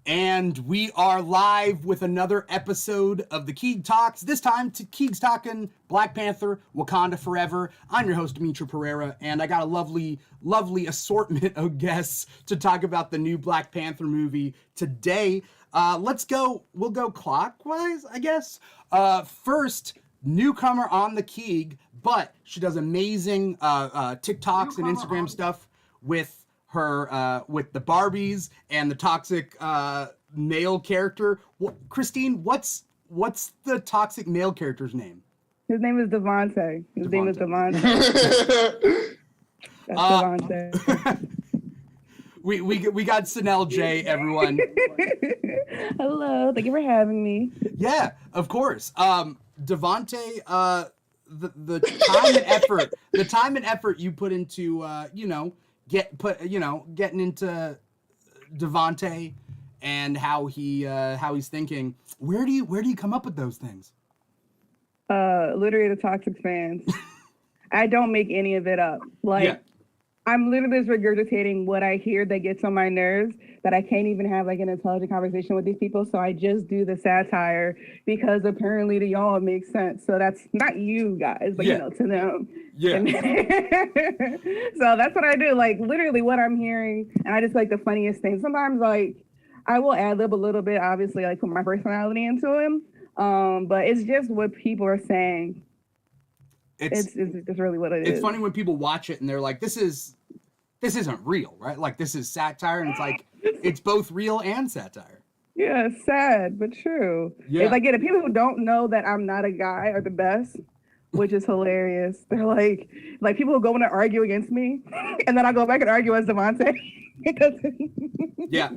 And we are live with another episode of the Keeg Talks. This time, Keeg's talking Black Panther, Wakanda Forever. I'm your host, Dimithri Perera, and I got a lovely assortment of guests to talk about the new Black Panther movie today. We'll go clockwise, I guess. First, newcomer on the Keeg, but she does amazing TikToks and Instagram stuff with her with the Barbies and the toxic male character. Christine, what's the toxic male character's name? His name is Devontae. His name is Devontae. That's Devontae. we got Jeanelle J, everyone. Hello, thank you for having me. Yeah, of course. Devontae, the time and effort you put into getting into Devontae and how he's thinking. Where do you come up with those things? Literally the toxic fans. I don't make any of it up. I'm literally just regurgitating what I hear that gets on my nerves, that I can't even have like an intelligent conversation with these people. So I just do the satire because apparently to y'all it makes sense. So that's not you guys, but to them. Yeah. So that's what I do. Like literally what I'm hearing, and I just like the funniest thing. Sometimes like I will ad lib a little bit, obviously, like put my personality into him. But it's just what people are saying. It's just really what it is. It's funny when people watch it and they're like, this isn't real, right? Like this is satire, and it's like it's both real and satire. Yeah, it's sad but true. Yeah. It's like the people who don't know that I'm not a guy are the best, which is hilarious. They're like people who go in to argue against me, and then I go back and argue as Devontae. Yeah,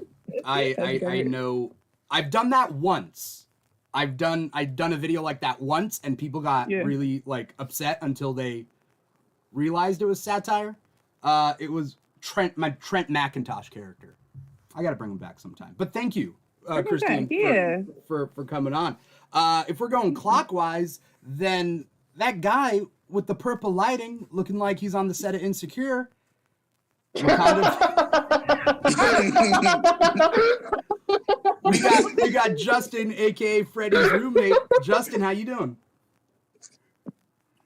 I know. I've done that once. I've done a video like that once, and people got really like upset until they realized it was satire. It was my Trent McIntosh character. I got to bring him back sometime. But thank you, Christine, for coming on. If we're going clockwise, then that guy with the purple lighting, looking like he's on the set of Insecure. We got Justin, aka Freddie's roommate. Justin, how you doing?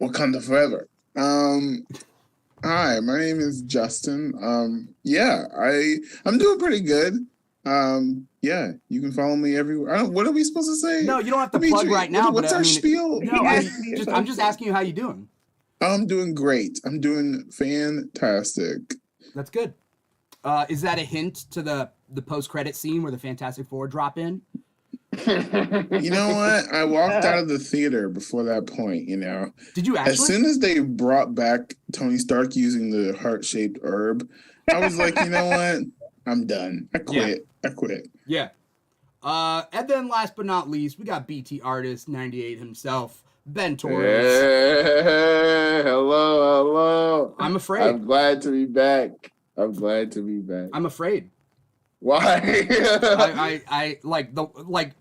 Wakanda Forever. Hi, my name is Justin. I'm doing pretty good. You can follow me everywhere. What are we supposed to say? No, you don't have to plug right now. What's our spiel? No, I'm just asking you how you doing. I'm doing great. I'm doing fantastic. That's good. Is that a hint to the post-credit scene where the Fantastic Four drop in? You know what? I walked out of the theater before that point, Did you actually? As soon as they brought back Tony Stark using the heart-shaped herb, I was like, you know what? I'm done. I quit. Yeah. And then last but not least, we got BT Artist 98 himself, Ben Torres. Hey, hello. I'm afraid. I'm glad to be back. I'm afraid. Why? I like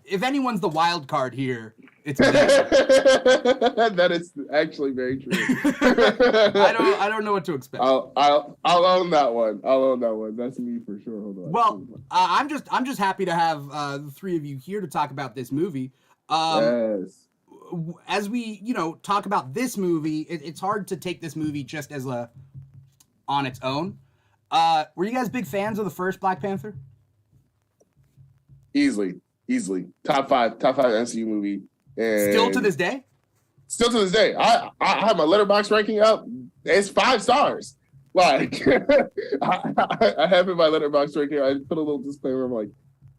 if anyone's the wild card here, it's me. That is actually very true. I don't know what to expect. I'll own that one. That's me for sure. Hold on. Well, I'm just happy to have the three of you here to talk about this movie. Yes. As we talk about this movie, it's hard to take this movie just as on its own. Were you guys big fans of the first Black Panther? Easily. Top five MCU movie. And still to this day? I have my Letterboxd ranking up. It's 5 stars. Like I have in my Letterboxd ranking. I put a little disclaimer. I'm like,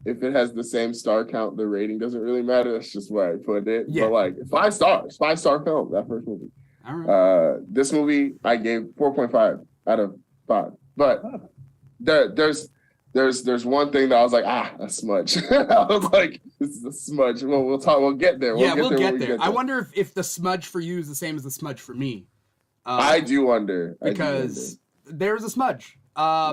if it has the same star count, the rating doesn't really matter. That's just where I put it. Yeah. But like 5 stars, 5-star film. That first movie. All right. This movie I gave 4.5 out of 5. But there's one thing that I was like, a smudge. I was like, this is a smudge. Well, we'll get there. We'll get there. I wonder if the smudge for you is the same as the smudge for me. I do wonder. Because there's a smudge. I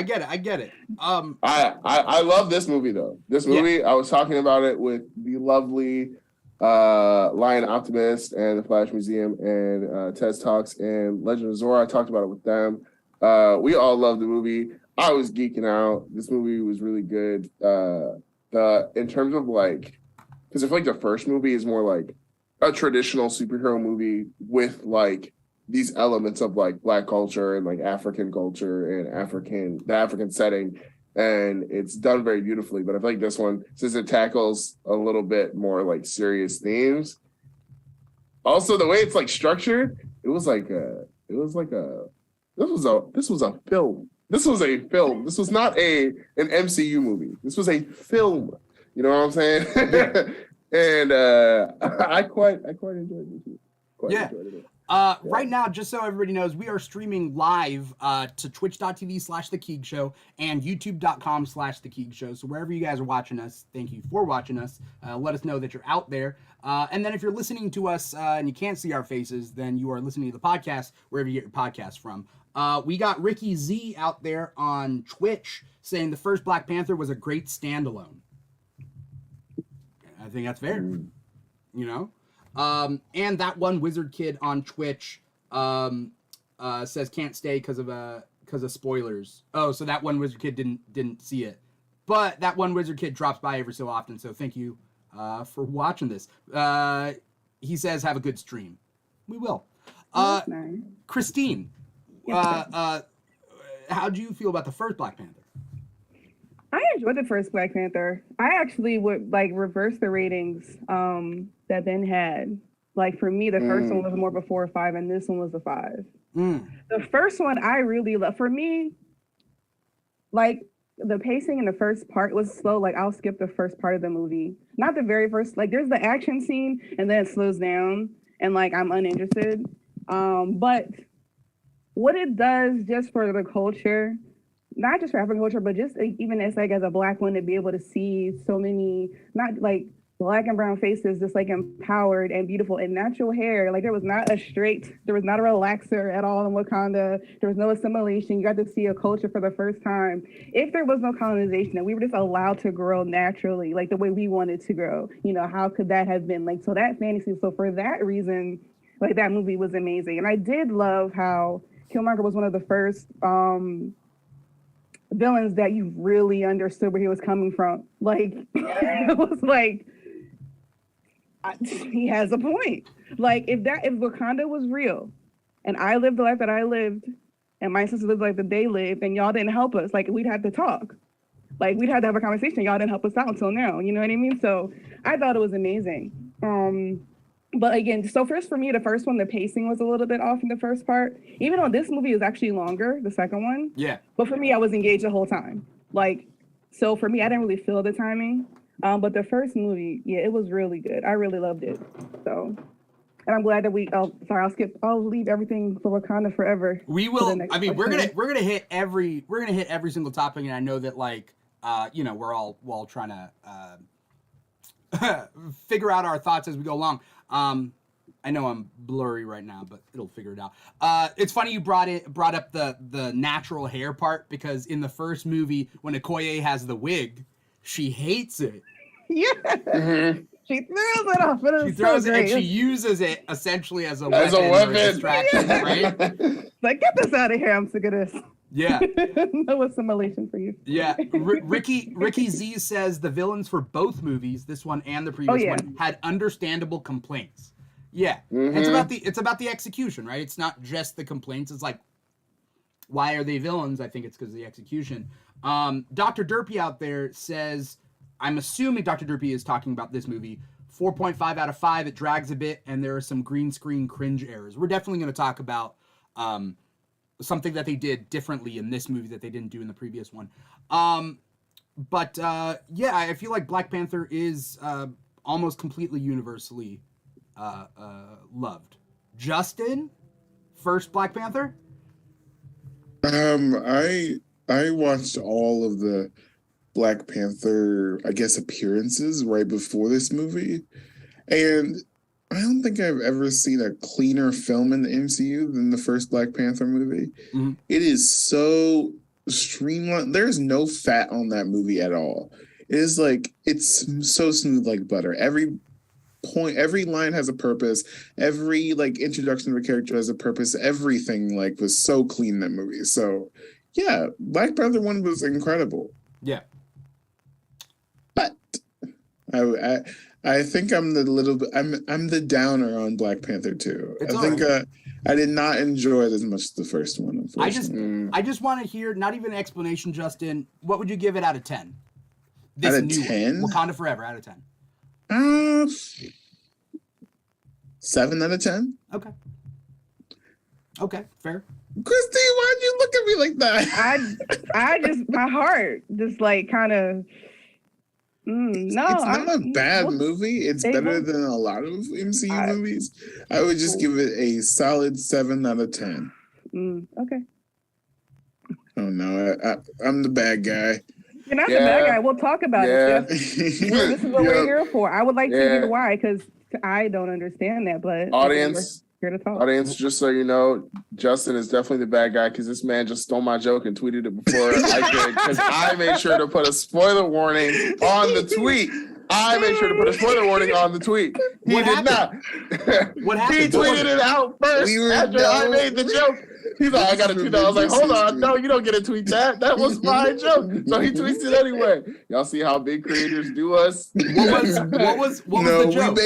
get it. I love this movie though. This movie, I was talking about it with the lovely Lion Optimist and the Flash Museum and TED Talks and Legend of Zorro. I talked about it with them. We all love the movie. I was geeking out. This movie was really good. In terms of like, because I feel like the first movie is more like a traditional superhero movie with like these elements of like Black culture and like African culture and the African setting, and it's done very beautifully. But I feel like this one, since it tackles a little bit more like serious themes, also the way it's like structured, this was a film. This was a film. This was not an MCU movie. This was a film. You know what I'm saying? Yeah. And I quite enjoyed it too. Enjoyed it. Right now, just so everybody knows, we are streaming live to twitch.tv/The Keeg Show and youtube.com/The Keeg Show. So wherever you guys are watching us, thank you for watching us. Let us know that you're out there. And then if you're listening to us and you can't see our faces, then you are listening to the podcast wherever you get your podcast from. We got Ricky Z out there on Twitch saying the first Black Panther was a great standalone. I think that's fair. You know? And that one wizard kid on Twitch says can't stay because of spoilers. Oh, so that one wizard kid didn't see it, but that one wizard kid drops by every so often. So thank you for watching this. He says have a good stream. We will. That's nice. Christine, how do you feel about the first Black Panther? I enjoyed the first Black Panther. I actually would like reverse the ratings that Ben had. Like for me, the first one was more of a 4 or 5, and this one was a 5. The first one I really love. For me, like the pacing in the first part was slow. Like I'll skip the first part of the movie, not the very first. Like there's the action scene, and then it slows down, and like I'm uninterested. But what it does just for the culture. Not just for African culture, but just like, even as like as a Black one to be able to see so many, not like Black and brown faces, just like empowered and beautiful and natural hair. Like there was not a relaxer at all in Wakanda. There was no assimilation. You got to see a culture for the first time. If there was no colonization and we were just allowed to grow naturally, like the way we wanted to grow, you know, how could that have been? Like, so that fantasy. So for that reason, like that movie was amazing. And I did love how Killmonger was one of the first, villains that you really understood where he was coming from. Like it was like he has a point. Like if Wakanda was real and I lived the life that I lived and my sister lived the life that they lived and y'all didn't help us, like we'd have to talk. Like we'd have to have a conversation. Y'all didn't help us out until now. You know what I mean? So I thought it was amazing. But again, so first for me, the first one, the pacing was a little bit off in the first part. Even though this movie is actually longer, the second one. Yeah. But for me, I was engaged the whole time. Like, so for me, I didn't really feel the timing. But the first movie, yeah, it was really good. I really loved it. So, and I'm glad that I'll leave everything for Wakanda Forever. We will. I mean, we're gonna hit every single topic, and I know that like, you know, we're all trying to figure out our thoughts as we go along. I know I'm blurry right now, but it'll figure it out. It's funny you brought up the natural hair part, because in the first movie when Okoye has the wig, she hates it. Yeah. Mm-hmm. She throws it off. She throws it and she uses it essentially as a weapon. Or a distraction, right? Like, get this out of here. I'm sick of this. Yeah. No assimilation for you. Yeah. Ricky Z says the villains for both movies, this one and the previous one, had understandable complaints. Yeah. Mm-hmm. It's about the execution, right? It's not just the complaints. It's like, why are they villains? I think it's because of the execution. Dr. Derpy out there says, I'm assuming Dr. Derpy is talking about this movie, 4.5 out of 5. It drags a bit, and there are some green screen cringe errors. We're definitely going to talk about something that they did differently in this movie that they didn't do in the previous one. But yeah, I feel like Black Panther is almost completely universally loved. Justin, first Black Panther? I watched all of the Black Panther, I guess, appearances right before this movie, and I don't think I've ever seen a cleaner film in the MCU than the first Black Panther movie. Mm-hmm. It is so streamlined. There's no fat on that movie at all. It is like, it's so smooth like butter. Every point, every line has a purpose. Every like introduction of a character has a purpose. Everything like was so clean in that movie. So Yeah, Black Panther 1 was incredible. Yeah. But I think I'm the downer on Black Panther 2. It's I think all right. I did not enjoy it as much as the first one, unfortunately. I just want to hear, not even an explanation, Justin. What would you give it out of 10? Out of 10? Wakanda Forever out of 10. 7 out of 10. Okay, fair. Christy, why'd you look at me like that? I just, my heart just like kind of. No, it's not a bad movie. It's better than a lot of MCU movies. I would just give it a solid 7 out of 10. Okay. Oh no, I'm the bad guy. You're not the bad guy. We'll talk about it. This is what we're here for. I would like to hear why, because I don't understand that. But audience, here to talk. Audience, just so you know, Justin is definitely the bad guy because this man just stole my joke and tweeted it before I did, because I made sure to put a spoiler warning on the tweet. I made sure to put a spoiler warning on the tweet. He did not. What happened? He tweeted it out first after I made the joke. He's like, I got to tweet that. I was like, hold on. No, you don't get to tweet that. That was my joke. So he tweets it anyway. Y'all see how big creators do us? What was the joke?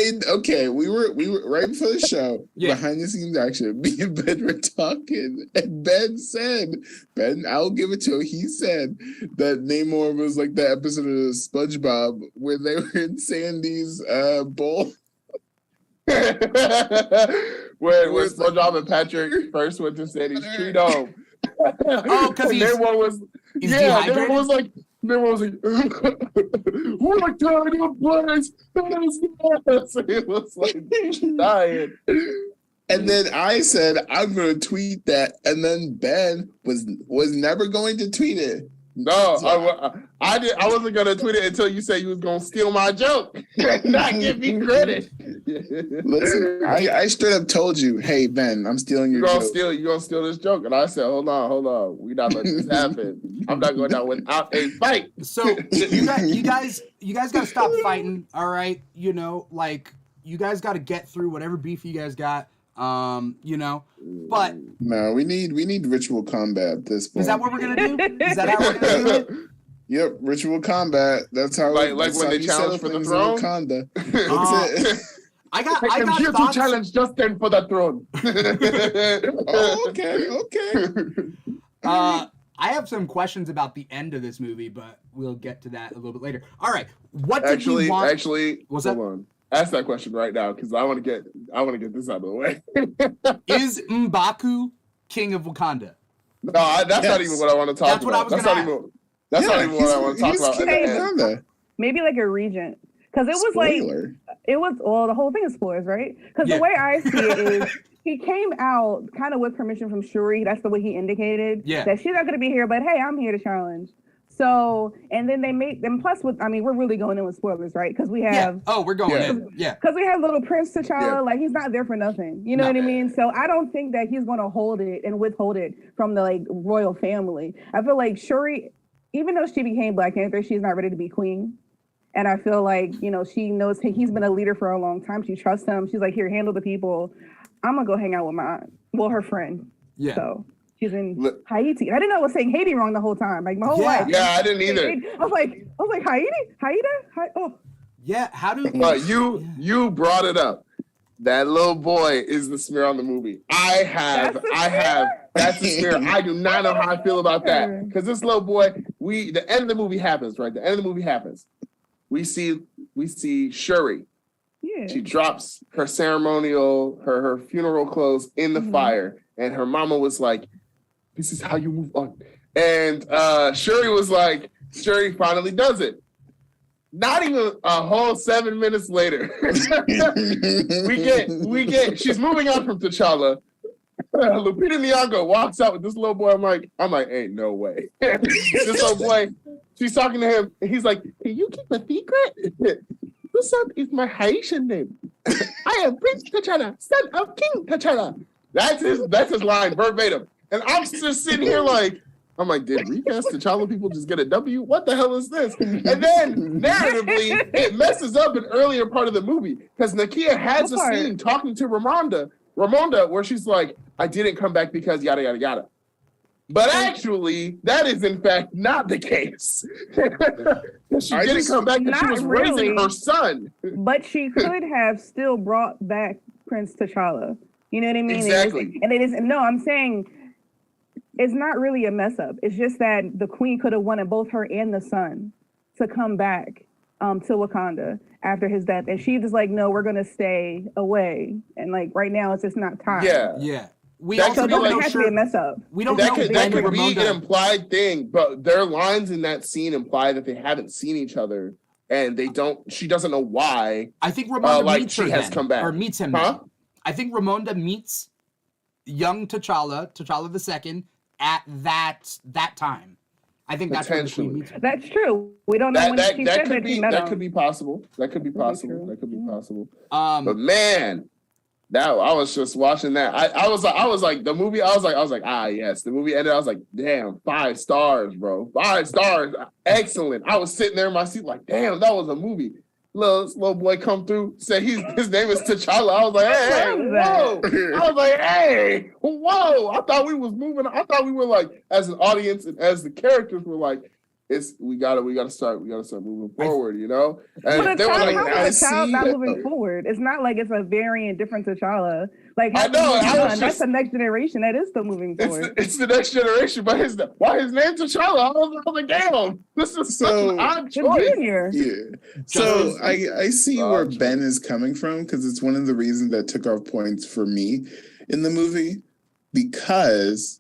We were right before the show, behind the scenes action. Me and Ben were talking, and Ben, I'll give it to him. He said that Namor was like the episode of SpongeBob where they were in Sandy's bowl. When SpongeBob and Patrick first went to Sandy's tree dome. Because Namor was dehydrated? Namor was like, what kind of place is this? He was like dying. And then I said, I'm going to tweet that. And then Ben was never going to tweet it. No, I wasn't going to tweet it until you said you was going to steal my joke. Not give me credit. Listen, I straight up told you, hey, Ben, I'm stealing your joke. You're going to steal this joke. And I said, hold on. We not letting this happen. I'm not going down without a fight. So you guys got to stop fighting, all right? You know, like, you guys got to get through whatever beef you guys got. You know, but no, we need ritual combat at this point. Is that what we're gonna do? Is that how we're gonna do it? Yep, ritual combat. That's how like when they challenge for the throne. Wakanda. That's it. I got here thoughts. To challenge Justin for the throne. Okay. I have some questions about the end of this movie, but we'll get to that a little bit later. All right, what did you want? Actually, what's hold that? on. Ask that question right now because I want to get this out of the way. Is M'Baku king of Wakanda? No, that's not even what I want to talk about. That's not even what I want to talk about. King of Wakanda. Maybe like a regent, because it was the whole thing is spoilers, right? Because the way I see it is he came out kind of with permission from Shuri. That's the way he indicated that she's not going to be here, but hey, I'm here to challenge. So, and then they made them, plus we're really going in with spoilers, right? Because we have... we're going in, Because we have little Prince T'Challa, like, he's not there for nothing. You know what I mean? So I don't think that he's going to hold it and withhold it from the, like, royal family. I feel like Shuri, even though she became Black Panther, she's not ready to be queen. And I feel like, you know, she knows he's been a leader for a long time. She trusts him. She's like, here, handle the people. I'm going to go hang out with her friend. Yeah. So... She's in Haiti. I didn't know I was saying Haiti wrong the whole time. Like my whole life. Yeah, I didn't either. I was like Haiti? Oh. Yeah, how do But you brought it up. That little boy is the smear on the movie. That's the smear. I do not know how I feel about that. Because this little boy, the end of the movie happens, right? The end of the movie happens. We see Shuri. Yeah. She drops her ceremonial, her funeral clothes in the fire. And her mama was like, this is how you move on. And Shuri was like, Shuri finally does it. Not even a whole 7 minutes later, we get, she's moving on from T'Challa. Lupita Nyong'o walks out with this little boy. I'm like, ain't no way. This little boy, she's talking to him. And he's like, hey, you keep a secret? What's up is my Haitian name. I am Prince T'Challa, son of King T'Challa. That's his line verbatim. And I'm just sitting here I'm like, did recast T'Challa people just get a W? What the hell is this? And then narratively, it messes up an earlier part of the movie because Nakia has a scene talking to Ramonda, where she's like, I didn't come back because yada, yada, yada. But actually, that is in fact not the case. She didn't come back and she was raising her son. But she could have still brought back Prince T'Challa. You know what I mean? Exactly. And it is no, I'm saying it's not really a mess up. It's just that the queen could have wanted both her and the son to come back to Wakanda after his death. And she was like, no, we're gonna stay away. And like right now it's just not time. Yeah. We that also so don't it know has to be a mess up. We don't that know could be an implied thing, but their lines in that scene imply that they haven't seen each other and she doesn't know why. I think Ramonda meets her has then, come back. or meets him. Huh? Then. I think Ramonda meets young T'Challa II, at that time. I think that's when the queen meets her. That's true. We don't know when she said that she met him. That could be possible. That could be possible. But man, I was just watching that. I was like the movie. I was like, yes. The movie ended. I was like, damn, 5 stars, bro. 5 stars, excellent. I was sitting there in my seat like, damn, that was a movie. Little boy come through, said his name is T'Challa. I was like, hey, whoa. I was like, hey, whoa. I thought we was moving. I thought we were like, as an audience and as the characters were like, we gotta start moving forward, you know. And but they were like, a child not moving forward. It's not like it's a variant different T'Challa. Like I know, that's the next generation. That is still moving forward. It's the next generation, but why his name T'Challa? I was like, damn, this is such an odd choice. Junior. Yeah. So I see where Ben is coming from, because it's one of the reasons that took off points for me in the movie, because.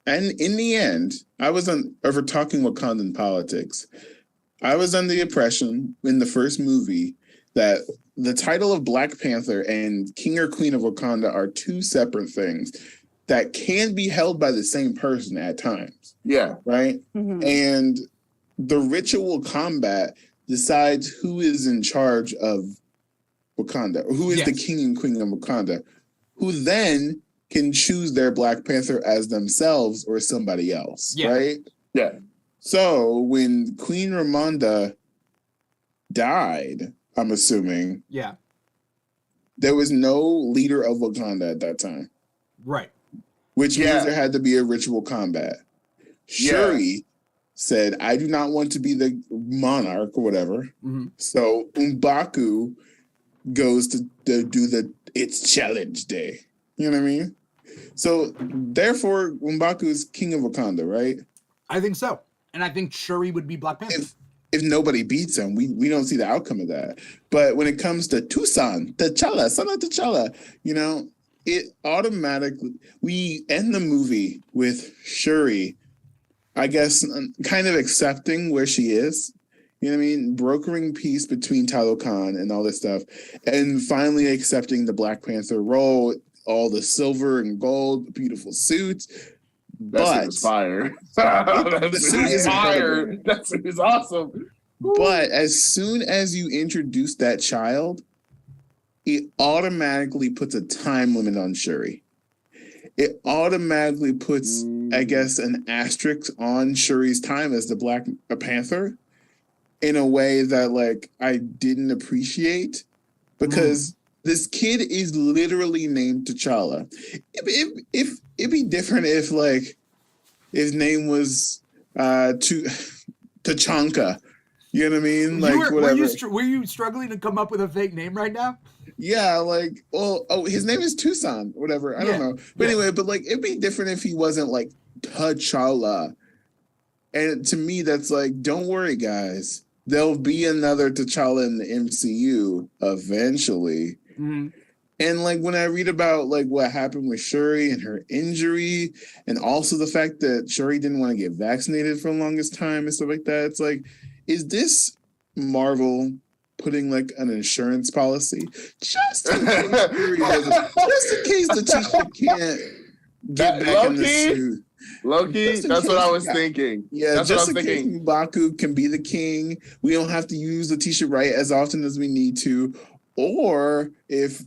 And in the end, if we're talking Wakandan politics, I was under the impression in the first movie that the title of Black Panther and King or Queen of Wakanda are 2 separate things that can be held by the same person at times. Yeah. Right? Mm-hmm. And the ritual combat decides who is in charge of Wakanda, or who is the king and queen of Wakanda, who then can choose their Black Panther as themselves or somebody else, right? Yeah. So when Queen Ramonda died, I'm assuming, there was no leader of Wakanda at that time. Right. Which means there had to be a ritual combat. Shuri said, I do not want to be the monarch or whatever. Mm-hmm. So M'Baku goes to do it's challenge day. You know what I mean? So, therefore, M'Baku is king of Wakanda, right? I think so. And I think Shuri would be Black Panther. If nobody beats him, we don't see the outcome of that. But when it comes to T'Challa, son of T'Challa, you know, it automatically... We end the movie with Shuri, I guess, kind of accepting where she is. You know what I mean? Brokering peace between Talokan and all this stuff. And finally accepting the Black Panther role, all the silver and gold, beautiful suits. That suit was fire. That suit is fire. That suit is awesome. But as soon as you introduce that child, it automatically puts a time limit on Shuri. It automatically puts, I guess, an asterisk on Shuri's time as the Black Panther in a way that, like, I didn't appreciate, because this kid is literally named T'Challa. If it'd be different if, like, his name was T'Chanka. You know what I mean? Like, whatever. Were you struggling to come up with a fake name right now? Yeah, like, his name is Tucson, whatever. I don't know. But anyway, but like, it'd be different if he wasn't like T'Challa. And to me, that's like, don't worry, guys. There'll be another T'Challa in the MCU eventually. Mm-hmm. And like, when I read about like what happened with Shuri and her injury, and also the fact that Shuri didn't want to get vaccinated for the longest time and stuff like that, it's like, is this Marvel putting like an insurance policy just in case Letitia can't get back in the suit? Loki, that's what I was thinking. Yeah, that's just in case M'Baku can be the king, we don't have to use Letitia Wright as often as we need to. Or if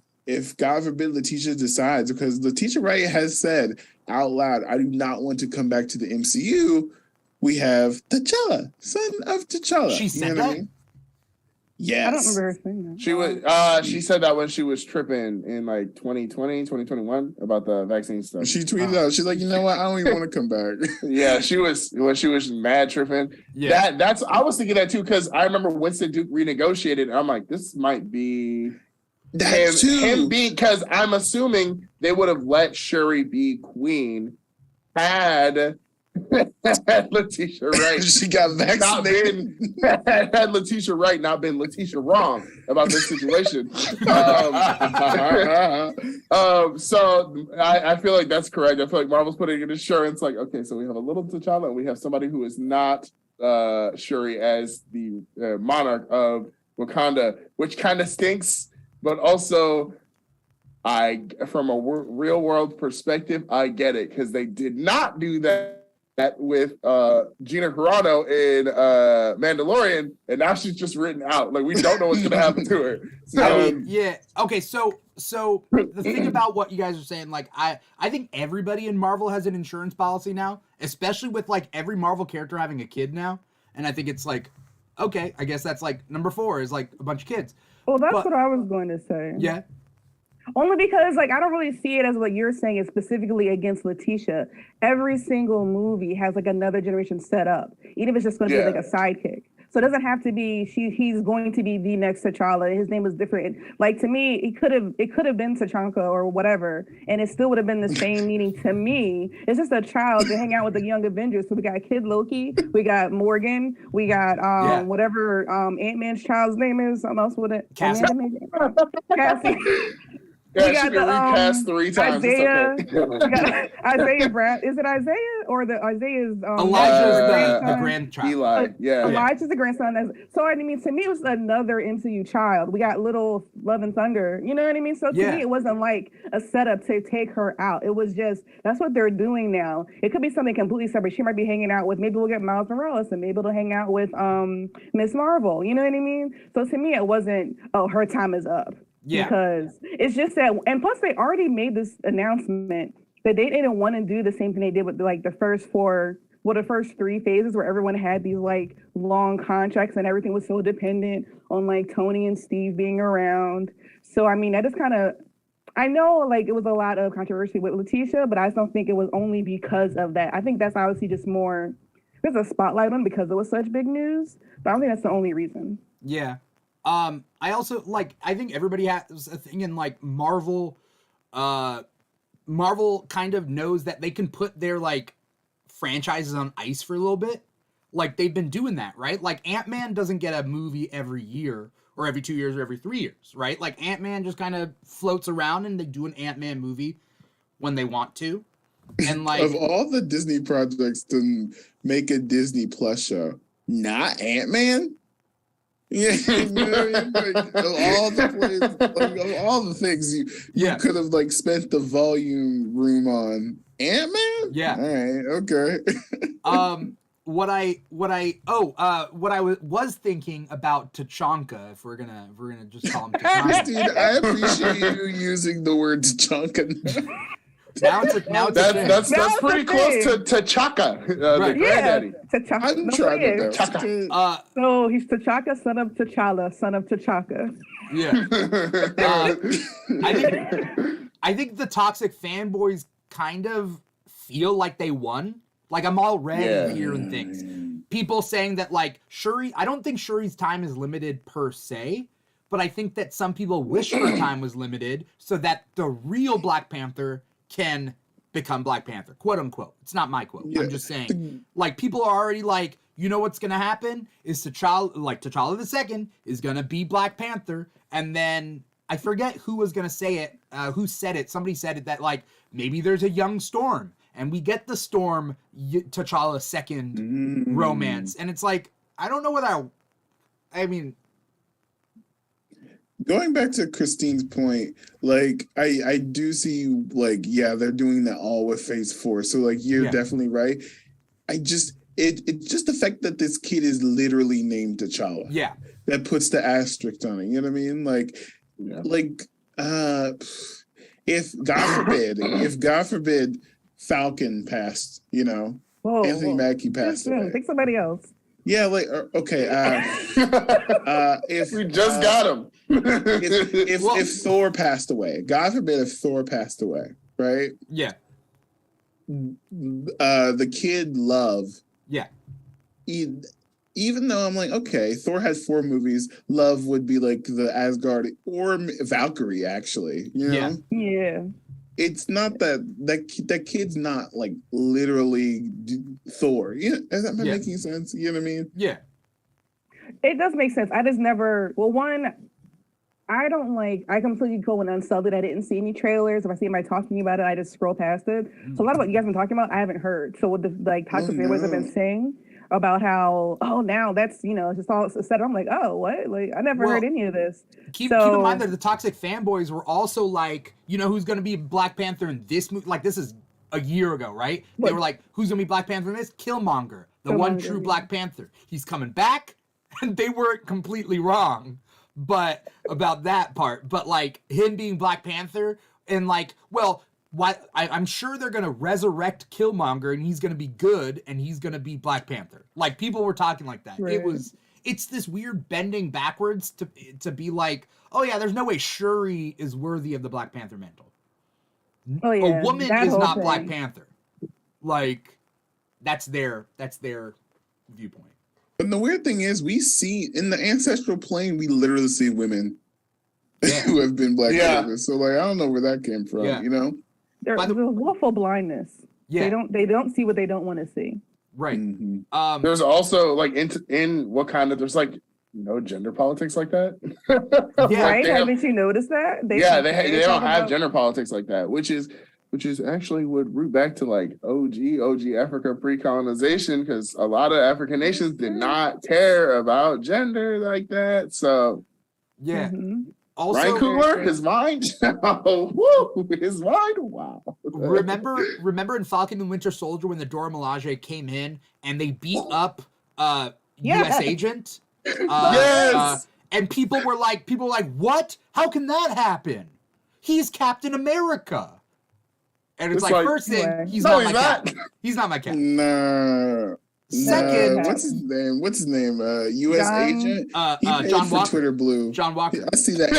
God forbid Letitia decides, because Letitia Wright has said out loud, I do not want to come back to the MCU, we have T'Challa, son of T'Challa. She said that? I mean? Yes. I don't remember her saying that. She was. She said that when she was tripping in like 2020, 2021 about the vaccine stuff. She tweeted out. She's like, you know what? I don't even want to come back. Yeah, she was when she was mad tripping. Yeah. That's I was thinking that too because I remember Winston Duke renegotiated. And I'm like, this might be him being because I'm assuming they would have let Shuri be queen had Letitia Wright she got vaccinated. Had Letitia Wright not been Letitia wrong about this situation. So I feel like that's correct. I feel like Marvel's putting an assurance like, okay, so we have a little T'Challa and we have somebody who is not Shuri as the monarch of Wakanda, which kind of stinks, but also from a real world perspective, I get it because they did not do that with Gina Carano in Mandalorian, and now she's just written out. Like we don't know what's gonna happen to her. So, I mean, yeah. Okay, so the thing about what you guys are saying, like I think everybody in Marvel has an insurance policy now, especially with like every Marvel character having a kid now. And I think it's like, okay, I guess that's like number 4 is like a bunch of kids. Well, that's what I was going to say. Yeah. Only because, like, I don't really see it as what you're saying is specifically against Letitia. Every single movie has like another generation set up, even if it's just going to be like a sidekick. So it doesn't have to be he's going to be the next T'Challa. His name is different. Like to me, it could have been T'Chaka or whatever, and it still would have been the same meaning to me. It's just a child to hang out with the young Avengers. So we got Kid Loki, we got Morgan, we got whatever Ant-Man's child's name is. Something else with it. Cassie. yeah, she got been recast 3 times. Isaiah, we got Isaiah Brad. Is it Isaiah or the Isaiah's? Elijah's the grandchild. Eli, Elijah's the grandson. So I mean, to me, it was another MCU child. We got little Love and Thunder. You know what I mean? So to me, it wasn't like a setup to take her out. It was just that's what they're doing now. It could be something completely separate. She might be hanging out with maybe we'll get Miles Morales and maybe they'll hang out with Miss Marvel. You know what I mean? So to me, it wasn't her time is up. Yeah. Because it's just that, and plus they already made this announcement that they didn't want to do the same thing they did with like the first 3 phases where everyone had these like long contracts and everything was so dependent on like Tony and Steve being around. So I mean, I just kind of, I know like it was a lot of controversy with Letitia, but I just don't think it was only because of that. I think that's obviously just more, there's a spotlight on because it was such big news, but I don't think that's the only reason. Yeah. I also like, I think everybody has a thing in like Marvel kind of knows that they can put their like franchises on ice for a little bit. Like they've been doing that, right? Like Ant-Man doesn't get a movie every year or every 2 years or every 3 years, right? Like Ant-Man just kind of floats around and they do an Ant-Man movie when they want to. And like of all the Disney projects to make a Disney Plus show, not Ant-Man? Yeah, you know what I mean? Like, of all the things you could have like spent the volume room on Ant-Man. Yeah. All right. Okay. What I was thinking about T'Chaka, if we're gonna just call him T'Chaka. Dude, I appreciate you using the word T'Chaka. That's pretty close to T'Chaka, the granddaddy. T'Chaka. I'm trying to So he's T'Chaka, son of T'Challa, son of T'Chaka. Yeah. I think the toxic fanboys kind of feel like they won. Like I'm already hearing things. People saying that like Shuri, I don't think Shuri's time is limited per se, but I think that some people wish her time was limited so that the real Black Panther can become Black Panther, quote unquote. It's not my quote. I'm just saying, like, people are already like, you know what's gonna happen is T'Challa the Second is gonna be Black Panther, and then I forget who was gonna say it. Who said it? Somebody said it that like maybe there's a young Storm, and we get the Storm T'Challa second romance, and it's like I don't know whether I mean. Going back to Christine's point, like I do see like they're doing that all with Phase 4. So like you're definitely right. It's just the fact that this kid is literally named T'Challa. Yeah. That puts the asterisk on it. You know what I mean? If God forbid Falcon passed, Anthony Mackie passed away. Pick somebody else. Yeah, like okay. If we just got him. if Thor passed away, God forbid if Thor passed away, right? Yeah. The kid Love. Yeah. Even though I'm like, okay, Thor has 4 movies, Love would be like the Asgard or Valkyrie, actually. You know? Yeah. It's not that kid's not like literally Thor. Yeah, is that making sense? You know what I mean? Yeah. It does make sense. I just never. Well, one, I don't like. I completely go and unsub it. I didn't see any trailers. If I see anybody talking about it, I just scroll past it. So a lot of what you guys have been talking about, I haven't heard. So what the toxic fanboys have been saying about how now that's it's just all set. I'm like, oh, what? Like I never heard any of this. Keep in mind that the toxic fanboys were also like, who's going to be Black Panther in this movie? Like this is a year ago, right? They were like, who's going to be Black Panther in this? Killmonger, the one true Black Panther. He's coming back, and they weren't completely wrong, but about that part. But like him being Black Panther and like, well. I'm sure they're gonna resurrect Killmonger and he's gonna be good and he's gonna be Black Panther. Like people were talking like that. Right. It's this weird bending backwards to be like, oh yeah, there's no way Shuri is worthy of the Black Panther mantle. Oh yeah, a woman is not Black Panther. Like that's their viewpoint. But the weird thing is, we see in the ancestral plane, we literally see women who have been Black Panther. So like, I don't know where that came from. You know. There's willful blindness. Yeah. They don't see what they don't want to see. Right. Mm-hmm. There's also like in Wakanda, there's like no gender politics like that. Right? Haven't you noticed that? They don't have gender politics like that, which is actually would root back to like OG Africa pre-colonization, because a lot of African nations did not care about gender like that. So yeah. Mm-hmm. Also, Ryan Coogler, his mind, his mind, wow. Remember in Falcon and Winter Soldier when the Dora Milaje came in and they beat up U.S. agent? Yes. And people were like, what? How can that happen? He's Captain America. And it's like first thing, he's not my captain. He's not my captain. No. Second, what's his name? U.S. agent. He paid John for Walker. Twitter Blue. John Walker. I see that.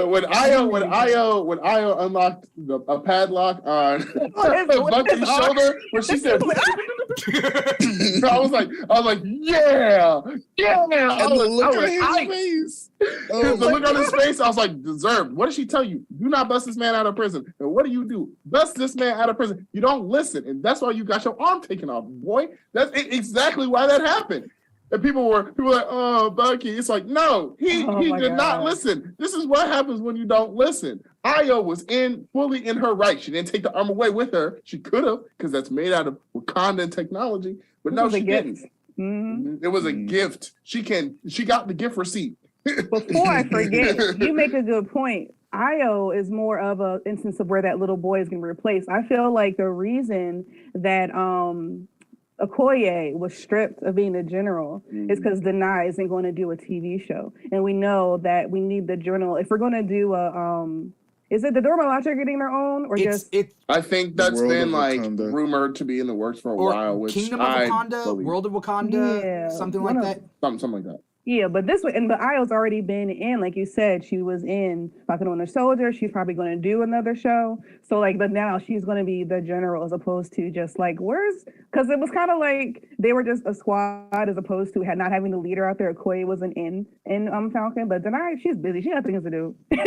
When Io unlocked a padlock on Bucky's shoulder, when she said, I was like, yeah. And the look on his face. The look on his face, I was like, deserved. What did she tell you? Do not bust this man out of prison. And what do? Bust this man out of prison. You don't listen, and that's why you got your arm taken off, boy. That's exactly why that happened. And people were like, oh, Bucky. It's like, no, he did not listen. This is what happens when you don't listen. Io was fully in her right. She didn't take the arm away with her. She could have, because that's made out of Wakandan technology. But no, she didn't. Mm-hmm. It was a gift. She got the gift receipt. Before I forget, you make a good point. Io is more of an instance of where that little boy is going to be replaced. I feel like the reason that Okoye was stripped of being a general is because Denai isn't going to do a TV show. And we know that we need the general. If we're going to do is it the Dora Milaje getting their own, or I think that's been like rumored to be in the works for a while. Which Kingdom of Wakanda, World of Wakanda, something like that. Something like that. Yeah, but Io's already been in, like you said, she was in Falcon and Winter Soldier. She's probably going to do another show. So but now she's going to be the general as opposed to just like, because it was kind of like they were just a squad as opposed to not having the leader out there. Okoye wasn't in Falcon, but Denai, she's busy. She has things to do. But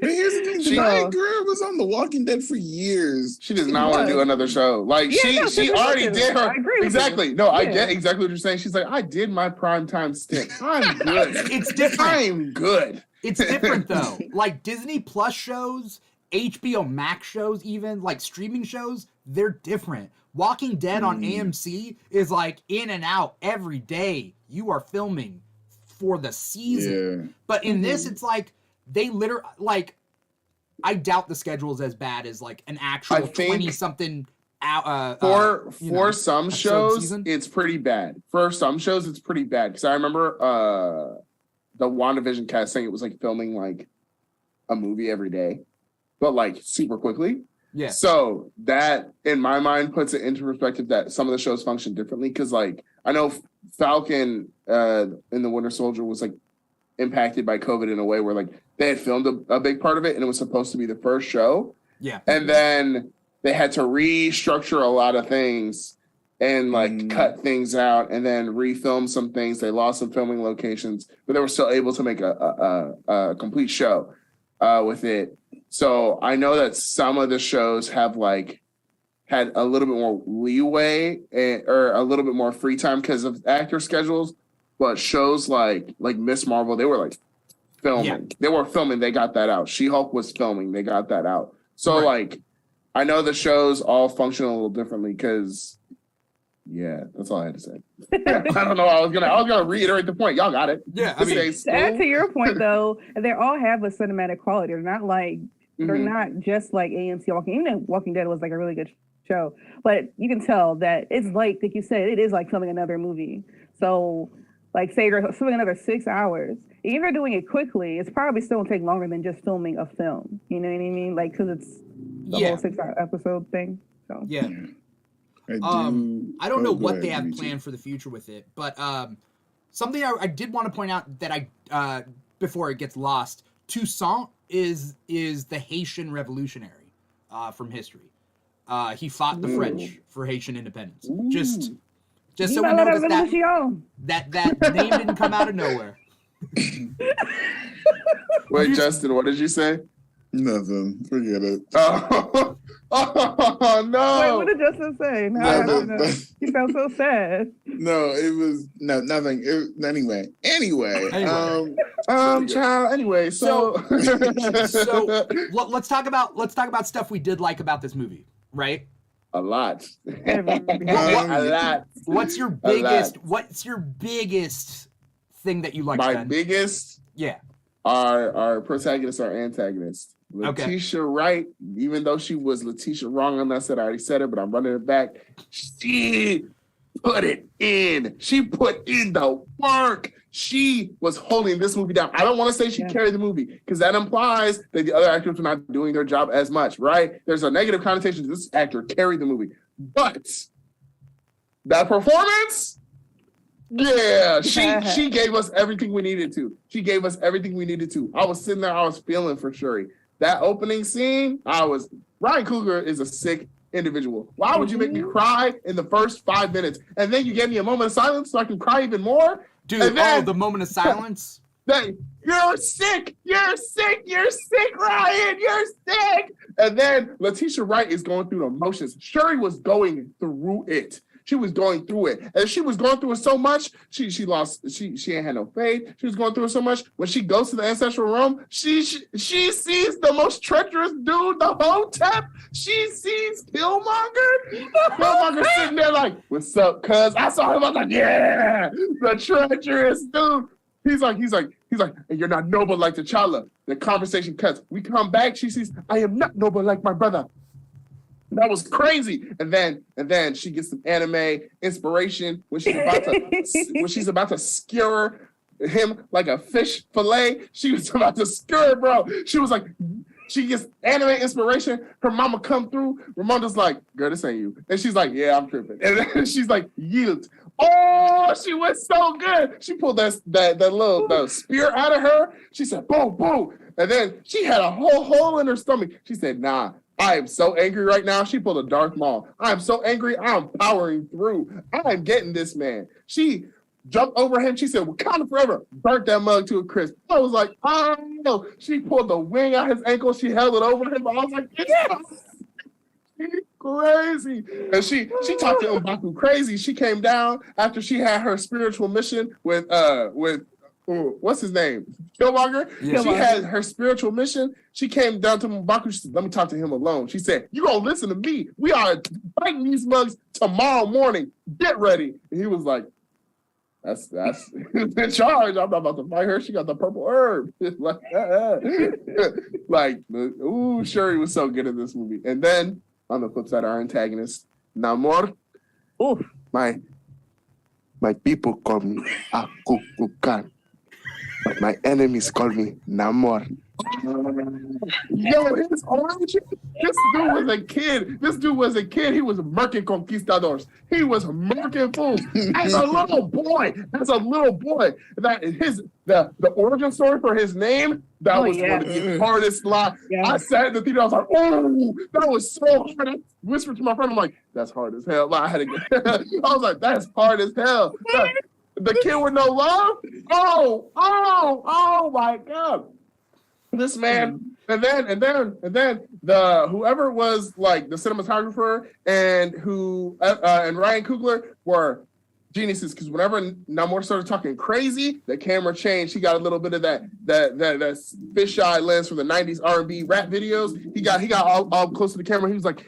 here's the thing, Denai girl was on The Walking Dead for years. She does not want to do another show. Like she already did her. Exactly. No, I get exactly what you're saying. She's like, I did my primetime stint. I'm good. It's different. I'm good. It's different though. Like Disney Plus shows, HBO Max shows, even like streaming shows, they're different. Walking Dead on AMC is like in and out every day. You are filming for the season. Yeah. But in this, it's like they literally like. I doubt the schedule is as bad as like an actual 20-something. For some shows, it's pretty bad. For some shows, it's pretty bad. Because I remember the WandaVision cast saying it was like filming like a movie every day, but like super quickly. Yeah. So that, in my mind, puts it into perspective that some of the shows function differently. Because, like, I know Falcon in the Winter Soldier was like impacted by COVID in a way where like they had filmed a big part of it and it was supposed to be the first show. Yeah. And then they had to restructure a lot of things and like cut things out and then refilm some things. They lost some filming locations, but they were still able to make a complete show with it. So I know that some of the shows have like had a little bit more leeway or a little bit more free time because of actor schedules. But shows like Miss Marvel, they were like filming. Yeah. They were filming. They got that out. She-Hulk was filming. They got that out. So like, I know the shows all function a little differently because, yeah, that's all I had to say. I don't know. I was gonna reiterate the point. Y'all got it. Yeah, I mean, to add to your point though, they all have a cinematic quality. They're not like they're not just like AMC Walking. Even though Walking Dead was like a really good show, but you can tell that it's like you said, it is like filming another movie. So. Like, say you're filming another 6 hours. Even if you're doing it quickly, it's probably still going to take longer than just filming a film. You know what I mean? Like, because it's the whole 6-hour episode thing. So yeah. I don't know what they have planned for the future with it, but something I did want to point out that I before it gets lost. Toussaint is the Haitian revolutionary from history. He fought the French for Haitian independence. Just so we know that name didn't come out of nowhere. Wait, Justin, what did you say? Nothing. Forget it. Oh no! Wait, what did Justin say? No. You sound so sad. No, it was nothing. Anyway. Child. Anyway, so let's talk about stuff we did like about this movie, right? A lot. A lot. What's your biggest thing that you like? My biggest? Yeah. Our protagonist, our antagonist. Letitia Wright, even though she was Letitia wrong on that, I already said it, but I'm running it back. She put it in. She put in the work. She was holding this movie down. I don't want to say she carried the movie because that implies that the other actors were not doing their job as much, right? There's a negative connotation. This actor carried the movie. But that performance, yeah, she gave us everything we needed to. She gave us everything we needed to. I was sitting there, I was feeling for Shuri. That opening scene, Ryan Coogler is a sick individual. Why would you make me cry in the first 5 minutes? And then you gave me a moment of silence so I can cry even more? Dude, the moment of silence? You're sick, Ryan, you're sick. And then Letitia Wright is going through the emotions. Shuri was going through it. She was going through it. And she was going through it so much, she ain't had no faith. She was going through it so much. When she goes to the ancestral realm, she sees the most treacherous dude, the Hotep. She sees Killmonger. Killmonger sitting there like, what's up, cuz? I saw him, I was like, yeah, the treacherous dude. He's like, and you're not noble like T'Challa. The conversation cuts. We come back, she sees, I am not noble like my brother. That was crazy. And then she gets some anime inspiration when she's about to skewer him like a fish fillet. She was about to skewer, bro. She was like, she gets anime inspiration. Her mama come through. Ramonda's like, girl, this ain't you. And she's like, yeah, I'm tripping. And then she's like, yield. Oh, she went so good. She pulled that little spear out of her. She said, boom, boom. And then she had a whole hole in her stomach. She said, nah. I am so angry right now. She pulled a Darth Maul. I am so angry. I'm powering through. I am getting this man. She jumped over him. She said, Wakanda Forever. Burnt that mug to a crisp. I was like, oh, no. She pulled the wing out his ankle. She held it over him. I was like, yes. She's crazy. And she talked to M'Baku crazy. She came down after she had her spiritual mission with what's his name? Killmonger. Yeah. She had her spiritual mission. She came down to M'Baku. She said, let me talk to him alone. She said, you gonna listen to me. We are fighting these mugs tomorrow morning. Get ready. And he was like, that's in charge. I'm not about to fight her. She got the purple herb. Shuri was so good in this movie. And then on the flip side, our antagonist, Namor. Oh, my people call me Akukukan. But my enemies call me Namor. Yo, his orange. This dude was a kid. He was murking conquistadors. He was murking fools. As a little boy. The origin story for his name, that was one of the hardest line. Yeah. I sat in the theater, I was like, oh, that was so hard. I whispered to my friend, I'm like, that's hard as hell. I was like, that's hard as hell. The kid with no love? Oh my God. This man, and then the whoever was like the cinematographer and Ryan Coogler were geniuses, because whenever Namor started talking crazy, the camera changed. He got a little bit of that fisheye lens from the 90s R&B rap videos. He got all close to the camera. He was like,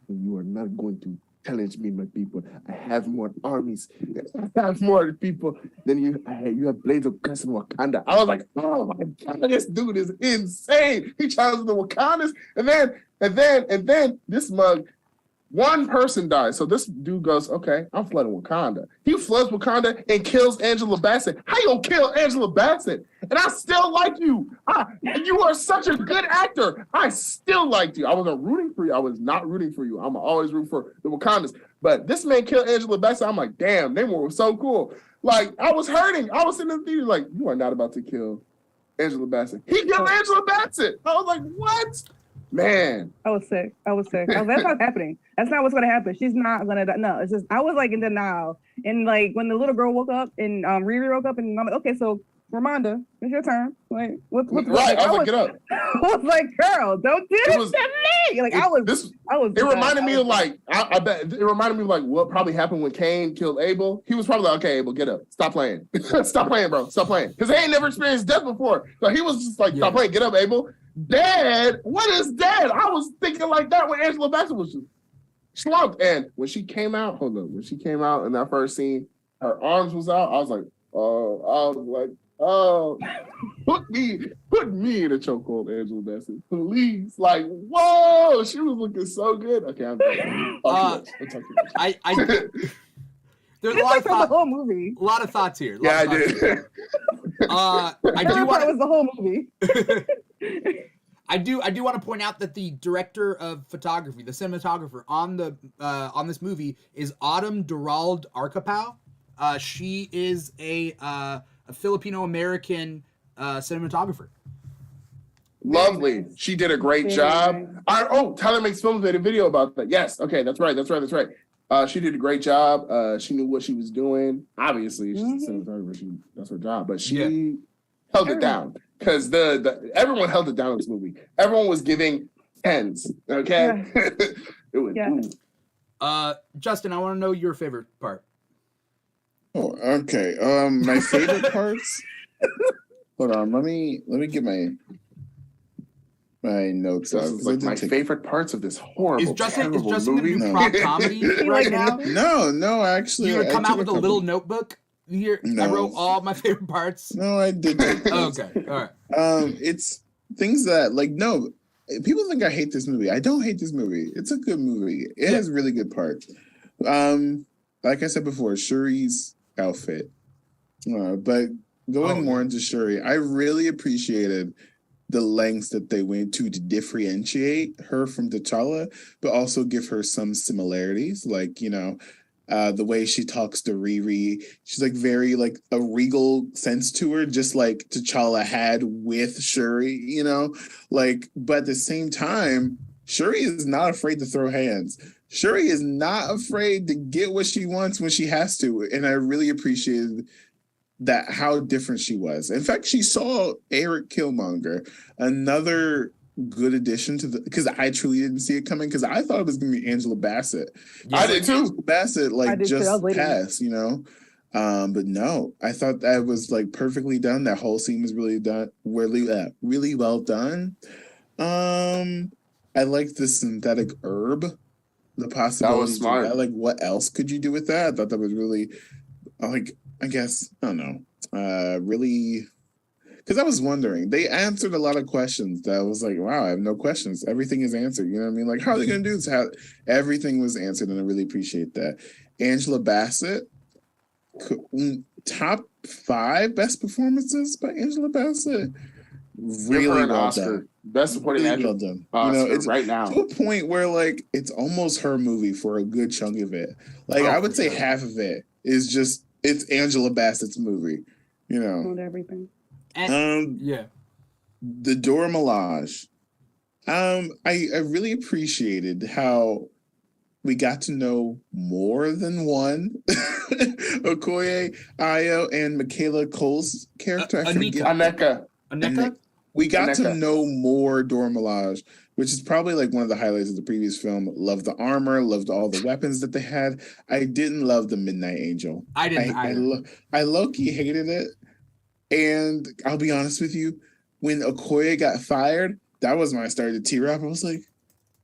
you are not going to challenge me, my people. I have more armies. I have more people than you. You have blades of grass in Wakanda. I was like, oh my God, this dude is insane. He challenges the Wakandas, and then this mug, one person dies. So this dude goes, okay, I'm flooding Wakanda. He floods Wakanda and kills Angela Bassett. How you gonna kill Angela Bassett? And I still like you. You are such a good actor. I still liked you. I wasn't rooting for you. I was not rooting for you. I'm always rooting for the Wakandas. But this man killed Angela Bassett. I'm like, damn, they were so cool. Like, I was hurting. I was sitting in the theater like, you are not about to kill Angela Bassett. He killed Angela Bassett. I was like, what? Man. I was sick. That's not happening. That's not what's going to happen. She's not going to die. No, it's just, I was like in denial. And like when the little girl woke up and Riri woke up and I'm like, okay, so Ramonda, it's your turn. Like, what's right? I was like, get up. I was like, girl, don't do this to me. Like, it reminded me of like, I bet it reminded me of like what probably happened when Cain killed Abel. He was probably like, okay, Abel, get up. Stop playing. Stop playing, bro. Stop playing. Because he ain't never experienced death before. So he was just like, stop playing. Get up, Abel. Dad? What is dad? I was thinking like that when Angela Bassett was just slumped. And when she came out in that first scene, her arms was out. I was like, put me in a chokehold, Angela Bassett, please. Like, whoa, she was looking so good. Okay, I'm done. There's the whole movie. A lot of thoughts here. I did. I do want was the whole movie. I do want to point out that the director of photography, the cinematographer on this movie, is Autumn Durald Arkapow. She is a Filipino American cinematographer. Lovely. She did a great job. Tyler Makes Films made a video about that. Yes. Okay, that's right. She did a great job. She knew what she was doing. Obviously, she's a cinematographer. That's her job. But she held it down, because everyone held it down in this movie. Everyone was giving 10s. Okay. It was. Justin, I want to know your favorite part. Oh, okay. My favorite parts. Hold on. Let me get my notes out. Like my favorite parts of this horrible, is Justin movie. Gonna do prop comedy right now? No, actually. You're gonna come out with a little notebook? Here, no. I wrote all my favorite parts. No, I didn't. Okay, all right. It's things that people think I hate this movie. I don't hate this movie. It's a good movie. It has really good parts. Like I said before, Shuri's outfit. But going more into Shuri, I really appreciated the lengths that they went to differentiate her from T'Challa, but also give her some similarities. Like, the way she talks to Riri, she's like very like a regal sense to her, just like T'Challa had with Shuri, but at the same time, Shuri is not afraid to throw hands. Shuri is not afraid to get what she wants when she has to. And I really appreciated that, how different she was. In fact, she saw Eric Killmonger, another good addition to because I truly didn't see it coming, because I thought it was going to be Angela Bassett. Yeah, I did too. Bassett just passed, but no, I thought that was like perfectly done. That whole scene was really well done. I like the synthetic herb, the possibility. That was smart. Like, what else could you do with that? I thought that was really, I don't know, really. Because I was wondering, they answered a lot of questions that I was like, wow, I have no questions. Everything is answered. You know what I mean? Like, how are they going to do this? Everything was answered, and I really appreciate that. Angela Bassett, top 5 best performances by Angela Bassett. really Give her an well Oscar. done. Best supporting Really actress well done. Oscar It's right now. to a point where like it's almost her movie for a good chunk of it. Like I would say half of it is just it's Angela Bassett's movie. Not everything. And, the Dora Milaje. I really appreciated how we got to know more than one Okoye, Ayo, and Michaela Cole's character. I forget. Aneka. We got to know more Dora Milaje, which is probably like one of the highlights of the previous film. Loved the armor, loved all the weapons that they had. I didn't love the Midnight Angel. I didn't either. I low-key hated it. And I'll be honest with you, when Okoye got fired, that was when I started to tear up. I was like,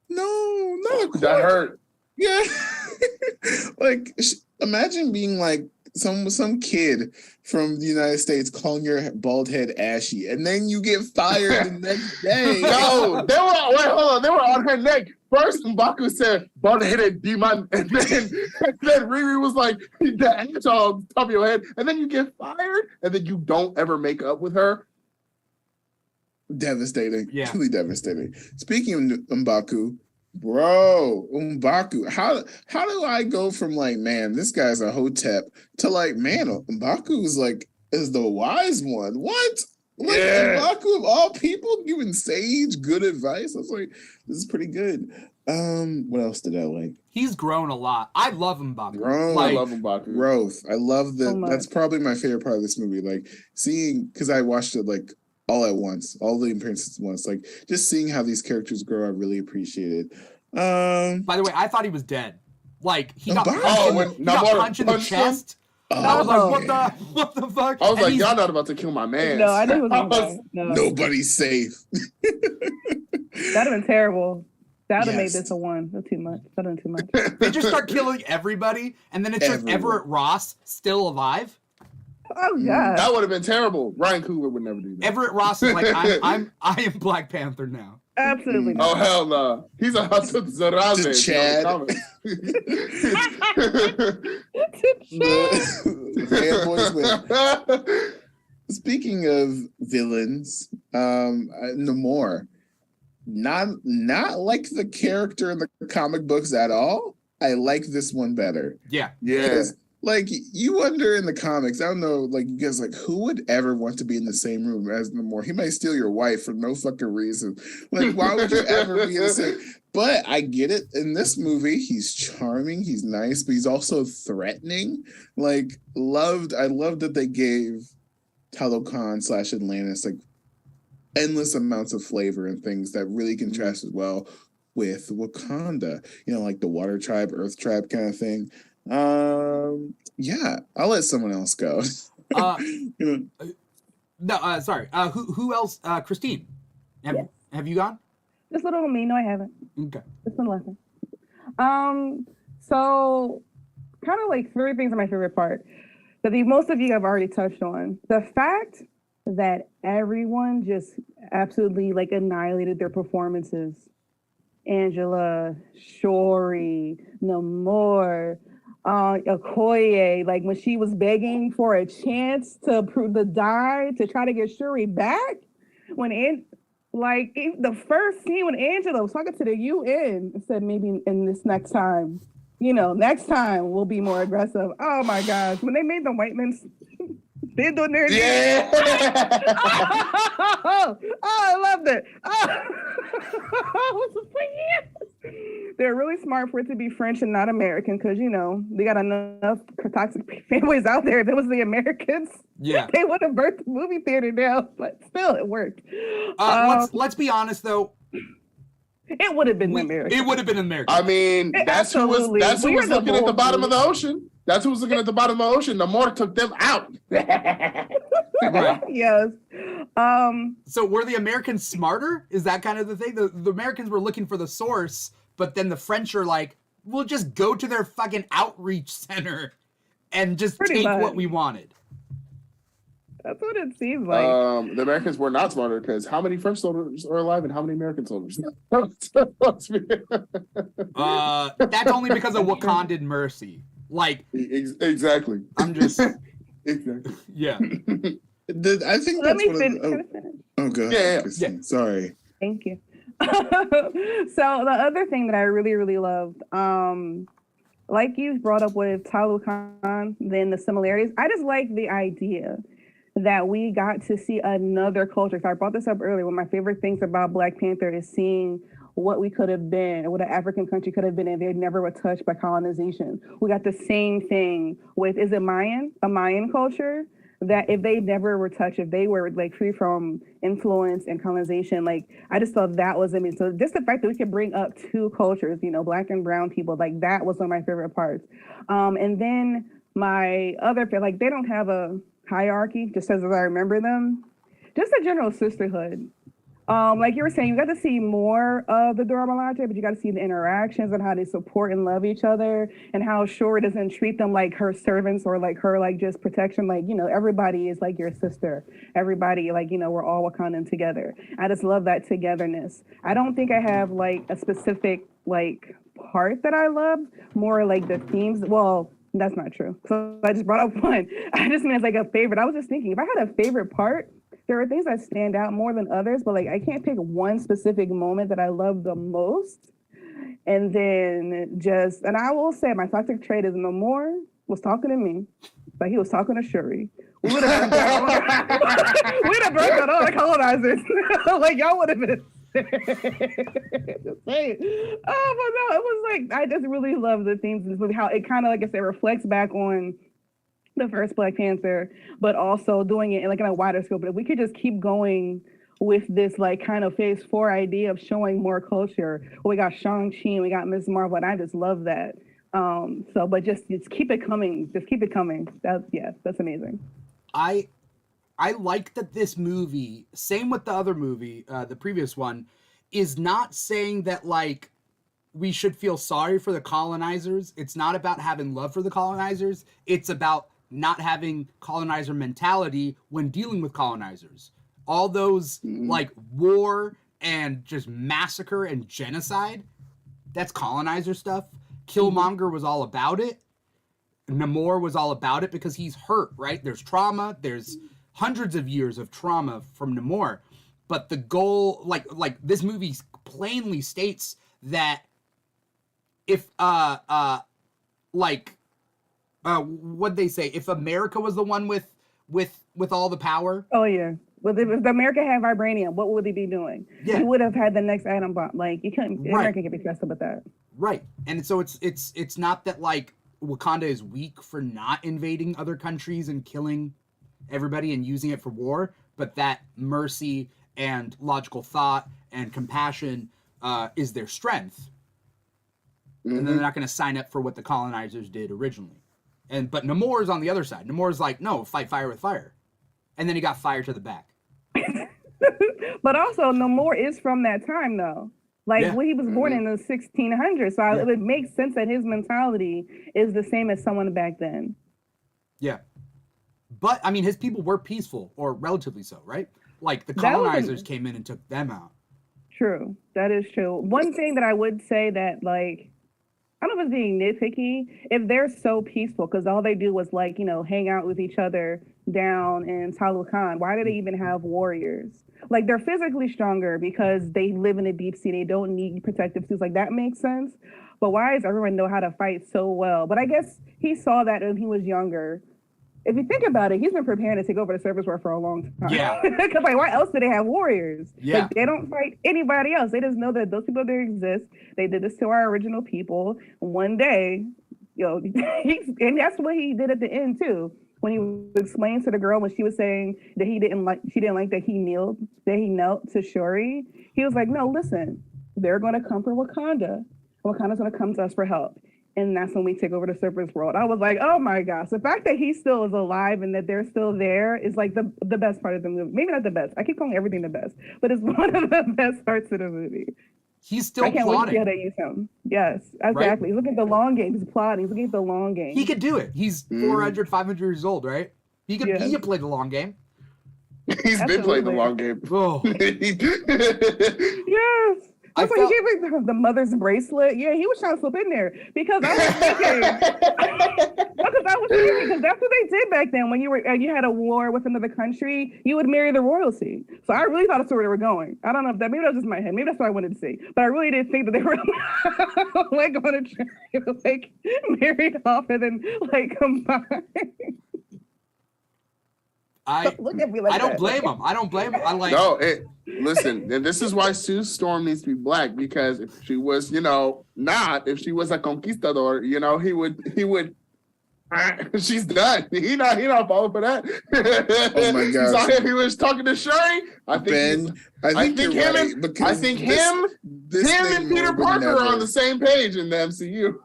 no, not Okoye. That hurt. Yeah. Like, imagine being like some kid from the United States calling your bald head ashy, and then you get fired the next day. No, they were on her neck. First, M'Baku said, bald-headed demon, and then Riri was like, the ash on top of your head, and then you get fired, and then you don't ever make up with her. Devastating. Yeah. Truly devastating. Speaking of M'Baku, bro, M'Baku, how do I go from like, man, this guy's a hotep to like, man, M'Baku is the wise one. What? Like M'Baku of all people giving Sage good advice. I was like, this is pretty good. What else did I like? He's grown a lot. I love M'Baku. I love M'Baku. Growth. I love that. That's probably my favorite part of this movie. Like seeing, because I watched it like all at once, all the appearances at once. Like just seeing how these characters grow, I really appreciated. By the way, I thought he was dead. Like he got punched in the chest. I was like, what the fuck? I was like, y'all not about to kill my man. No, I knew it was nobody's safe. That'd have been terrible. That would have made this a 1. That's too much. That'd have been too much. They just start killing everybody, and then it's just Everett Ross still alive. Oh god, that would have been terrible. Ryan Coogler would never do that. Everett Ross is like, I am Black Panther now. Absolutely not. Oh hell no, he's a Zaraze. Chad. Speaking of villains, Namor, not like the character in the comic books at all. I like this one better. Yeah. Like, you wonder in the comics, I don't know, like, you guys, like, who would ever want to be in the same room as Namor? He might steal your wife for no fucking reason. Like, why would you ever be in the same? But I get it. In this movie, he's charming, he's nice, but he's also threatening. Like, I loved that they gave Talokan / Atlantis, like, endless amounts of flavor and things that really contrasted well with Wakanda. You know, like the Water Tribe, Earth Tribe kind of thing. Yeah, I'll let someone else go. No, sorry. Who else? Christine, have you gone? Just little me. No, I haven't. Okay. Just been laughing. So kind of like 3 things are my favorite part that most of you have already touched on. The fact that everyone just absolutely like annihilated their performances. Angela, Shuri, Namor, Okoye, like when she was begging for a chance to die to try to get Shuri back, the first scene when Angela was talking to the UN and said maybe in this next time, next time we'll be more aggressive. Oh my gosh, when they made the white men stand on their knees. Yeah. I loved it. They're really smart for it to be French and not American because, they got enough toxic families out there. If it was the Americans, they would have burnt the movie theater down, but still, it worked. Let's be honest, though. It would have been the Americans. It would have been American. I mean, that's who was looking at the bottom of the ocean. That's who was looking at the bottom of the ocean. Namor took them out. Right. Yes. So were the Americans smarter? Is that kind of the thing? The Americans were looking for the source, but then the French are like, we'll just go to their fucking outreach center and just take what we wanted. That's what it seems like. The Americans were not smarter because how many French soldiers are alive and how many American soldiers? That's only because of Wakandan mercy. Like exactly. I'm just exactly. Yeah. I think that's Oh, God. Yeah. Sorry. Thank you. So the other thing that I really, really loved, like you brought up with Talokan, then the similarities, I just like the idea that we got to see another culture. So I brought this up earlier. One of my favorite things about Black Panther is seeing what we could have been, or what an African country could have been if they never were touched by colonization. We got the same thing with, is it Mayan? A Mayan culture? That if they never were touched, if they were like free from influence and colonization, like I just thought that was amazing. So just the fact that we could bring up two cultures, you know, Black and brown people, like that was one of my favorite parts. And then my other, like they don't have a hierarchy, just as I remember them. Just a general sisterhood. Like you were saying, you got to see more of the Dora Milaje, but you got to see the interactions and how they support and love each other, and how Shuri doesn't treat them like her servants or like her like just protection. Like, you know, everybody is like your sister. Everybody, like, you know, we're all Wakandan together. I just love that togetherness. I don't think I have like a specific like part that I love, more like the themes. Well, that's not true. So I just brought up one. I just mean it's like a favorite. I was just thinking if I had a favorite part, there are things that stand out more than others, but like I can't pick one specific moment that I love the most. And then and I will say my toxic trait is Namor was talking to me, but he was talking to Shuri. We would have burnt out all the colonizers. Like y'all would have been just saying. Oh, but no, it was like I just really love the themes in this movie, how it kind of, like I said, reflects back on the first Black Panther, but also doing it in like in a wider scope. But if we could just keep going with this like kind of phase 4 idea of showing more culture. Well, we got Shang-Chi, we got Ms. Marvel, and I just love that. But just keep it coming. Just keep it coming. That's amazing. I like that this movie, same with the other movie, the previous one, is not saying that like we should feel sorry for the colonizers. It's not about having love for the colonizers. It's about not having colonizer mentality when dealing with colonizers. All those like war and just massacre and genocide, that's colonizer stuff. Killmonger was all about it. Namor was all about it because he's hurt, right? There's trauma. There's hundreds of years of trauma from Namor. But the goal, like this movie plainly states that if what'd they say? If America was the one with all the power. Oh yeah. Well, if America had vibranium, what would they be doing? Yeah. You would have had the next atom bomb. Like you couldn't. Right. America can be trusted up with that. Right. And so it's not that like Wakanda is weak for not invading other countries and killing everybody and using it for war, but that mercy and logical thought and compassion is their strength. Mm-hmm. And they're not going to sign up for what the colonizers did originally. But Namor is on the other side. Namor's like, no, fight fire with fire. And then he got fire to the back. But also, Namor is from that time, though. Like, when he was born in the 1600s. So it would make sense that his mentality is the same as someone back then. Yeah. But, I mean, his people were peaceful, or relatively so, right? Like, the colonizers came in and took them out. True. That is true. One thing that I would say that, like, I don't know if it's being nitpicky, if they're so peaceful, because all they do was, like, you know, hang out with each other down in Talokan, why do they even have warriors? Like, they're physically stronger because they live in the deep sea. They don't need protective suits. Like, that makes sense. But why does everyone know how to fight so well? But I guess he saw that when he was younger. If you think about it, he's been preparing to take over the surface war for a long time. Yeah. Because, like, why else do they have warriors? Yeah. Like, they don't fight anybody else. They just know that those people there exist. They did this to our original people. One day, you know, and that's what he did at the end, too. When he was explaining to the girl when she was saying that she didn't like that he knelt to Shuri. He was like, no, listen, they're going to come for Wakanda. Wakanda's going to come to us for help. And that's when we take over the surface world. I was like, oh my gosh. The fact that he still is alive and that they're still there is like the best part of the movie. Maybe not the best. I keep calling everything the best, but it's one of the best parts of the movie. He's still plotting. I can't wait to see how they use him. Yes, exactly. Right? He's looking at the long game. He's plotting. He's looking at the long game. He could do it. He's 400, 500 years old, right? He could play the long game. He's been playing the long game. Oh. Yes. That's why he gave like the mother's bracelet. Yeah, he was trying to slip in there because I was thinking, because that's what they did back then. When you had a war with another country, you would marry the royalty. So I really thought that's where they were going. I don't know if maybe that was just my head. Maybe that's what I wanted to see. But I really didn't think that they were like going to try to like marry off and then like combine. Look at me like I don't blame him. I don't blame him. Listen, and this is why Sue Storm needs to be black, because if she was, if she was a conquistador, he would. She's done. He not falling for that. Oh my gosh! So he was talking to Shuri. I think him and Peter Parker are on the same page in the MCU.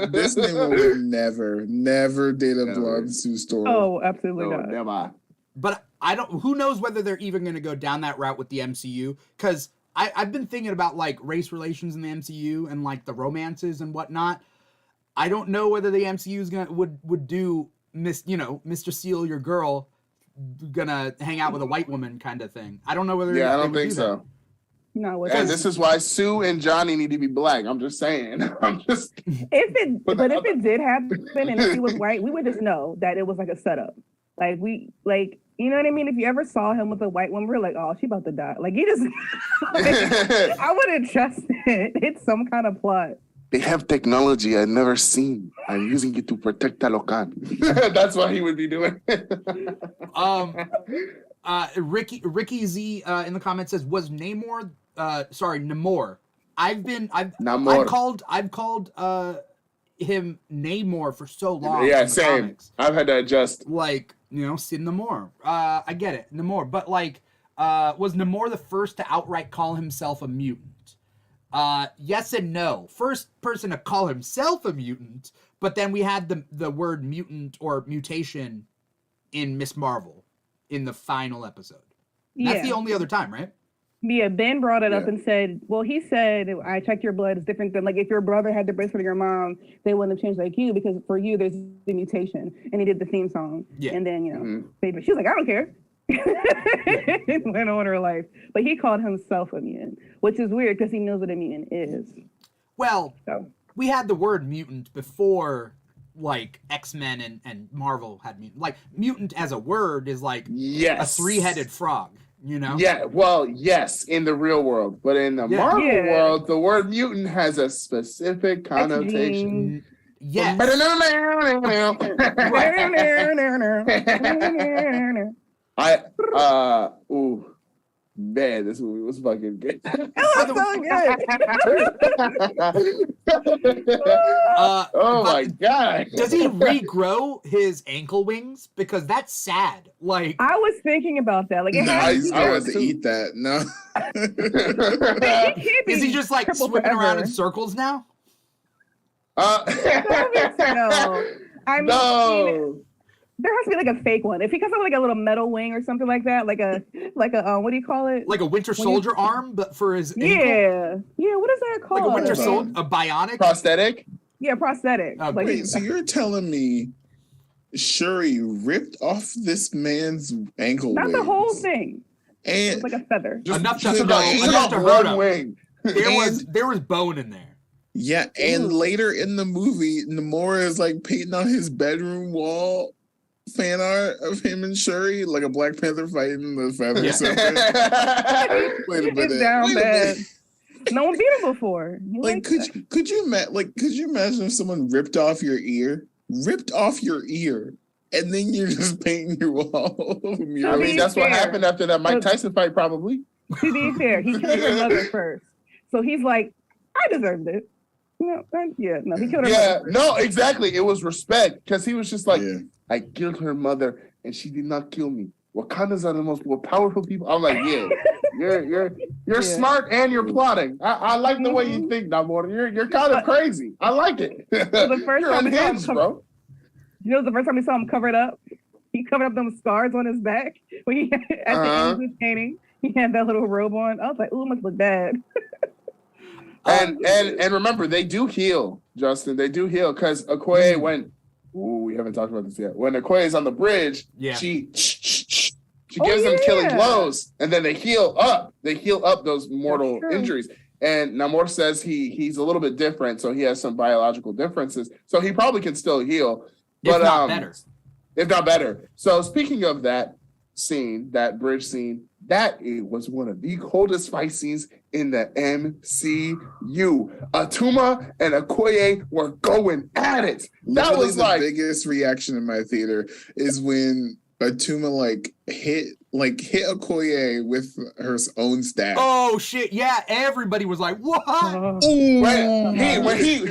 This nigga would never date a blonde Sue Storm. Oh, absolutely not. Never. But who knows whether they're even going to go down that route with the MCU? Because I've been thinking about like race relations in the MCU and like the romances and whatnot. I don't know whether the MCU is would do Mr. Seal, your girl, gonna hang out with a white woman kind of thing. I don't know whether. Yeah, I don't think so. No, and this is why Sue and Johnny need to be black. I'm just saying. If it did happen and if he was white, we would just know that it was like a setup. You know what I mean? If you ever saw him with a white woman, we're like, oh, she about to die. Like, he just, I wouldn't trust it. It's some kind of plot. They have technology I've never seen. I'm using it to protect Talocan. That's what he would be doing. Ricky Z in the comments says, was Namor, Namor. I've called him Namor for so long. Yeah, same. Comics. I've had to adjust. Sid Namor. I get it, Namor. But was Namor the first to outright call himself a mutant? Yes and no. First person to call himself a mutant, but then we had the word mutant or mutation in Miss Marvel in the final episode. Yeah. That's the only other time, right? Yeah, Ben brought it up and said, well, he said, I checked your blood. It's different than, like, if your brother had the bracelet of your mom, they wouldn't have changed like you, because for you, there's the mutation. And he did the theme song. Yeah. And then, she was like, I don't care. Went on her life. But he called himself a mutant, which is weird because he knows what a mutant is. Well, we had the word mutant before, like, X-Men and Marvel had mutant. Like, mutant as a word is like a three-headed frog. Yeah, well, yes, in the real world, but in the Marvel world, the word mutant has a specific connotation. Yes. Man, this movie was fucking good. It was so good. Oh my god! Does he regrow his ankle wings? Because that's sad. Like, I was thinking about that. Like, I want to eat that. No. Is he just like swimming around in circles now? No. I mean, no. There has to be like a fake one. If he comes up with like a little metal wing or something like that, like a what do you call it? Like a Winter Soldier arm, but for his ankle? Yeah. What is that called? Like a Winter Soldier, a bionic prosthetic. Yeah, prosthetic. Wait, so you're telling me Shuri ripped off this man's ankle? Not the whole thing. And it's like a feather. Enough to hurt him. Wing. There was bone in there. Yeah, and later in the movie, Namor is like painting on his bedroom wall fan art of him and Shuri, like a Black Panther fighting the feather serpent. Wait a minute. No one beat him before. Could you imagine if someone ripped off your ear, and then you're just painting your wall? I mean, that's what happened after that Mike Tyson fight, probably. To be fair, he killed her mother first, so he's like, I deserved it. He killed her mother. No, exactly. It was respect, because he was just like, I killed her mother, and she did not kill me. Wakandas are the most powerful people. I'm like, you're smart and you're plotting. I like the way you think, Namor. You're kind of crazy. I like it. The first you're unhinged, bro. The first time we saw him covered up, he covered up them scars on his back when he at the end of his painting. He had that little robe on. I was like, ooh, it must look bad. And remember, they do heal, Justin. They do heal, because Okoye went. Ooh, we haven't talked about this yet. When Okoye is on the bridge, she gives them killing blows, and then they heal up. They heal up those mortal injuries. And Namor says he's a little bit different, so he has some biological differences. So he probably can still heal, but if not better. If not better. So speaking of that scene, that bridge scene, that was one of the coldest fight scenes in the MCU. Atuma and Okoye were going at it. That Literally was the biggest reaction in my theater is when Atuma hit Okoye with her own staff. Oh shit! Yeah, everybody was like, "What?" When he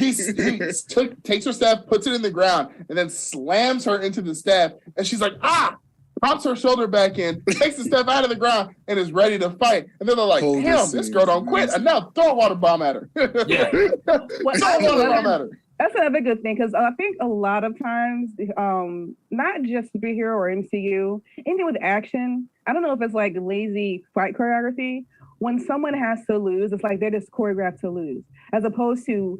takes her staff, puts it in the ground, and then slams her into the staff, and she's like, "Ah!" Pops her shoulder back in, takes the staff out of the ground, and is ready to fight. And then they're like, "Damn, this girl don't quit." And now throw a water bomb at her. Yeah. Throw a water bomb at her. That's another good thing because I think a lot of times, not just superhero or MCU, anything with action, I don't know if it's like lazy fight choreography. When someone has to lose, it's like they're just choreographed to lose, as opposed to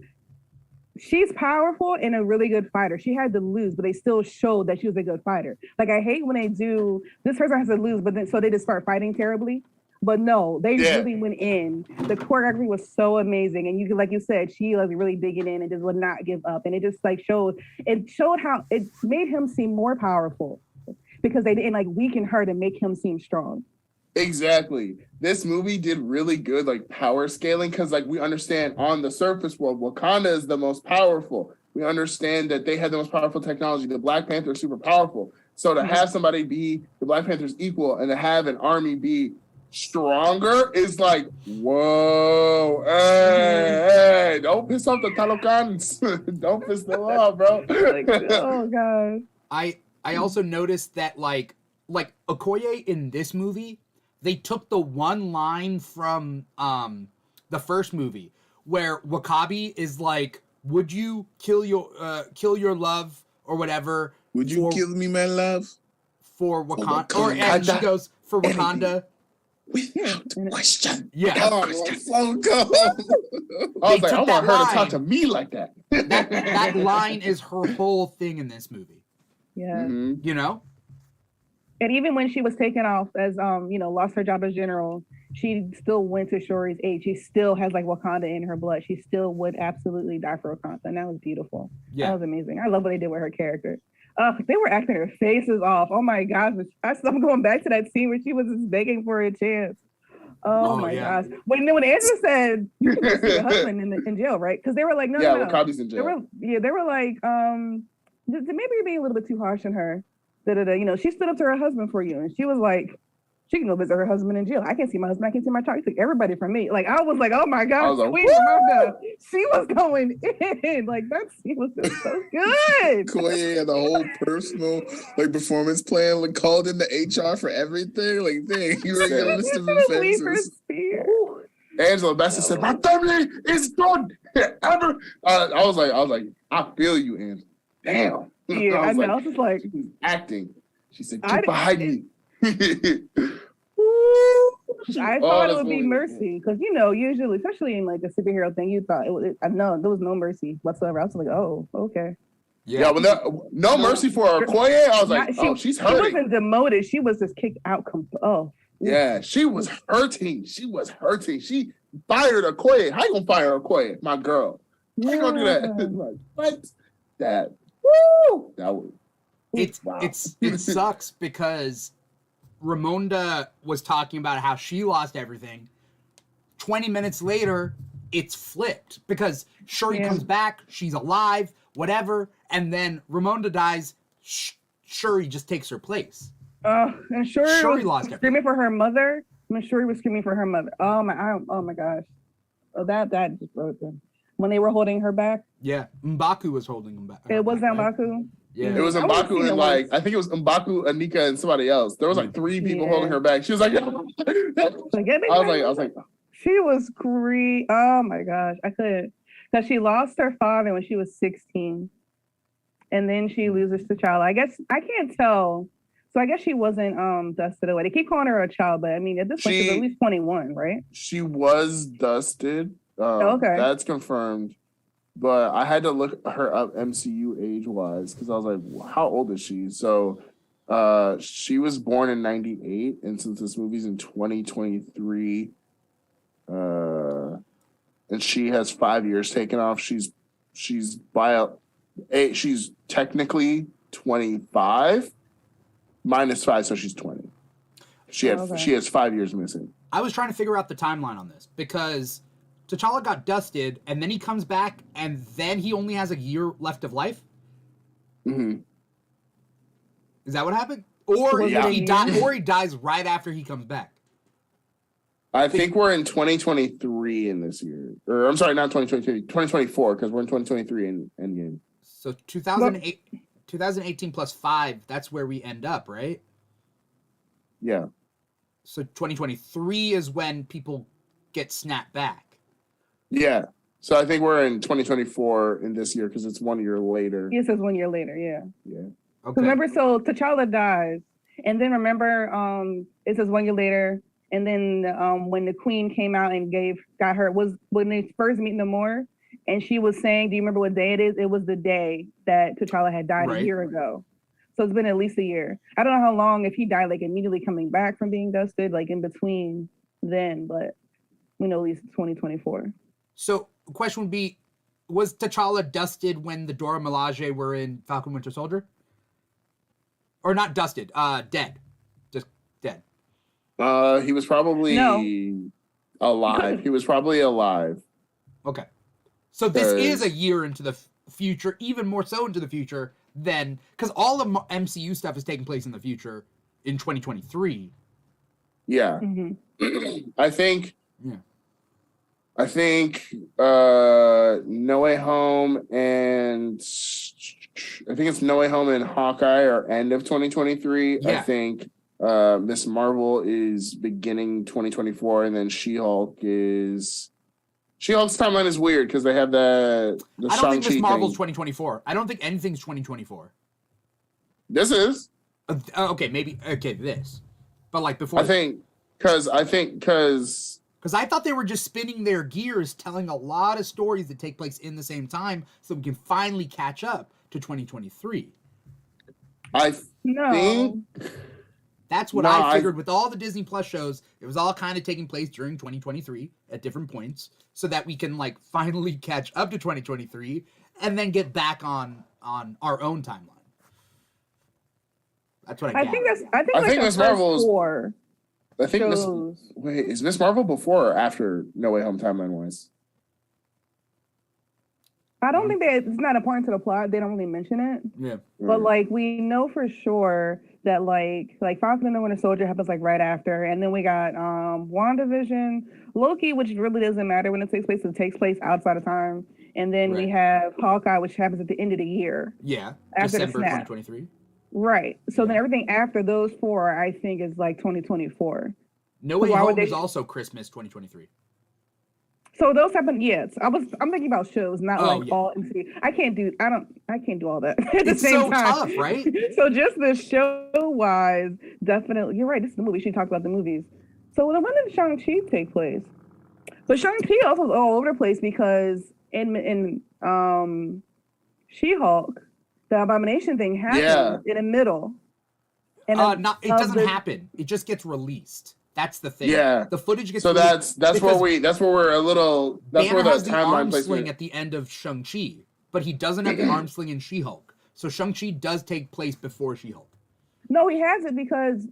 she's powerful and a really good fighter. She had to lose, but they still showed that she was a good fighter. Like I hate when they do this person has to lose, but then so they just start fighting terribly. But no, they really went in. The choreography was so amazing, and you could, like you said, she was really digging in and just would not give up. And it just showed how it made him seem more powerful because they didn't weaken her to make him seem strong. Exactly. This movie did really good power scaling because we understand on the surface world, Wakanda is the most powerful. We understand that they have the most powerful technology. The Black Panther is super powerful. So to have somebody be the Black Panther's equal and to have an army be stronger is whoa, hey, don't piss off the Talocans. Don't piss them off, bro. Oh god. I also noticed that like Okoye in this movie, they took the one line from the first movie where Wakabi is like, "Would you kill your love or whatever? Would you kill me, my love? For Wakanda." And she goes, "For Wakanda." Without question. Yeah. So cool. I was like, I want her to talk to me like that. That line is her whole thing in this movie. Yeah. Mm-hmm. You know? And even when she was taken off as lost her job as general, she still went to Shuri's aid. She still has Wakanda in her blood. She still would absolutely die for Wakanda. And that was beautiful. Yeah. That was amazing. I love what they did with her character. They were acting their faces off. Oh my gosh. I'm going back to that scene where she was just begging for a chance. Oh my gosh. When Andrew said you can see your husband in jail, right? Because they were like, no. Wakabi's in jail. They were like, maybe you're being a little bit too harsh on her. She stood up to her husband for you, and she was like, she can go visit her husband in jail. I can't see my husband. I can't see my child. He took everybody from me. I was like, oh my God, Queen Ramonda. She was going in. That scene was just so good. Koye had a whole personal performance plan, called in the HR for everything. Dang, you were gonna list of offenses. Angela Bassett said, "My family is done." Ever. I was like, I feel you, Angela. Damn. Yeah, I know. I was just like, she was acting. She said, "Get behind me." I thought it would be mercy because usually, especially in a superhero thing, you thought I know there was no mercy whatsoever. I was like, oh, okay. Yeah, but no mercy for Okoye. I was like, she's hurting. She wasn't demoted. She was just kicked out. Yeah, she was hurting. She fired Okoye. How you gonna fire Okoye, my girl? How you gonna do that? What? That. Woo! That was. It sucks because Ramonda was talking about how she lost everything. 20 minutes later, it's flipped because Shuri comes back, she's alive, whatever, and then Ramonda dies. Shuri just takes her place. And Shuri lost screaming for her mother. Shuri was screaming for her mother. Oh my gosh. Oh, that just broke them. When they were holding her back. Yeah, M'Baku was holding them back. It was M'Baku. Right? Yeah, it was M'Baku and I think it was M'Baku, Anika, and somebody else. There was 3 people holding her back. She was like, I was like, she was great. Oh my gosh, I couldn't. Because she lost her father when she was 16, and then she loses the child. I guess I can't tell. So I guess she wasn't dusted away. They keep calling her a child, but I mean at this point she's at least 21, right? She was dusted. Okay, that's confirmed. But I had to look her up MCU age-wise because I was like, how old is she? So she was born in 98, and since this movie's in 2023, and she has 5 years taken off. She's technically 25 -5, so she's 20. She has 5 years missing. I was trying to figure out the timeline on this because T'Challa got dusted, and then he comes back, and then he only has a year left of life. Mm-hmm. Is that what happened? Or he dies right after he comes back. I think we're in 2023 in this year. Or I'm sorry, not 2023, 2024, because we're in 2023 in Endgame. So 2018 plus 5, that's where we end up, right? Yeah. So 2023 is when people get snapped back. Yeah. So I think we're in 2024 in this year because it's 1 year later. Yes, it's 1 year later. Yeah. Yeah. Okay. Remember, so T'Challa dies, and then remember, it says 1 year later, and then when the Queen came out and got her was when they first meet Namor, and she was saying, "Do you remember what day it is?" It was the day that T'Challa had died a year ago. So it's been at least a year. I don't know how long if he died like immediately coming back from being dusted, like in between then, but we know at least 2024. So the question would be, was T'Challa dusted when the Dora Milaje were in Falcon Winter Soldier? Or not dusted, dead. Just dead. He was probably alive. He was probably alive. Okay. So this is a year into the future, even more so into the future than... Because all of MCU stuff is taking place in the future in 2023. Yeah. Mm-hmm. I think No Way Home and... I think it's No Way Home and Hawkeye are end of 2023. Yeah. I think Miss Marvel is beginning 2024, and then She-Hulk's timeline is weird because they have the I don't think Shang-Chi Miss Marvel's thing. 2024. I don't think anything's 2024. This is. Okay, maybe. Okay, this. But like before. Because I thought they were just spinning their gears, telling a lot of stories that take place in the same time so we can finally catch up to 2023. I think that's what I figured with all the Disney Plus shows. It was all kind of taking place during 2023 at different points so that we can like finally catch up to 2023 and then get back on our own timeline. That's what I think Miss Marvel's 4. I think is Miss Marvel before or after No Way Home timeline wise? I don't think it's not important to the plot. They don't really mention it. Yeah. But like we know for sure that like Falcon and the Winter Soldier happens like right after, and then we got WandaVision, Loki, which really doesn't matter when it takes place. It takes place outside of time, and then we have Hawkeye, which happens at the end of the year. Yeah. After December the snap. 2023. Right. So then everything after those 4, I think, is like 2024. No Way Home is also Christmas 2023. So those happen, yes. I'm thinking about shows, not all MCU. I can't do all that at the same time. Tough, right? So just the show wise, definitely you're right. This is the movie. She talked about the movies. So when did Shang-Chi take place? But Shang-Chi also was all over the place because in She-Hulk, the Abomination thing happened in the middle. And it doesn't happen. It just gets released. That's the thing. Yeah. The footage gets so released. that's where we're a little. That's Banner where has the the timeline arm placement. sling at the end of Shang-Chi, but he doesn't have the arm sling in She-Hulk. So Shang-Chi does take place before She-Hulk. No, he has it because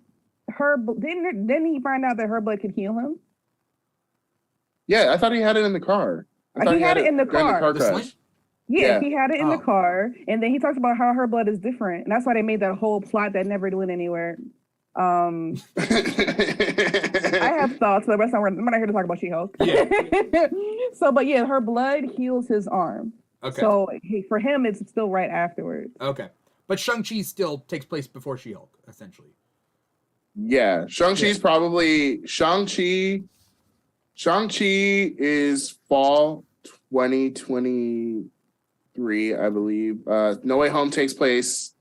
didn't he find out that her blood could heal him? Yeah, I thought he had it in the car. He had it in the car. The sling? Yeah, he had it in the car, and then he talks about how her blood is different, and that's why they made that whole plot that never went anywhere. I have thoughts, but I'm not here to talk about She-Hulk. Yeah. So, but yeah, her blood heals his arm. Okay. So for him, it's still right afterwards. Okay. But Shang-Chi still takes place before She-Hulk, essentially. Yeah, Shang-Chi's probably Shang-Chi is fall 2023, I believe. No Way Home takes place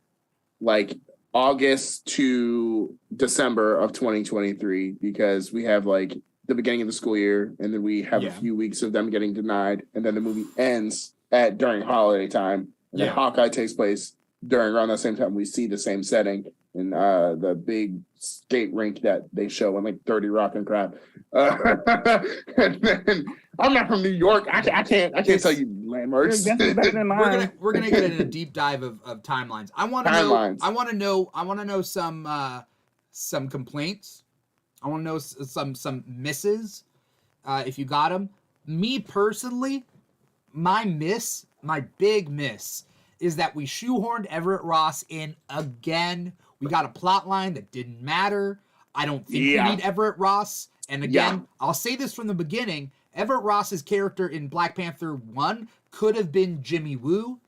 like August to December of 2023 because we have like the beginning of the school year and then we have a few weeks of them getting denied and then the movie ends during holiday time and then Hawkeye takes place around that same time, we see the same setting in the big skate rink that they show in like 30 Rock and crap. And then I'm not from New York. I can't tell you landmarks. Your guess is better than mine. We're gonna get in a deep dive of timelines. I want to know some complaints. I want to know some misses, if you got them. Me personally, my big miss is that we shoehorned Everett Ross in again. We got a plot line that didn't matter. I don't think we need Everett Ross. And again, I'll say this from the beginning. Everett Ross's character in Black Panther 1 could have been Jimmy Woo,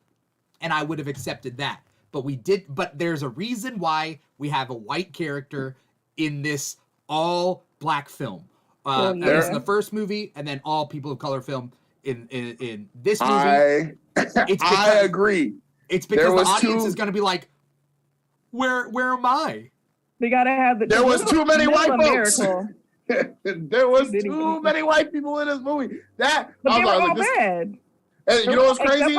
and I would have accepted that. But there's a reason why we have a white character in this all black film. At least in the first movie, and then all people of color film in this movie. I agree. It's because the audience is going to be like, where am I? They gotta have the. There was too many white folks. Miracle. There was too many white people in this movie. But they were all bad. And you know what's crazy?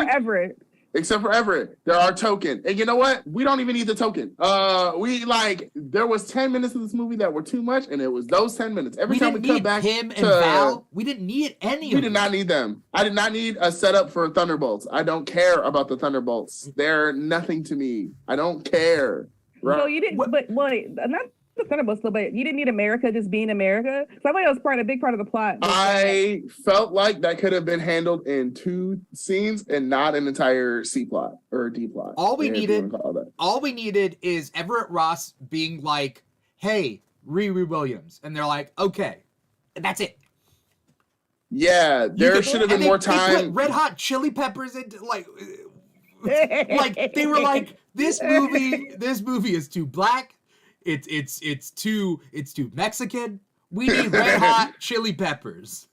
Except for Everett. There are token. And you know what? We don't even need the token. There was 10 minutes of this movie that were too much, and it was those 10 minutes. Every time we come back him and Val, we didn't need any of them. We did not need them. I did not need a setup for Thunderbolts. I don't care about the Thunderbolts. They're nothing to me. I don't care. Right? No, you didn't. But not the Thunderbolts, but you didn't need America just being America. So I thought it was a big part of the plot. I felt like that could have been handled in 2 scenes and not an entire C plot or D plot. All we needed is Everett Ross being like, "Hey, Riri Williams," and they're like, "Okay," and that's it. Yeah, there should have been more time. They put Red Hot Chili Peppers into like they were like, this movie is too black. It's too Mexican. We need Red Hot Chili Peppers.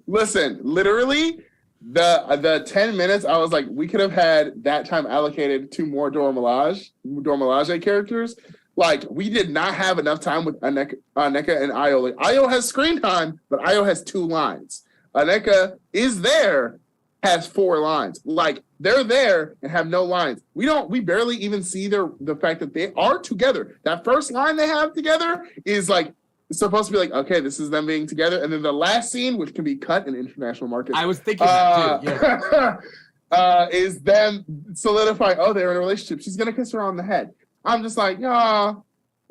Listen, literally, the 10 minutes, I was like, we could have had that time allocated to more Dora Milaje characters. Like, we did not have enough time with Aneka and Ayo. Like, Ayo has screen time, but Ayo has 2 lines. Aneka is there, has 4 lines. Like, they're there and have no lines. We barely even see the fact that they are together. That first line they have together is like, it's supposed to be like, okay, this is them being together. And then the last scene, which can be cut in international markets. I was thinking that too, yeah. Is them solidifying, oh, they're in a relationship. She's going to kiss her on the head. I'm just like, nah,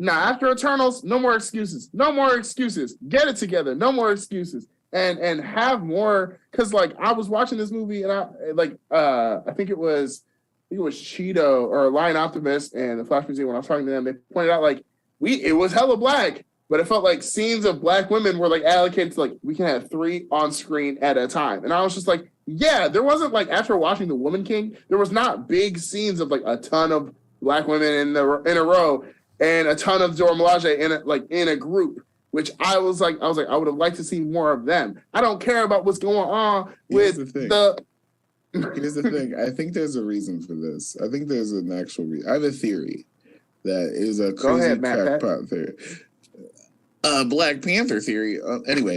after Eternals, no more excuses. No more excuses. Get it together. No more excuses. And have more, because like I was watching this movie and I think it was Cheeto or Lion Optimist and the Flash Museum when I was talking to them, they pointed out like it was hella black, but it felt like scenes of black women were like allocated to like we can have 3 on screen at a time. And I was just like, yeah, there wasn't like after watching The Woman King, there was not big scenes of like a ton of black women in a row and a ton of Dora Milaje in a group. Which I was like, I would have liked to see more of them. I don't care about what's going on with Here's the thing. I think there's a reason for this. I think there's an actual reason. I have a theory that is a crazy crackpot theory. Black Panther theory. Anyway,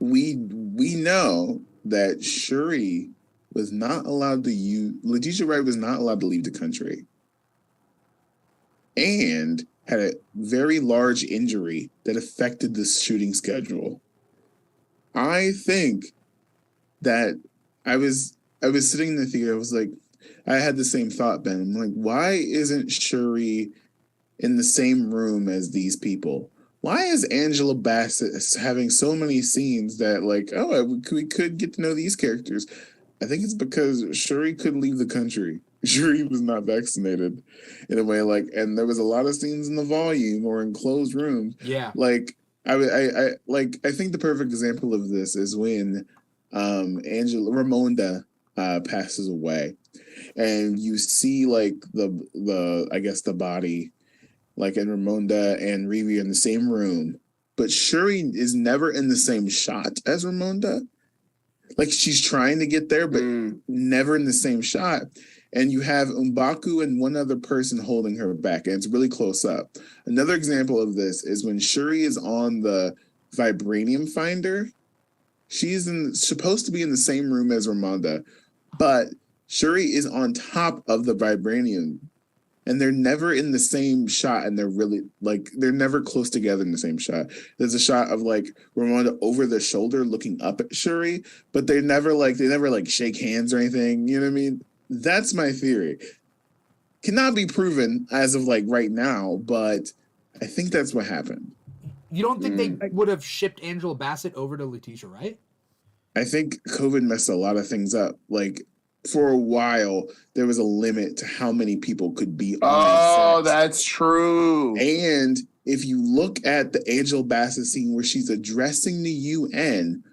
we know that Shuri was not allowed to use. Letitia Wright was not allowed to leave the country, and had a very large injury that affected the shooting schedule. I think that I was sitting in the theater. I was like, I had the same thought, Ben. I'm like, why isn't Shuri in the same room as these people? Why is Angela Bassett having so many scenes that like, we could get to know these characters? I think it's because Shuri couldn't leave the country. Shuri was not vaccinated in a way, like, and there was a lot of scenes in the volume or in closed rooms. Yeah. Like, I think the perfect example of this is when Ramonda passes away, and you see like the body, like, and Ramonda and Riri in the same room, but Shuri is never in the same shot as Ramonda. Like, she's trying to get there, but never in the same shot. And you have M'Baku and one other person holding her back, and it's really close up. Another example of this is when Shuri is on the vibranium finder. She's supposed to be in the same room as Ramonda, but Shuri is on top of the vibranium, and they're never in the same shot, and they're really like they're never close together in the same shot. There's a shot of like Ramonda over the shoulder looking up at Shuri, but they never shake hands or anything. You know what I mean? That's my theory. Cannot be proven as of like right now, but I think that's what happened. You don't think they would have shipped Angela Bassett over to Letitia, right? I think COVID messed a lot of things up. Like for a while, there was a limit to how many people could be on. Oh, that's true. And if you look at the Angela Bassett scene where she's addressing the UN,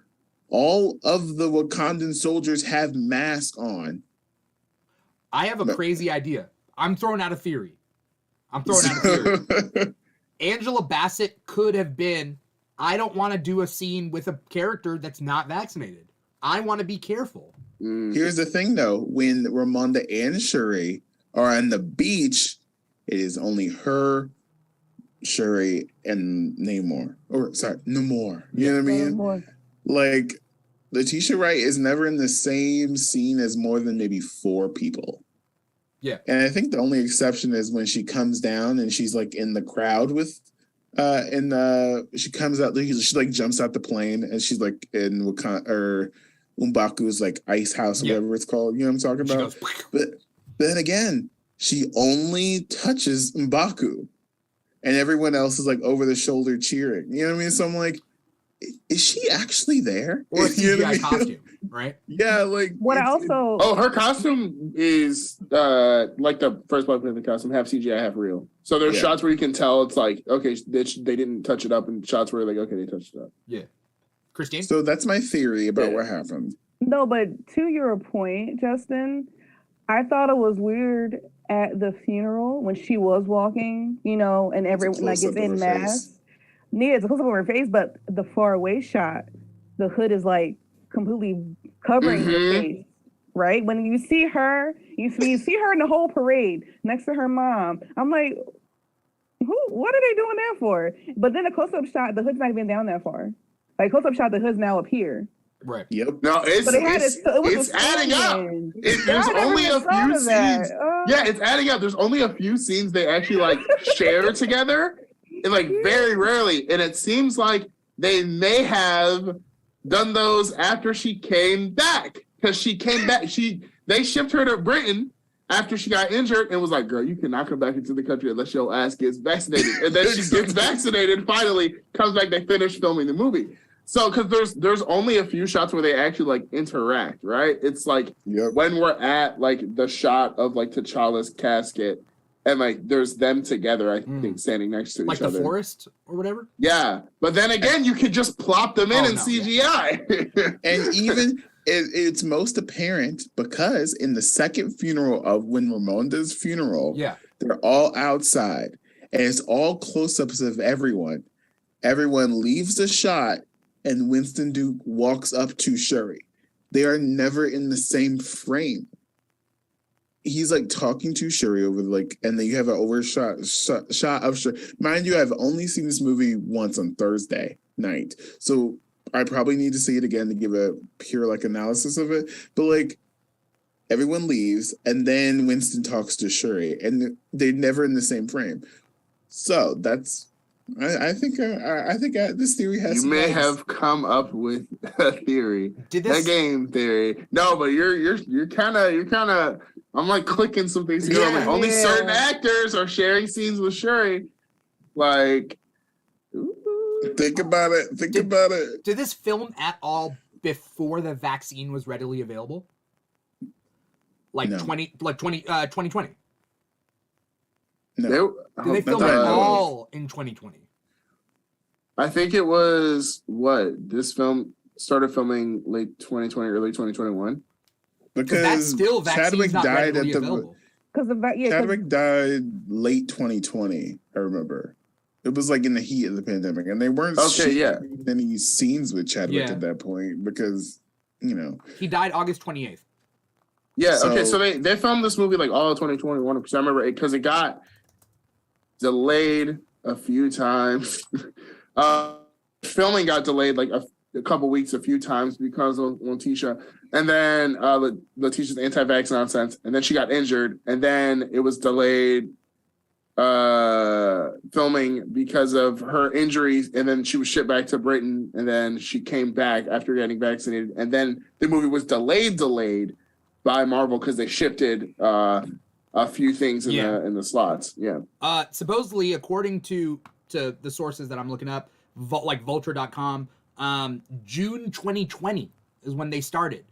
all of the Wakandan soldiers have masks on. I have a crazy idea. I'm throwing out a theory. Angela Bassett could have been, I don't want to do a scene with a character that's not vaccinated. I want to be careful. Here's the thing, though. When Ramonda and Shuri are on the beach, it is only her, Shuri, and Namor. Namor. You know what I mean? Namor. Like, Letitia Wright is never in the same scene as more than maybe 4 people. Yeah. And I think the only exception is when she comes down and she's like in the crowd with she comes out, she like jumps out the plane and she's like in Wakanda or M'Baku's like ice house or whatever it's called. You know what I'm talking about? But then again, she only touches M'Baku and everyone else is like over the shoulder cheering. You know what I mean? So I'm like, is she actually there? Or a CGI costume, right? Yeah, like her costume is like the first Black Panther costume, half CGI, half real. So there's shots where you can tell it's like, okay, they didn't touch it up, and shots where like, okay, they touched it up. Yeah. Christine? So that's my theory about what happened. No, but to your point, Justin, I thought it was weird at the funeral when she was walking, and everyone like is in mask. Yeah, it's a close up of her face, but the far away shot, the hood is like completely covering her face, right? When you see her, you see her in the whole parade next to her mom. I'm like, what are they doing that for? But then a close up shot, the hood's not even down that far. Like close up shot, the hood's now up here. Right. Yep. No, it's adding up. There's only a few scenes. Yeah, it's adding up. There's only a few scenes they actually like share together. And like very rarely, and it seems like they may have done those after she came back, because she came back. They shipped her to Britain after she got injured and was like, "Girl, you cannot come back into the country unless your ass gets vaccinated." And then she gets vaccinated. Finally, comes back. They finish filming the movie. So, because there's only a few shots where they actually like interact, right? It's like when we're at like the shot of like T'Challa's casket. And like, there's them together, I think, standing next to each other. Like the forest or whatever? Yeah. But then again, you could just plop them in CGI. And even it's most apparent because in the second funeral of when Ramonda's funeral, they're all outside. And it's all close-ups of everyone. Everyone leaves the shot and Winston Duke walks up to Shuri. They are never in the same frame. He's like talking to Shuri over and then you have an overshot shot of Shuri. Mind you, I've only seen this movie once on Thursday night, so I probably need to see it again to give a pure like analysis of it. But like, everyone leaves, and then Winston talks to Shuri, and they're never in the same frame. So that's. I think this theory has. You may have come up with a theory. That game theory. No, but you're kind of. I'm like clicking some things together. Like, only certain actors are sharing scenes with Shuri. Like, think about it. Did this film at all before the vaccine was readily available? Like no. 2020. No. Did they film it all in 2020? I think it was this film started filming late 2020, early 2021. Because that's still Chadwick died at available. Chadwick died late 2020. I remember it was like in the heat of the pandemic, and they weren't shooting any scenes with Chadwick at that point because he died August 28th. Yeah. So they filmed this movie like all of 2021 because I remember it because it got delayed a few times. Filming got delayed like a couple weeks a few times because of Letitia. And then Letitia's anti-vax nonsense. And then she got injured. And then it was delayed filming because of her injuries. And then she was shipped back to Britain. And then she came back after getting vaccinated. And then the movie was delayed by Marvel because they shifted a few things in the slots. Yeah. Supposedly, according to the sources that I'm looking up, like vulture.com, June 2020 is when they started.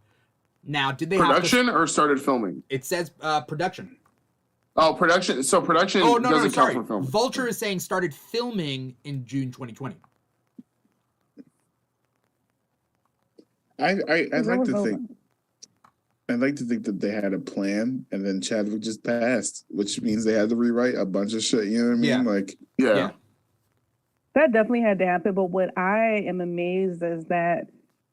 Now, did they production or started filming? It says production. Oh, production. So production doesn't count for film. Vulture is saying started filming in June 2020. I'd like to think that they had a plan and then Chadwick just passed, which means they had to rewrite a bunch of shit. You know what I mean? Yeah. Like, yeah. That definitely had to happen. But what I am amazed is that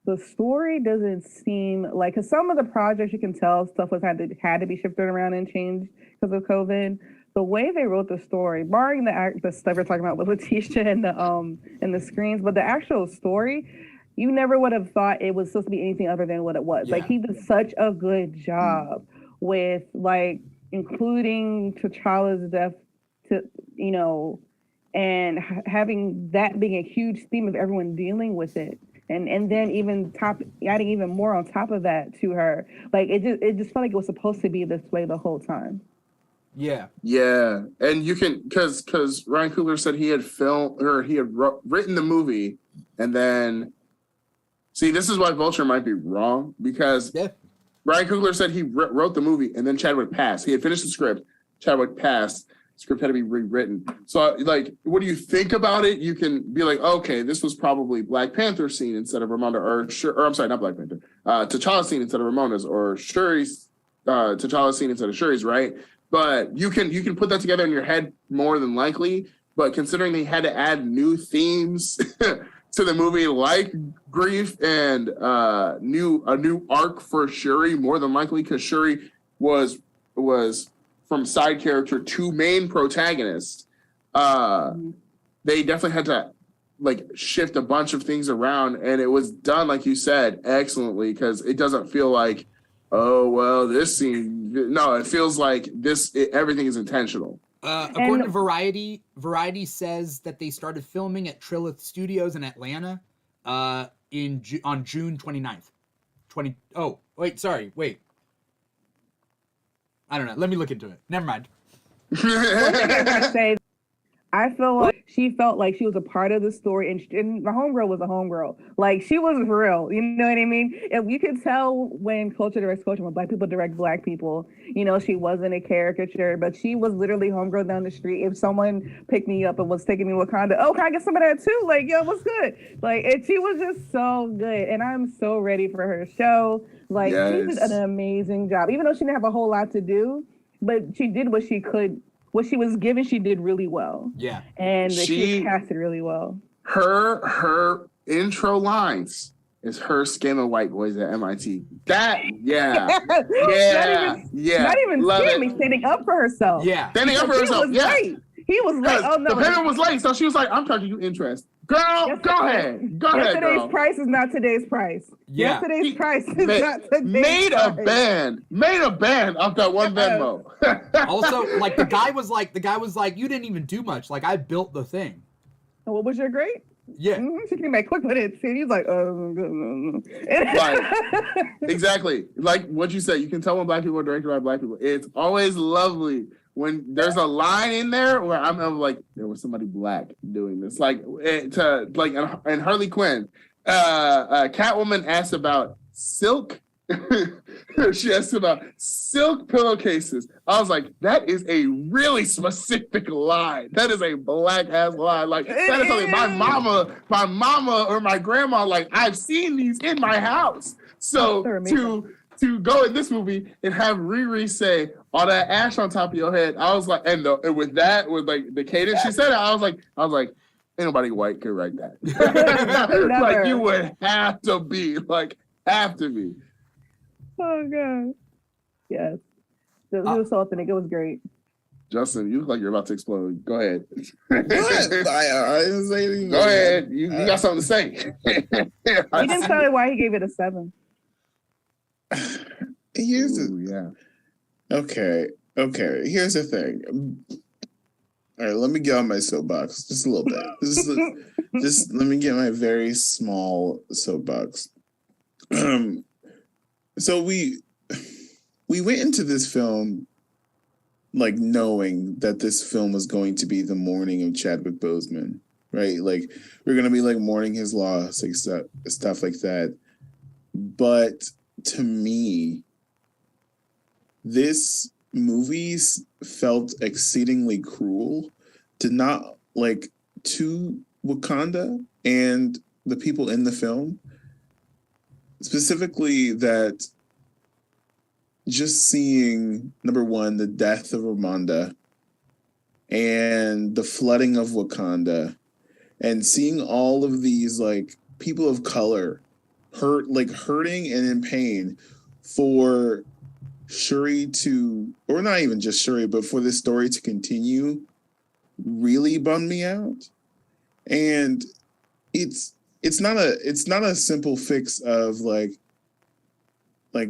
the story doesn't seem like, because some of the projects you can tell stuff had to be shifted around and changed because of COVID. The way they wrote the story, barring the stuff we're talking about with Letitia and the screens, but the actual story, you never would have thought it was supposed to be anything other than what it was. Yeah. Like, he did such a good job with, like, including T'Challa's death and having that being a huge theme of everyone dealing with it. And then even adding even more on top of that to her. Like, it just felt like it was supposed to be this way the whole time. Yeah. Yeah. And you can, because Ryan Coogler said he had written the movie, and then, see, this is why Vulture might be wrong, because Ryan Coogler said he wrote the movie, and then Chadwick passed. He had finished the script. Chadwick passed. Script had to be rewritten. So, like, what do you think about it? You can be like, okay, this was probably Black Panther scene instead of Ramonda, or I'm sorry, not Black Panther. T'Challa scene instead of Ramonda's, or Shuri's T'Challa scene instead of Shuri's, right? But you can put that together in your head more than likely. But considering they had to add new themes to the movie, like grief and a new arc for Shuri, more than likely, because Shuri was from side character to main protagonist, they definitely had to like shift a bunch of things around, and it was done, like you said, excellently, because it doesn't feel like, oh well, this scene. No, it feels like everything is intentional. According to Variety says that they started filming at Trilith Studios in Atlanta on June 29th. Wait. I don't know. Let me look into it. Never mind. One thing I gotta say, I feel like she felt like she was a part of the story, and my homegirl was a homegirl. Like, she was for real. You know what I mean? And you could tell when culture directs culture, when Black people direct Black people, she wasn't a caricature, but she was literally homegirl down the street. If someone picked me up and was taking me to Wakanda, oh, can I get some of that too? Like, yo, what's good? Like, and she was just so good. And I'm so ready for her show. Like, yes. She did an amazing job, even though she didn't have a whole lot to do, but she did what she could. What she was given, she did really well. Yeah. And she casted really well. Her intro lines is her scamming white boys at MIT. That, yeah. Not even scamming, standing up for herself. Yeah. Standing up for herself, yeah. Late. He was like, oh no. The payment was late, so she was like, I'm charging you interest. Girl, go ahead. Go ahead, girl. Yesterday's price is not today's price. Yeah. Yesterday's price is not today's price. Made a band off that one Venmo. Also, like, the guy was like, you didn't even do much. Like, I built the thing. What was your grade? Yeah. She came back quick with it. See, he's like, Right. Exactly. Like what you said, you can tell when Black people are directed by Black people. It's always lovely when there's a line in there where I'm like, there was somebody Black doing this. Like, and Harley Quinn, Catwoman asked about silk. She asked about silk pillowcases. I was like, that is a really specific line. That is a Black ass line. Like, that is something my mama or my grandma, like, I've seen these in my house. So to go in this movie and have Riri say all that ash on top of your head, I was like, and with like the cadence she said it, I was like, ain't nobody white could write that. Like, you would have to be. Oh god. Yes. It was so authentic. It was great. Justin, you look like you're about to explode. Go ahead. What? I didn't say anything. Go ahead. You got something to say. He didn't tell you why he gave it a 7. Yeah. Okay. Here's the thing. All right, let me get on my soapbox just a little bit. Just let me get my very small soapbox. So we went into this film like knowing that this film was going to be the mourning of Chadwick Boseman, right? Like we're gonna be like mourning his loss, like stuff like that. But to me, this movie felt exceedingly cruel to not like to Wakanda and the people in the film, specifically that just seeing number one, the death of Ramonda and the flooding of Wakanda and seeing all of these like people of color hurting and in pain for Shuri to, or not even just Shuri, but for this story to continue really bummed me out. And it's not a simple fix of like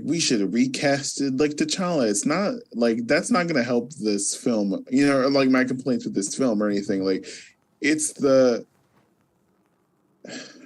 we should have recasted like T'Challa. It's not like that's not gonna help this film, you know, or like my complaints with this film or anything. Like it's the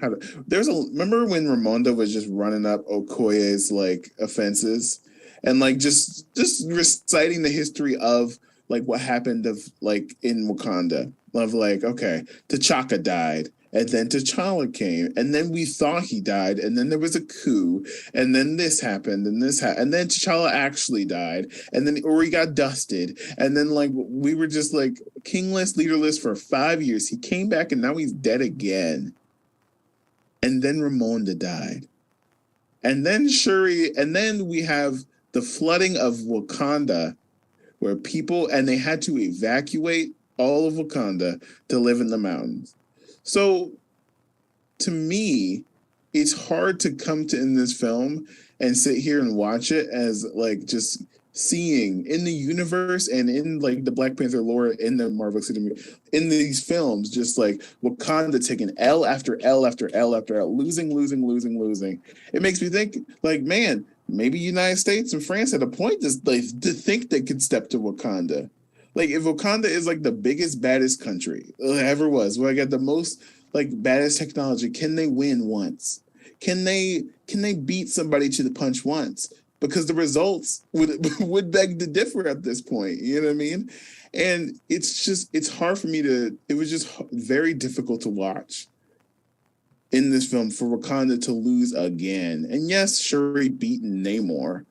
remember when Ramonda was just running up Okoye's like offenses and like just reciting the history of like what happened of like in Wakanda of like, okay, T'Chaka died and then T'Challa came and then we thought he died and then there was a coup and then this happened and and then T'Challa actually died and then or he got dusted and then like we were just like kingless, leaderless for 5 years. He came back and now he's dead again. And then Ramonda died. And then Shuri, and then we have the flooding of Wakanda where people, and they had to evacuate all of Wakanda to live in the mountains. So to me, it's hard to come to in this film and sit here and watch it as like just seeing in the universe and in like the Black Panther lore in the Marvel City in these films, just like Wakanda taking L after L after L after L, losing. It makes me think like, man, maybe United States and France at a point to think they could step to Wakanda. Like if Wakanda is like the biggest, baddest country ever was, where I got the most like baddest technology, can they win once? Can they beat somebody to the punch once? Because the results would beg to differ at this point. You know what I mean? And it's hard for me it was just very difficult to watch in this film for Wakanda to lose again. And yes, Shuri beaten Namor.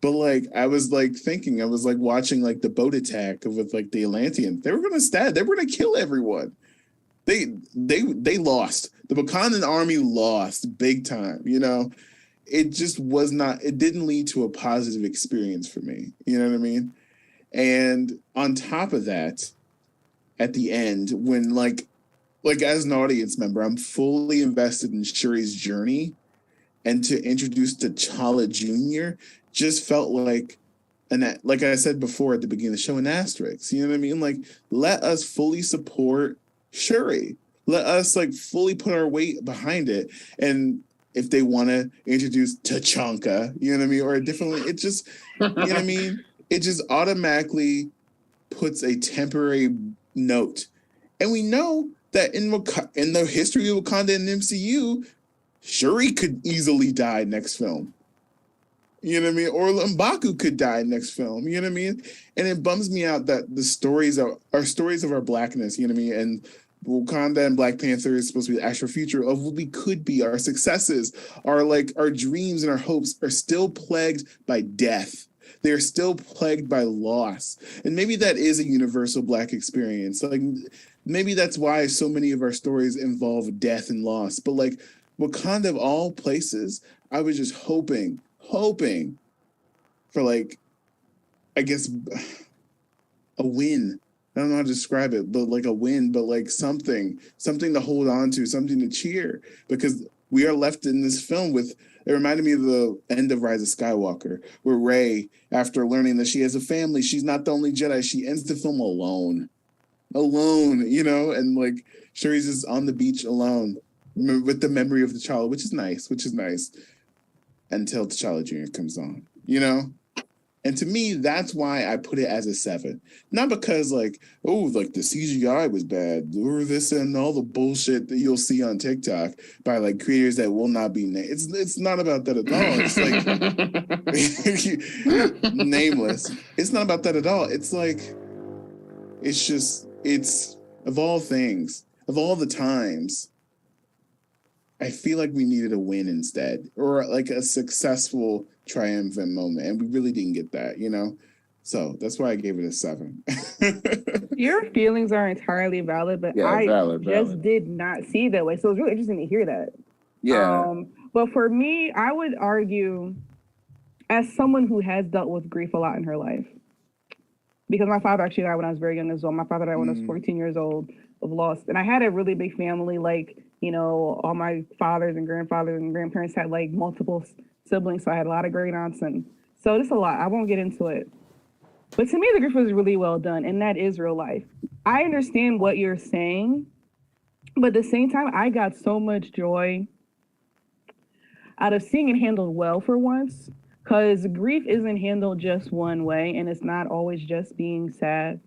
But like I was like thinking, I was like watching like the boat attack with like the Atlanteans. They were gonna kill everyone. They lost. The Wakandan army lost big time, you know. It just was not, it didn't lead to a positive experience for me. You know what I mean? And on top of that, at the end, when like as an audience member, I'm fully invested in Shuri's journey, and to introduce T'Challa Jr. just felt like, and like I said before at the beginning of the show, an asterisk. You know what I mean? Like, let us fully support Shuri. Let us like fully put our weight behind it. And if they want to introduce T'Chaka, you know what I mean, or a different, it just, you know what I mean? It just automatically puts a temporary note. And we know that in the history of Wakanda and MCU, Shuri could easily die next film. You know what I mean? Or M'Baku could die next film. You know what I mean? And it bums me out that the stories are stories of our blackness, you know what I mean? And Wakanda and Black Panther is supposed to be the actual future of what we could be. Our successes, our dreams and our hopes are still plagued by death. They are still plagued by loss. And maybe that is a universal Black experience. Like maybe that's why so many of our stories involve death and loss. But like Wakanda of all places, I was just hoping for like, I guess, a win. I don't know how to describe it, but like a win, but like something to hold on to, something to cheer, because we are left in this film with It reminded me of the end of Rise of Skywalker, where Rey, after learning that she has a family, she's not the only Jedi. She ends the film alone, and like Shuri's just on the beach alone with the memory of T'Challa, which is nice, until T'Challa Jr. comes on, And to me, that's why I put it as a 7. Not because like the CGI was bad or this and all the bullshit that you'll see on TikTok by like creators that will not be named. It's not about that at all. It's like nameless. It's not about that at all. It's like it's of all things, of all the times, I feel like we needed a win instead, or like a successful triumphant moment, and we really didn't get that, So that's why I gave it a 7. Your feelings are entirely valid, but just did not see it that way. So it's really interesting to hear that. Yeah. But for me, I would argue, as someone who has dealt with grief a lot in her life, because my father actually died when I was very young as well. My father died when I was 14 years old of loss, and I had a really big family. Like, all my fathers and grandfathers and grandparents had like multiple siblings, so I had a lot of great aunts, and so just a lot. I won't get into it. But to me, the grief was really well done, and that is real life. I understand what you're saying, but at the same time, I got so much joy out of seeing it handled well for once, because grief isn't handled just one way, and it's not always just being sad.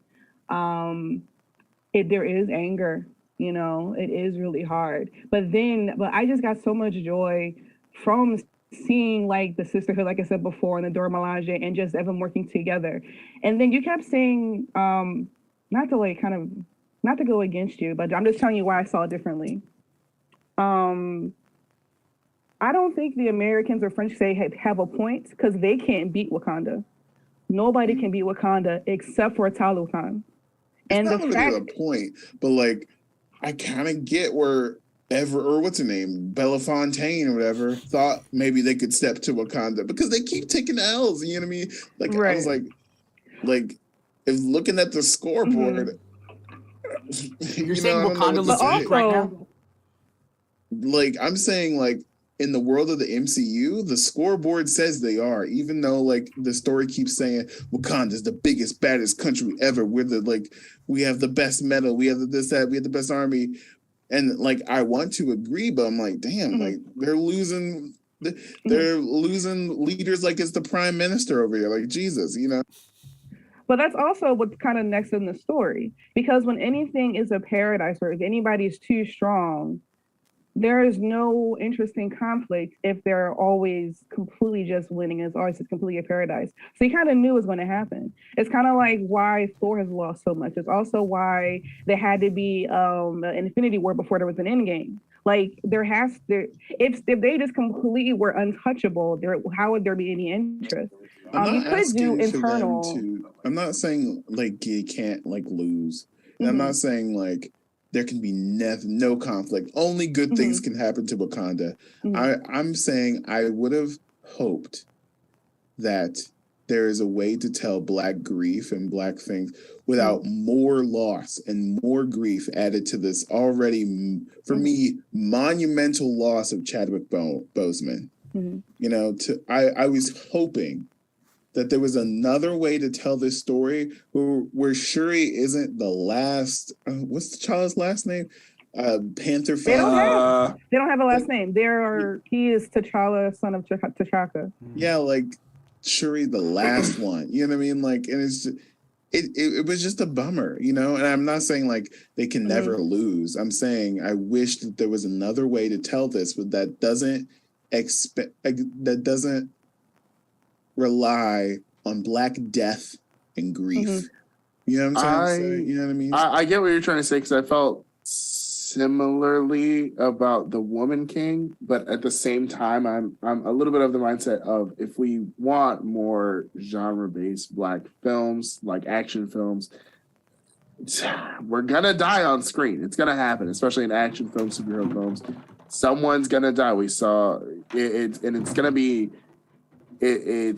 There is anger, it is really hard. But I just got so much joy from seeing like the sisterhood, like I said before, and the Dora Milaje, and just everyone working together. And then you kept saying, not to go against you, but I'm just telling you why I saw it differently. I don't think the Americans or French have a point, because they can't beat Wakanda. Nobody can beat Wakanda except for Talu Khan. And it's not really the point, but like I kind of get where what's her name, Bella Fontaine or whatever, thought maybe they could step to Wakanda because they keep taking L's. You know what I mean? Like right. I was like, if looking at the scoreboard, you're saying Wakanda looks weak right now. Like I'm saying, like in the world of the MCU, the scoreboard says they are, even though like the story keeps saying Wakanda's the biggest, baddest country ever. We have the best metal, we have we have the best army. And like I want to agree, but I'm like, damn, like they're losing leaders like it's the prime minister over here. Like Jesus, But that's also what's kind of next in the story. Because when anything is a paradise, or if anybody's too strong, there is no interesting conflict if they're always completely just winning. It's always just completely a paradise. So you kind of knew it was going to happen. It's kind of like why Thor has lost so much. It's also why there had to be an Infinity War before there was an Endgame. Like if they just completely were untouchable, how would there be any interest? You could do internal. I'm not saying like you can't like lose. And I'm not saying like there can be no conflict. Only good things can happen to Wakanda. I'm saying I would have hoped that there is a way to tell Black grief and Black things without more loss and more grief added to this already, for me, monumental loss of Chadwick Boseman. I was hoping that there was another way to tell this story where Shuri isn't the last. What's T'Challa's last name? Panther fan. They don't have a last name. He is T'Challa, son of T'Chaka. Yeah, like Shuri, the last one. You know what I mean? Like, and it's just, it was just a bummer, And I'm not saying like they can never lose. I'm saying I wish that there was another way to tell this, but that doesn't rely on Black death and grief. You know what I'm trying to say? You know what I mean? I get what you're trying to say, because I felt similarly about the Woman King, but at the same time, I'm a little bit of the mindset of if we want more genre-based Black films, like action films, we're gonna die on screen. It's gonna happen, especially in action films, superhero films. Someone's gonna die. We saw it, and it's gonna be. I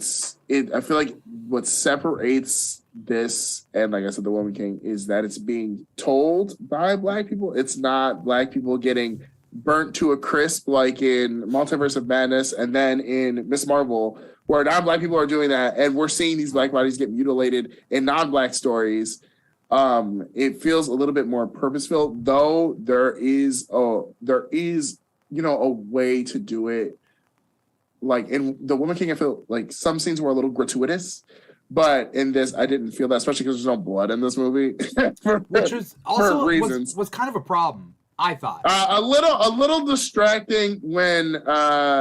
feel like what separates this and, like I said, the Woman King is that it's being told by Black people. It's not Black people getting burnt to a crisp, like in Multiverse of Madness, and then in Miss Marvel, where non-Black people are doing that, and we're seeing these Black bodies get mutilated in non-Black stories. It feels a little bit more purposeful, though there is a way to do it. Like in The Woman King, I feel like some scenes were a little gratuitous, but in this, I didn't feel that, especially because there's no blood in this movie, which was also was kind of a problem, I thought. A little distracting when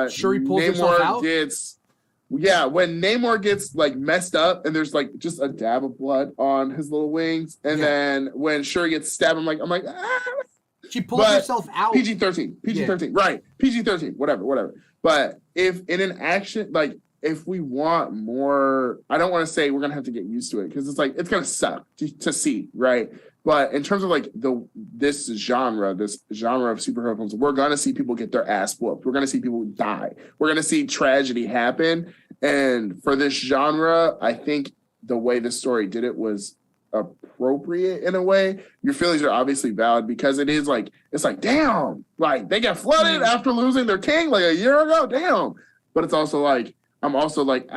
Shuri pulls herself out. When Namor gets like messed up and there's like just a dab of blood on his little wings, and then when Shuri gets stabbed, I'm like, ah. She pulls herself out. PG-13, right? PG-13, whatever. But if in an action, like if we want more, I don't want to say we're gonna have to get used to it because it's like it's gonna suck to see, right? But in terms of like this genre of superhero films, we're gonna see people get their ass whooped. We're gonna see people die. We're gonna see tragedy happen. And for this genre, I think the way the story did it was appropriate in a way. Your feelings are obviously valid because it's like damn, like they got flooded after losing their king like a year ago. Damn. But it's also like I'm also like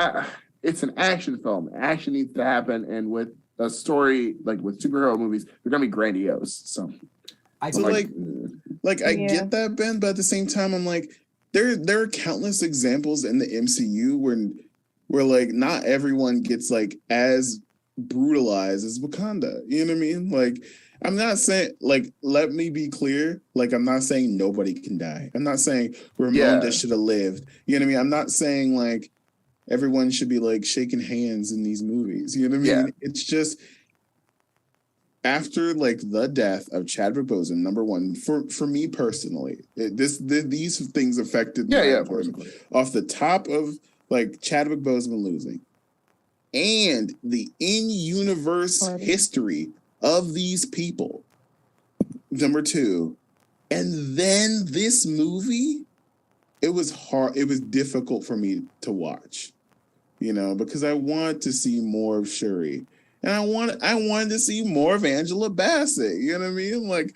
it's an action film. Action needs to happen, and with a story like with superhero movies, they're gonna be grandiose. So I get that, Ben, but at the same time, I'm like, there are countless examples in the MCU where like not everyone gets like as brutalized as Wakanda. You know what I mean? Like, I'm not saying, like, let me be clear. Like, I'm not saying nobody can die. I'm not saying Ramonda should have lived. You know what I mean? I'm not saying like everyone should be like shaking hands in these movies. You know what I mean? It's just after like the death of Chadwick Boseman, number one, for me personally, these things affected me off the top of like Chadwick Boseman losing and the in-universe history of these people. Number two, and then this movie, it was hard. It was difficult for me to watch, because I wanted to see more of Shuri, and I wanted to see more of Angela Bassett. You know what I mean? Like,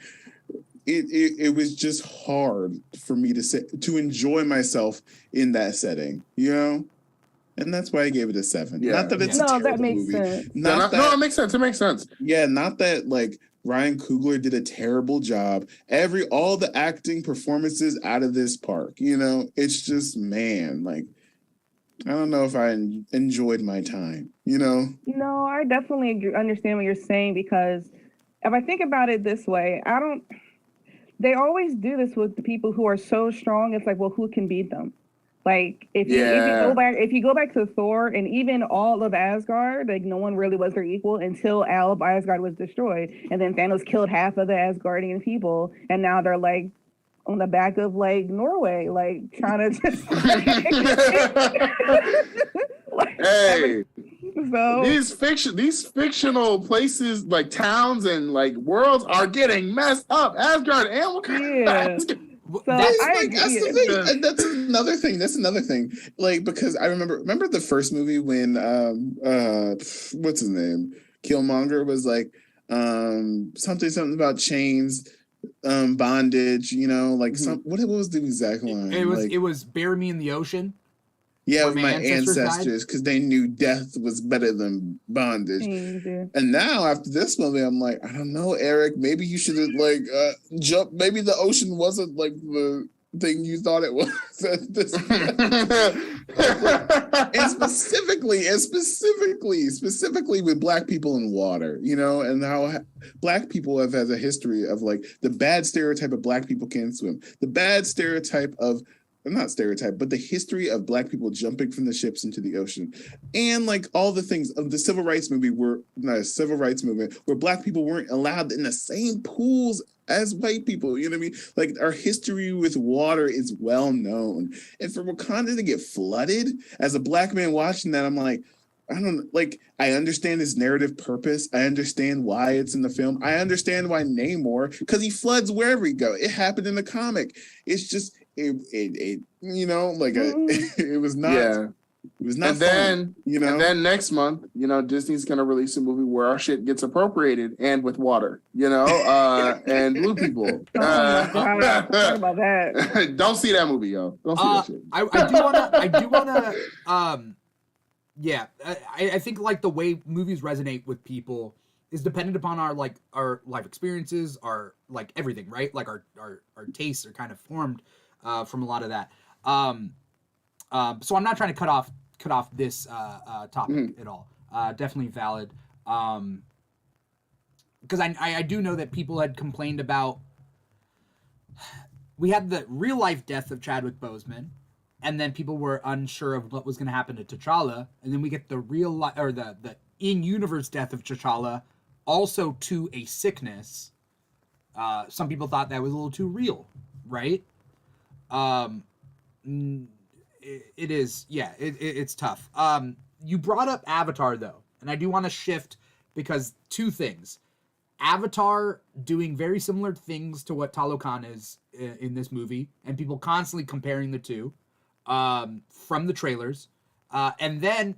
it was just hard for me to enjoy myself in that setting. And that's why I gave it a 7. Yeah. Not that it's a terrible movie. Sense. It makes sense. It makes sense. Yeah, not that like Ryan Coogler did a terrible job. All the acting performances out of this park, it's just, man, like, I don't know if I enjoyed my time, No, I definitely understand what you're saying, because if I think about it this way, they always do this with the people who are so strong. It's like, well, who can beat them? Like if you go back to Thor and even all of Asgard, like no one really was their equal until all of Asgard was destroyed, and then Thanos killed half of the Asgardian people, and now they're like on the back of like Norway, like trying to just. Hey, so these fictional places, like towns and like worlds, are getting messed up. Asgard and Wakanda. Yeah. So that's another thing. That's another thing. Like, because I remember the first movie when what's his name? Killmonger was like something about chains, bondage, like what was the exact line? It was bury me in the ocean. Yeah, with my ancestors, because they knew death was better than bondage. Mm-hmm. And now after this movie, I'm like, I don't know, Eric. Maybe you should have like jump. Maybe the ocean wasn't like the thing you thought it was. And specifically with Black people in water, and how Black people have a history of like the bad stereotype of Black people can't swim, the bad stereotype of. Not stereotype, but the history of Black people jumping from the ships into the ocean, and like all the things of the civil rights movement where Black people weren't allowed in the same pools as white people. You know what I mean? Like, our history with water is well known, and for Wakanda to get flooded, as a Black man watching that, I'm like, I don't know, like, I understand his narrative purpose. I understand why it's in the film. I understand why Namor, because he floods wherever he go. It happened in the comic. It's just. It was not It was not And then, fun, and then next month, Disney's gonna release a movie where our shit gets appropriated and with water, and blue people. Oh my god! Talk about that. Don't see that movie, yo. Don't see that shit. I do wanna. I think like the way movies resonate with people is dependent upon our life experiences, our like everything, right? Like our tastes are kind of formed from a lot of that. So I'm not trying to cut off this topic at all. Definitely valid. Because I do know that people had complained about. We had the real life death of Chadwick Boseman, and then people were unsure of what was going to happen to T'Challa, and then we get the real life or the in-universe death of T'Challa, also to a sickness. Some people thought that was a little too real, right? It is, yeah. It's tough. You brought up Avatar though, and I do want to shift because two things. Avatar doing very similar things to what Talokan is in this movie, and people constantly comparing the two from the trailers. And then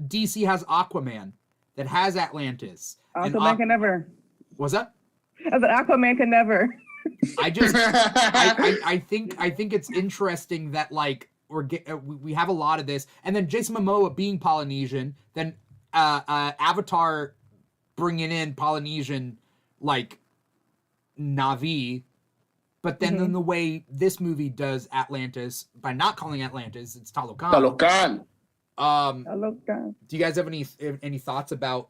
DC has Aquaman that has Atlantis. Aquaman can never. What's that? I said Aquaman can never. I think it's interesting that like we have a lot of this, and then Jason Momoa being Polynesian, then Avatar bringing in Polynesian like Na'vi, but then in the way this movie does Atlantis by not calling Atlantis, it's Talokan. Talokan. Do you guys have any thoughts about,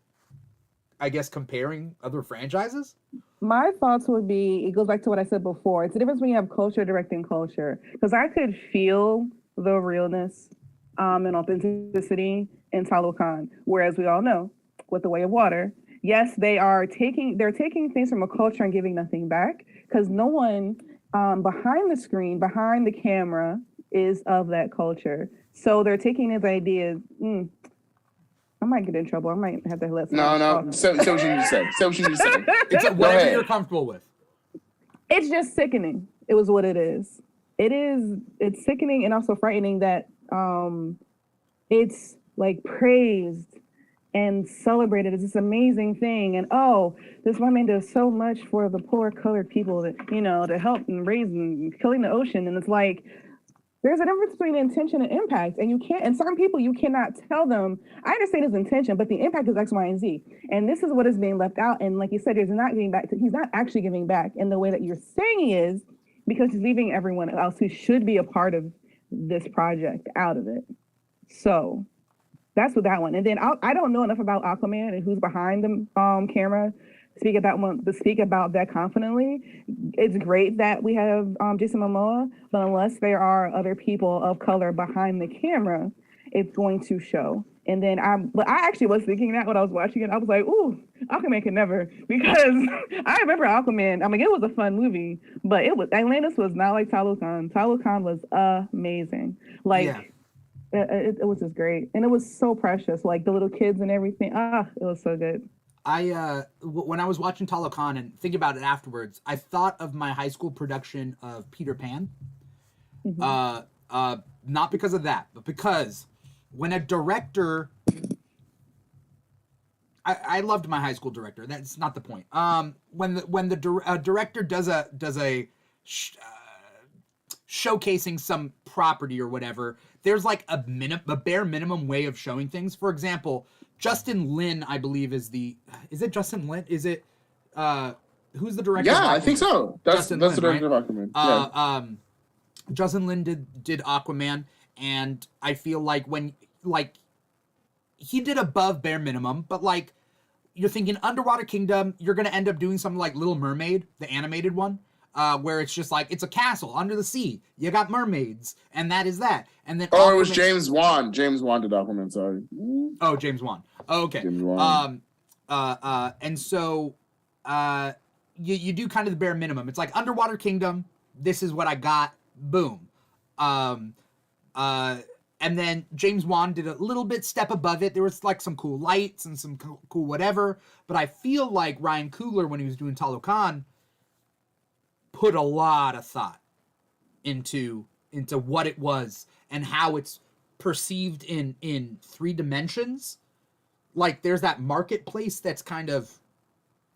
I guess, comparing other franchises? My thoughts would be, it goes back to what I said before. It's the difference when you have culture directing culture. Because I could feel the realness and authenticity in Talokan. Whereas we all know, with The Way of Water, yes, they're taking things from a culture and giving nothing back. Because no one behind the screen, behind the camera, is of that culture. So they're taking his ideas. I might get in trouble. I might have to let No. So what you just said. It's whatever you're comfortable with. It's just sickening. It was what it is. It's sickening and also frightening that it's like praised and celebrated as this amazing thing. And this woman does so much for the poor colored people that, to help and raise and killing the ocean. And it's like, there's a difference between intention and impact. And certain people, you cannot tell them, I understand his intention, but the impact is X, Y, and Z. And this is what is being left out. And like you said, he's not actually giving back in the way that you're saying he is, because he's leaving everyone else who should be a part of this project out of it. So that's with that one. And then I don't know enough about Aquaman and who's behind the camera to speak about that confidently. It's great that we have Jason Momoa, but unless there are other people of color behind the camera, it's going to show. And then I actually was thinking that when I was watching it, I was like, ooh, Aquaman can never, because I remember Aquaman. I mean, it was a fun movie, but Atlantis was not like Talokan. Talokan was amazing. It was just great. And it was so precious, like the little kids and everything. It was so good. When I was watching Talokan and thinking about it afterwards, I thought of my high school production of Peter Pan. Not because of that, but because when a director, I loved my high school director. That's not the point. When the director does a showcasing some property or whatever, there's like a bare minimum way of showing things. For example, Justin Lin, I believe, is it Justin Lin? Is it who's the director? Yeah, I think so. That's the director of Aquaman. Justin Lin did Aquaman, and I feel like when he did above bare minimum, but like you're thinking Underwater Kingdom, you're gonna end up doing something like Little Mermaid, the animated one. Where it's just like it's a castle under the sea. You got mermaids, and that is that. And then it was James Wan. James Wan did Aquaman. Sorry. Oh, James Wan. Oh, okay. James Wan. And so you do kind of the bare minimum. It's like Underwater Kingdom. This is what I got. Boom. And then James Wan did a little bit step above it. There was like some cool lights and some cool whatever. But I feel like Ryan Coogler, when he was doing Talokan, put a lot of thought into what it was and how it's perceived in 3 dimensions. Like there's that marketplace that's kind of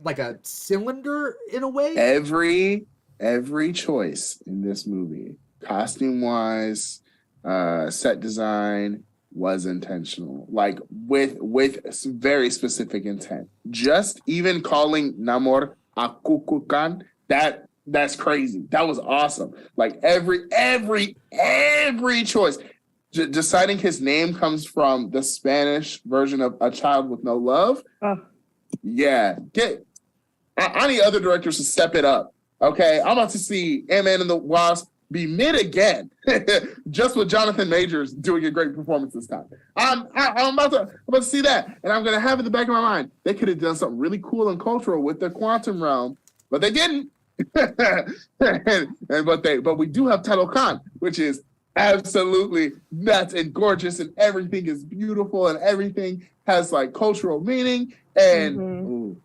like a cylinder in a way. Every choice in this movie, costume wise, set design, was intentional, like with very specific intent. Just even calling Namor Akukukan, that's crazy. That was awesome. Like every choice. Deciding his name comes from the Spanish version of A Child with No Love. Yeah, I need other directors to step it up. Okay, I'm about to see Ant-Man and the Wasp be mid again, just with Jonathan Majors doing a great performance this time. I'm about to see that, and I'm gonna have in the back of my mind they could have done something really cool and cultural with the quantum realm, but they didn't. But we do have Talokan, which is absolutely nuts and gorgeous, and everything is beautiful, and everything has like cultural meaning, and ooh,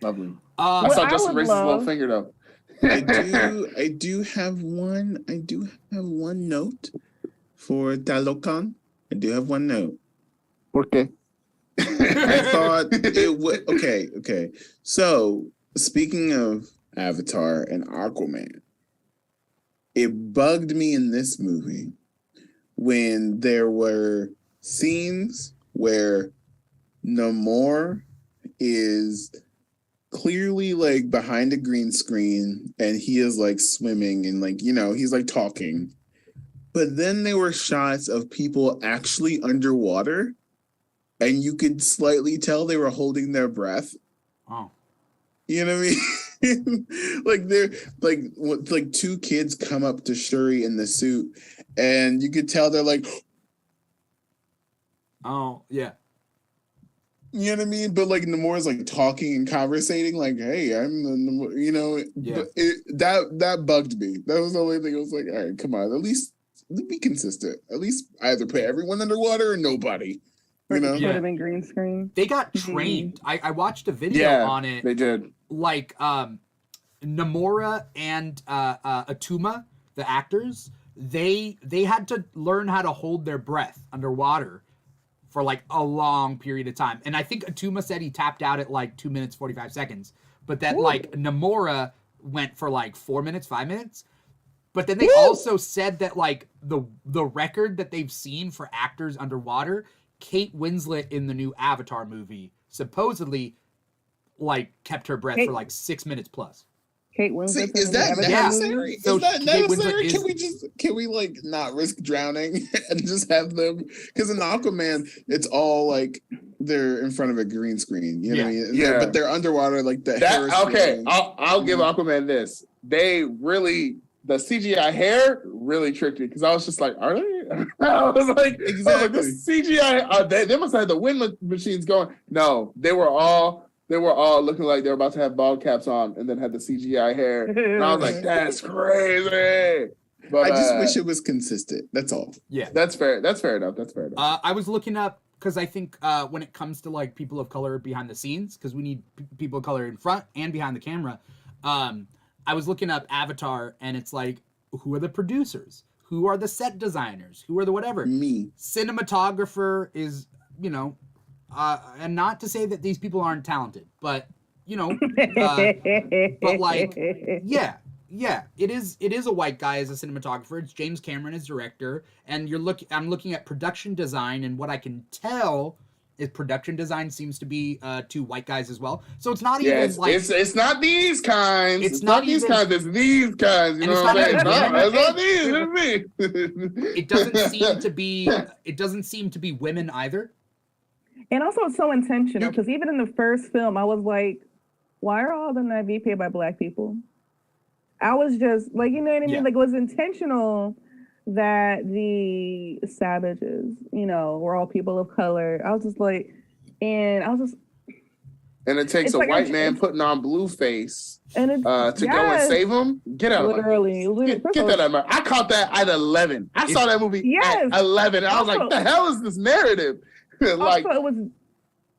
lovely. I saw Justin raise his little finger though. I do have one note for Talokan. I do have one note. Okay. I thought it would. Okay. So speaking of Avatar and Aquaman, it bugged me in this movie when there were scenes where Namor is clearly like behind a green screen and he is like swimming and like, he's like talking. But then there were shots of people actually underwater and you could slightly tell they were holding their breath. Oh. You know what I mean? Like they're like 2 kids come up to Shuri in the suit and you could tell they're like, oh yeah. You know what I mean? But like Namor's like talking and conversating, like, "Hey, I'm the Namor," Yeah. But that bugged me. That was the only thing. I was like, "All right, come on, at least be consistent. At least either put everyone underwater or nobody." Put Yeah. him in green screen. They got trained. I watched a video on it. They did. Like Namora and Atuma, the actors, they had to learn how to hold their breath underwater for like a long period of time. And I think Atuma said he tapped out at like 2 minutes, 45 seconds. But that like Namora went for like 4 minutes, 5 minutes. But then they also said that like the record that they've seen for actors underwater, Kate Winslet in the new Avatar movie supposedly like kept her breath for like 6 minutes plus. Kate Winslet. Is that necessary? So is that Kate necessary? Winslet Can we like not risk drowning and just have them? Because in Aquaman, it's all like they're in front of a green screen. You know what I mean? Yeah. But they're underwater, like the hair. Okay, I'll give Aquaman this. They really, the CGI hair really tricked me because I was just like, are they? I was like, Exactly. This CGI. They must have had the wind machines going. No, they were all looking like they were about to have bald caps on and then had the CGI hair. And I was like, that's crazy. But I just wish it was consistent. That's all. Yeah. That's fair. That's fair enough. I was looking up because I think when it comes to like people of color behind the scenes, because we need people of color in front and behind the camera, I was looking up Avatar and it's like, who are the producers? Who are the set designers? Who are the whatever? Me. Cinematographer is, and not to say that these people aren't talented, but but like, yeah, it is a white guy as a cinematographer. It's James Cameron as director, and I'm looking at production design, and what I can tell is production design seems to be 2 white guys as well. So it's not even like it's not these kinds. It's not even, these kinds. It's these kinds. You know what I'm saying? It's not these. It's me. It doesn't seem to be women either. And also, it's so intentional because even in the first film, I was like, why are all the Na'vi paid by Black people? I was just like, you know what I mean? Yeah. Like, it was intentional that the savages, were all people of color. I was just like, and it takes it's a like white man putting on blue face and to go and save him. Get out literally, of my get that out of my. I caught that at 11. I saw that movie Yes. at 11. I was like, what the hell is this narrative? Like, also, it was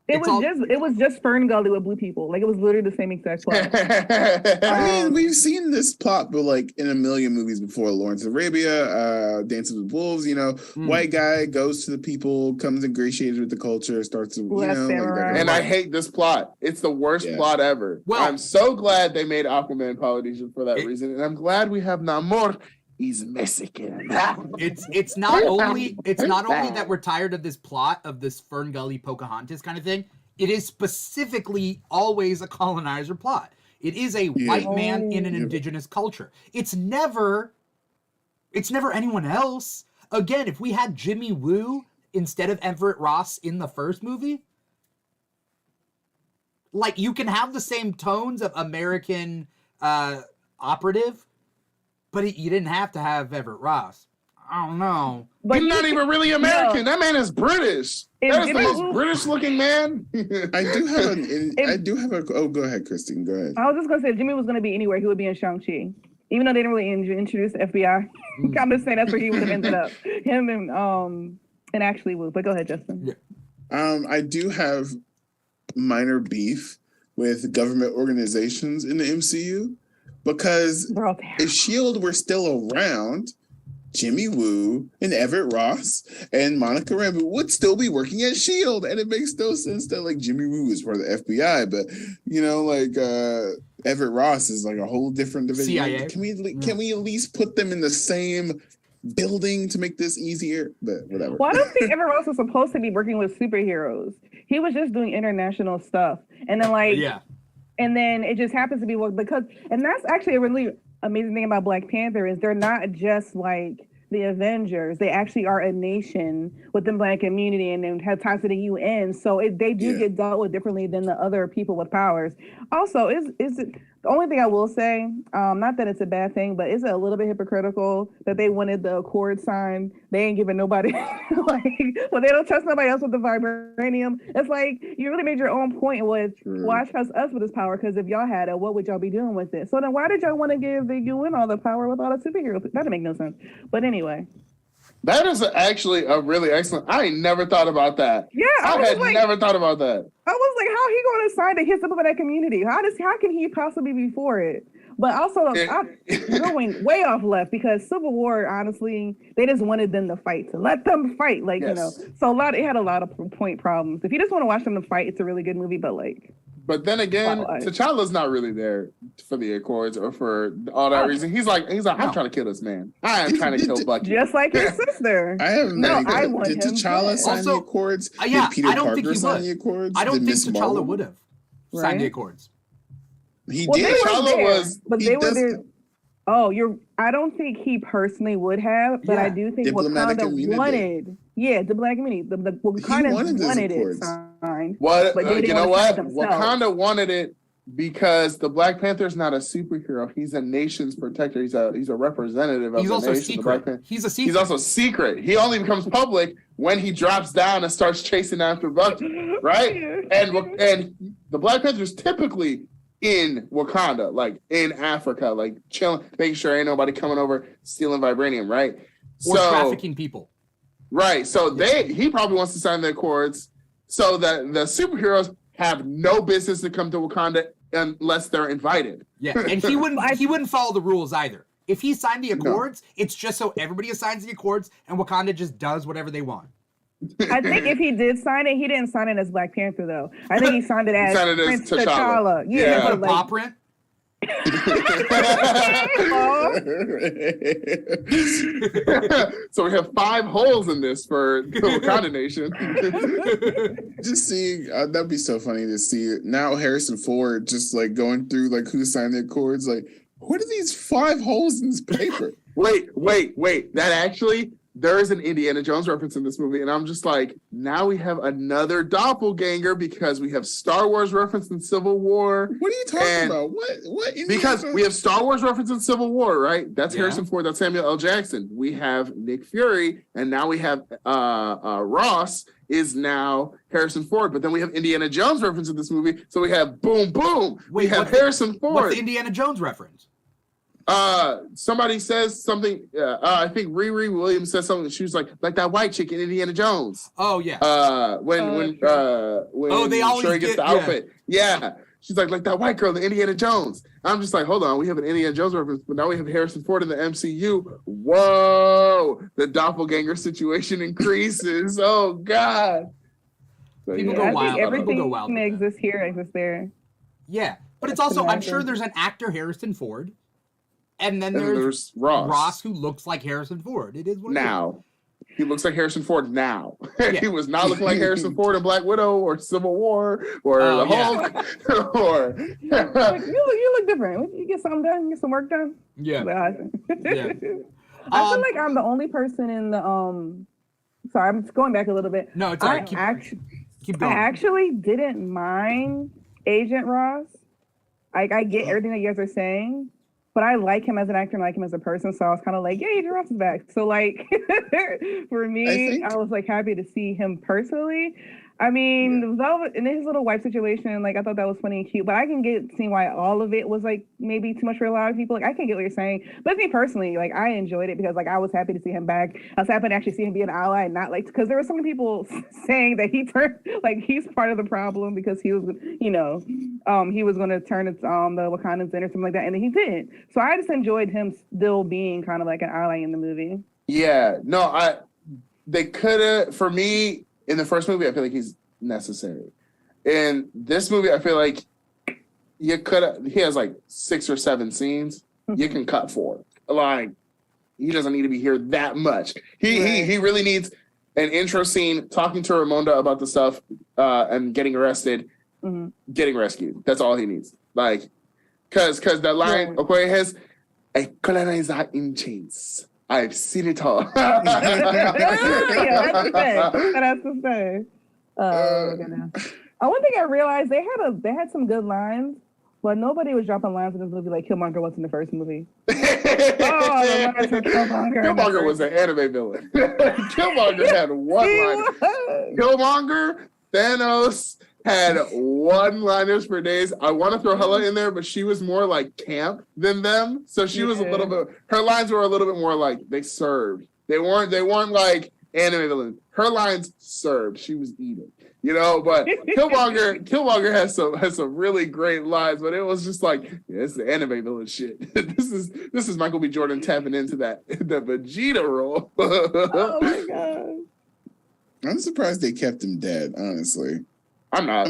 It was just Fern Gully with blue people. Like, it was literally the same exact plot. I mean, we've seen this plot, but like in a million movies before. Lawrence of Arabia, Dances with Wolves. White guy goes to the people, comes ingratiated with the culture, starts to And I hate this plot. It's the worst plot ever. Well, I'm so glad they made Aquaman Polynesian for that reason, and I'm glad we have Namor. He's Mexican. It's not only that we're tired of this plot of this Fern Gully Pocahontas kind of thing. It is specifically always a colonizer plot. It is a white man in an indigenous culture. It's never anyone else. Again, if we had Jimmy Woo instead of Everett Ross in the first movie, like, you can have the same tones of American operative, but you didn't have to have Everett Ross. I don't know. But he's not even really American. That man is British. That is the most British-looking man. I do have a. Oh, go ahead, Christine. Go ahead. I was just gonna say, if Jimmy was gonna be anywhere, he would be in Shang-Chi. Even though they didn't really introduce the FBI, I'm just saying that's where he would have ended up. Him and Ashley Wu. But go ahead, Justin. Yeah. I do have minor beef with government organizations in the MCU. Because if S.H.I.E.L.D. were still around, Jimmy Woo and Everett Ross and Monica Rambeau would still be working at S.H.I.E.L.D. And it makes no sense that, like, Jimmy Woo is part of the FBI, but, Everett Ross is like a whole different division. CIA. Can we at least put them in the same building to make this easier? But whatever. Well, I don't think Everett Ross was supposed to be working with superheroes. He was just doing international stuff. And then, and then it just happens to be and that's actually a really amazing thing about Black Panther is they're not just like the Avengers. They actually are a nation within the Black community and then have ties to the UN. So they do get dealt with differently than the other people with powers. Also, is it the only thing I will say, not that it's a bad thing, but is it a little bit hypocritical that they wanted the Accord signed? They ain't giving nobody they don't trust nobody else with the vibranium. It's like you really made your own point with why trust us with this power? Because if y'all had it, what would y'all be doing with it? So then why did y'all want to give the UN all the power with all the superheroes? That doesn't make no sense. But anyway. That is actually a really excellent. I ain't never thought about that. Yeah, I had never thought about that. I was like, how he going to sign to hit something for that community? How can he possibly be for it? But also, I'm going way off left because Civil War, honestly, they just wanted them to fight. So let them fight, So it had a lot of point problems. If you just want to watch them to fight, it's a really good movie. But then again, T'Challa's not really there for the Accords or for all that reason. He's like, I'm trying to kill this man. I am trying to kill Bucky. Just like his sister. I haven't did T'Challa sign the Accords? Did Peter Parker sign the Accords? I don't think T'Challa would have signed the Accords. He did. T'Challa was, but they were there. Oh, I don't think he personally would have, but I do think Wakanda wanted. Yeah, the Black community. The Wakanda wanted it signed. You know what? Wakanda wanted it because the Black Panther is not a superhero. He's a nation's protector. He's a representative of the nation. Secret. He's a secret. He's also secret. He only becomes public when he drops down and starts chasing after Bucky, right? And the Black Panther's typically in Wakanda, like in Africa, like chilling, making sure ain't nobody coming over stealing vibranium, right? Or trafficking people. Right. So he probably wants to sign the Accords so that the superheroes have no business to come to Wakanda unless they're invited. Yeah, and he wouldn't follow the rules either. If he signed the Accords, it's just so everybody signs the Accords and Wakanda just does whatever they want. I think if he did sign it, he didn't sign it as Black Panther though. I think he signed it as Prince T'Challa. Yeah, but paw print. So we have 5 holes in this for the Wakanda nation. Just seeing that'd be so funny to see now Harrison Ford just like going through like who signed the Accords. Like, what are these 5 holes in this paper? Wait. That actually. There is an Indiana Jones reference in this movie, and I'm just like, now we have another doppelganger because we have Star Wars reference in Civil War. What are you talking about? What? Because we have Star Wars reference in Civil War, right? That's Harrison Ford. That's Samuel L. Jackson. We have Nick Fury, and now we have Ross is now Harrison Ford. But then we have Indiana Jones reference in this movie, so we have boom, boom. We have Harrison Ford. What's the Indiana Jones reference? Somebody says something. I think Riri Williams says something. She was like that white chick in Indiana Jones. Oh yeah. When they always Shuri gets the outfit. Yeah. She's like that white girl in Indiana Jones. I'm just like, hold on, we have an Indiana Jones reference, but now we have Harrison Ford in the MCU. Whoa, the doppelganger situation increases. Oh God. So, People go wild. Everything People go wild. that exists here exists there. Yeah, but it's also, I'm sure there's an actor, Harrison Ford, and then there's Ross, who looks like Harrison Ford. It is what it now. He looks like Harrison Ford now. Yeah. He was not looking like Harrison Ford in Black Widow or Civil War or the Hulk. Or you look different. You get something done. Get some work done. Yeah. I feel like I'm the only person in the Sorry, I'm going back a little bit. No, it's all right. Keep going. I actually didn't mind Agent Ross. I get everything that you guys are saying, but I like him as an actor and like him as a person. So I was kind of like, yeah, Agent Ross is back. So like, for me, I was like happy to see him personally. I mean, in his little wife situation, like I thought that was funny and cute, but I can see why all of it was like maybe too much for a lot of people. Like I can get what you're saying, but me personally, like I enjoyed it because like I was happy to see him back. I was happy to actually see him be an ally, and not like because there were so many people saying that he turned like he's part of the problem because he was, he was going to turn the Wakandans in or something like that, and then he didn't. So I just enjoyed him still being kind of like an ally in the movie. Yeah, no, they could have. For me, in the first movie, I feel like he's necessary. In this movie, I feel like you could have. He has like 6 or 7 scenes. You can cut 4. Like he doesn't need to be here that much. He really needs an intro scene talking to Ramonda about the stuff and getting arrested, getting rescued. That's all he needs. Like, because that line, Okoye has a colonizer in chains. I've seen it all. Yeah, that's the say. One thing I realized they had some good lines, but nobody was dropping lines in this movie like Killmonger was in the first movie. Killmonger was an anime villain. Killmonger had one line. Killmonger, Thanos had one-liners for days. I want to throw Hela in there, but she was more like camp than them. So she was a little bit. Her lines were a little bit more like they served. They weren't like anime villains. Her lines served. She was eating, But Killmonger has some really great lines, but it was just like it's the anime villain shit. This is Michael B. Jordan tapping into the Vegeta role. Oh my god! I'm surprised they kept him dead. Honestly. I'm not.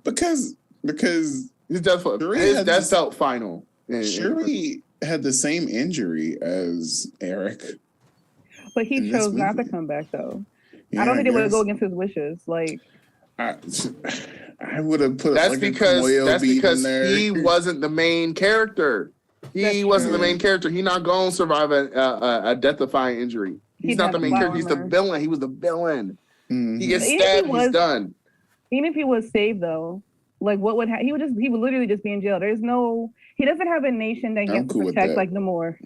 Because his death felt final. Shuri had the same injury as Eric. But he chose not to come back though. Yeah, I don't think it would go against his wishes. Like I would have put that's because he wasn't the main character. He wasn't the main character. He not gonna survive a death-defying injury. He's not the main character. He's the villain. He was the villain. Mm-hmm. He gets stabbed. He's done. Even if he was saved, though, like what would he would literally just be in jail. He doesn't have a nation that he has to protect like Namor.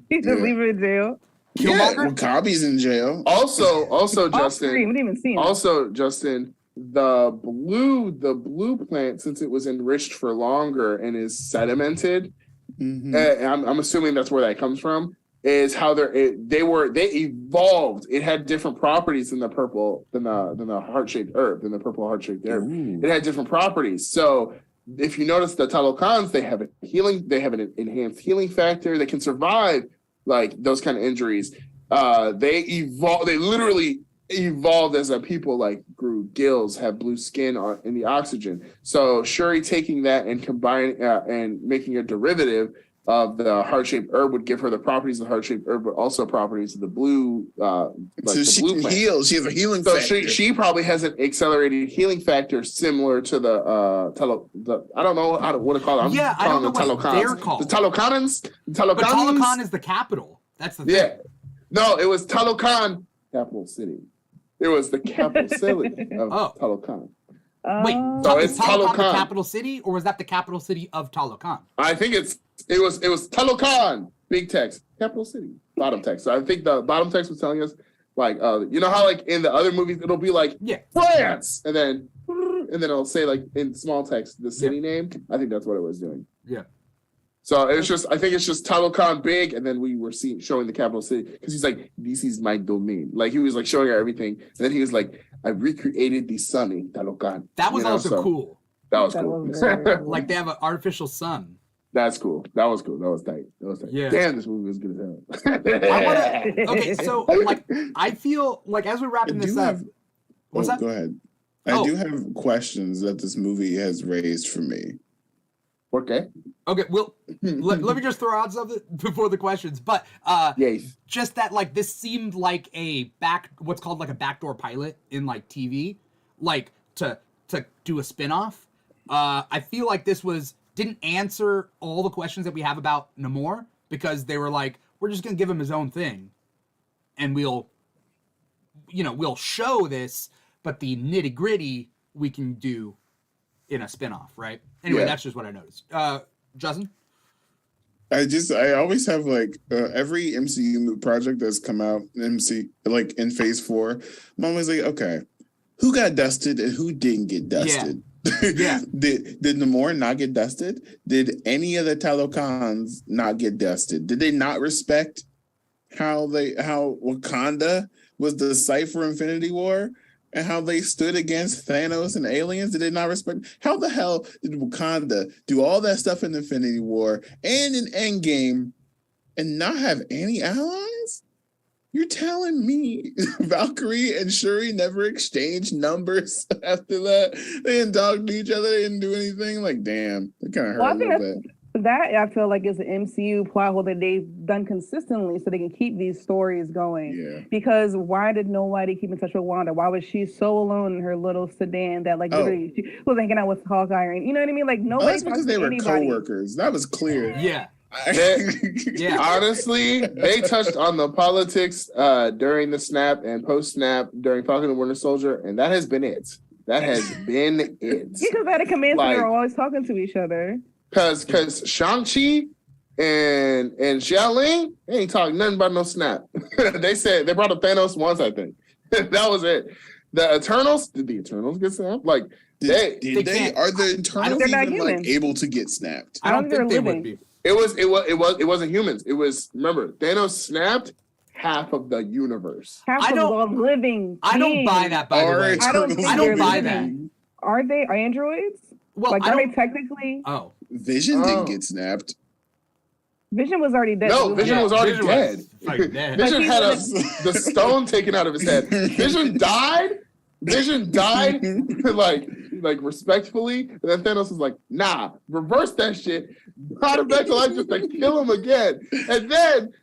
He just leave him in jail. Wakabi's in jail. Also, Justin. We didn't even see him. Also, Justin, the blue plant, since it was enriched for longer and is sedimented, I'm assuming that's where that comes from. Is how they evolved. It had different properties than the purple than the heart-shaped herb, than the purple heart-shaped herb. Ooh. It had different properties. So if you notice the Talokans, they have an enhanced healing factor. They can survive like those kind of injuries. They literally evolved as a people, like grew gills, have blue skin in the oxygen. So Shuri taking that and combining and making a derivative of the heart-shaped herb would give her the properties of the heart-shaped herb, but also properties of the blue. So she can heal. She has a healing factor. So she probably has an accelerated healing factor similar to the I don't know what to call it. I don't know what they're called. The Talokanans. But Talokan is the capital. That's the thing. Yeah. No, it was Talokan, capital city. It was the capital city of Talokan. Wait, so is Talokan the capital city, or was that the capital city of Talokan? I think it was Talokan, big text, capital city, bottom text. So I think the bottom text was telling us, like, you know how like in the other movies it'll be like France, and then it'll say like in small text the city name. I think that's what it was doing. Yeah. So it's just, I think it's just Talokan big, and then we were showing the capital city because he's like, this is my domain. Like he was like showing her everything, and then he was like, I recreated the sun in Talokan. That was also cool. That was cool. Like they have an artificial sun. That's cool. That was cool. That was tight. Yeah. Damn, this movie was good as hell. Okay, so like I feel like as we're wrapping this up. What's that? Go ahead. I do have questions that this movie has raised for me. Okay. Okay, well, let me just throw out something before the questions. But yes. Just that, like, this seemed like what's called like a backdoor pilot in like TV, like to do a spinoff. I feel like this didn't answer all the questions that we have about Namor because they were like, we're just gonna give him his own thing, and we'll show this, but the nitty gritty we can do in a spinoff, right? Anyway, That's just what I noticed. Justin? I always have like every MCU project that's come out like in phase 4, I'm always like, okay, who got dusted and who didn't get dusted? Yeah. Did Namor not get dusted? Did any of the Talokans not get dusted? Did they not respect how Wakanda was the site for Infinity War? And how they stood against Thanos and aliens? Did they not respect? How the hell did Wakanda do all that stuff in Infinity War and in Endgame and not have any allies? You're telling me Valkyrie and Shuri never exchanged numbers after that? They didn't talk to each other. They didn't do anything? Like, damn, it kind of hurt a little bit. That I feel like is an MCU plot hole that they've done consistently so they can keep these stories going. Yeah. Because why did nobody keep in touch with Wanda? Why was she so alone in her little sedan that literally she was hanging out with Hawkeye? And you know what I mean? Like nobody. That's because they were coworkers. That was clear. Yeah. Honestly, they touched on the politics during the snap and post snap during Falcon and Winter Soldier, and that has been it. That has been it. Because that command center are always talking to each other. Because Shang-Chi and Xiaoling, they ain't talking nothing about no snap. They brought up Thanos once, I think. That was it. The Eternals, did the Eternals get snapped? Like, did they? Are the Eternals even like able to get snapped? I don't think they would be. It wasn't humans. It was, remember, Thanos snapped half of the universe. Half of the living. I don't buy that, by the way. I don't buy that. Are they androids? Well, like, are they technically? Oh. Vision didn't get snapped. Vision was already dead. No, Vision was already dead. Dead. Vision had the stone taken out of his head. Vision died. like respectfully. And then Thanos was like, nah, reverse that shit. Brought him back to life just to kill him again. And then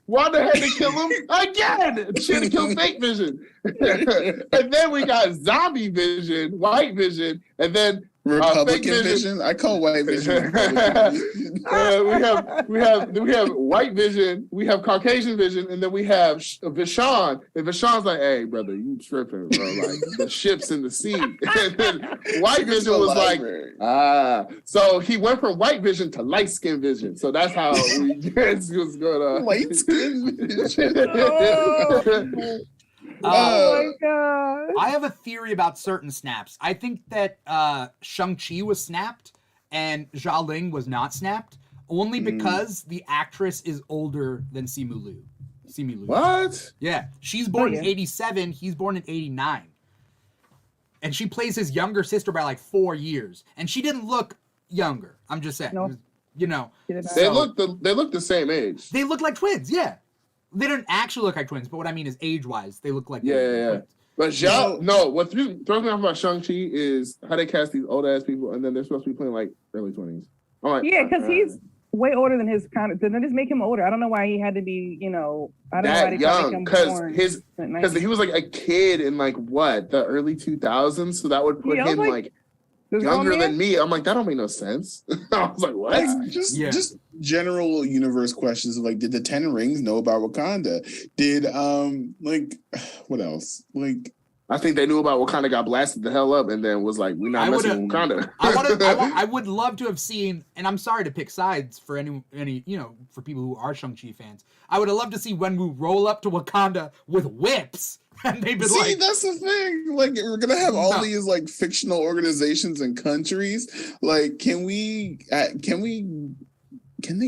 Wanda had to kill him again. She had to kill fake Vision. And then we got zombie Vision, white Vision, and then Republican Vision. I call white Vision. we have white Vision, we have Caucasian Vision, and then we have Vishon. And Vishon's like, "Hey, brother, you tripping, bro? Like the ship's in the sea." And then white Vision was like, So he went from white Vision to light skin Vision. So that's how we guess what's going on. Light skin Vision. Oh my god! I have a theory about certain snaps. I think that Shang-Chi was snapped and Xiaoling was not snapped, only because the actress is older than Simu Liu. What? Yeah, she's born in 87. He's born in 89, and she plays his younger sister by like 4 years, and she didn't look younger. I'm just saying, you know, they look the same age. They look like twins. Yeah. They don't actually look like twins, but what I mean is age-wise, they look like twins. But what throws me off about Shang-Chi is how they cast these old-ass people, and then they're supposed to be playing like early 20s. I'm like, because he's way older than his counter. Didn't just make him older? I don't know why he had to be, I don't know why they young. Because he was like a kid in like the early 2000s, so that would put him like younger than me. I'm like, that don't make no sense. I was like, what? Just general universe questions of like, did the 10 Rings know about Wakanda? Did what else? Like, I think they knew about Wakanda, got blasted the hell up, and then was like, we're not messing with Wakanda. I would love to have seen, and I'm sorry to pick sides for any for people who are Shang-Chi fans. I would have loved to see Wenwu roll up to Wakanda with whips And they've been See, that's the thing. Like, we're gonna have all these like fictional organizations and countries. Like, can they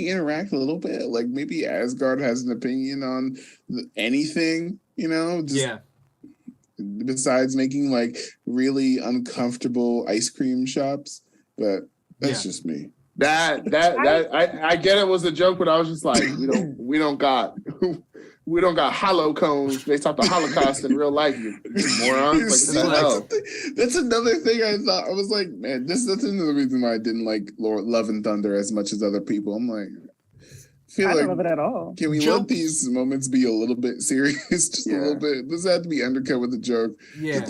interact a little bit? Like, maybe Asgard has an opinion on anything, besides making like really uncomfortable ice cream shops. But that's just me. I get it was a joke, but I was just like, we don't got hollow cones based off the Holocaust in real life, you morons. That's another thing I thought. I was like, man, that's another reason why I didn't like Love and Thunder as much as other people. I'm like, I don't love it at all. Can we let these moments be a little bit serious? Just a little bit. This had to be undercut with a joke. Yeah.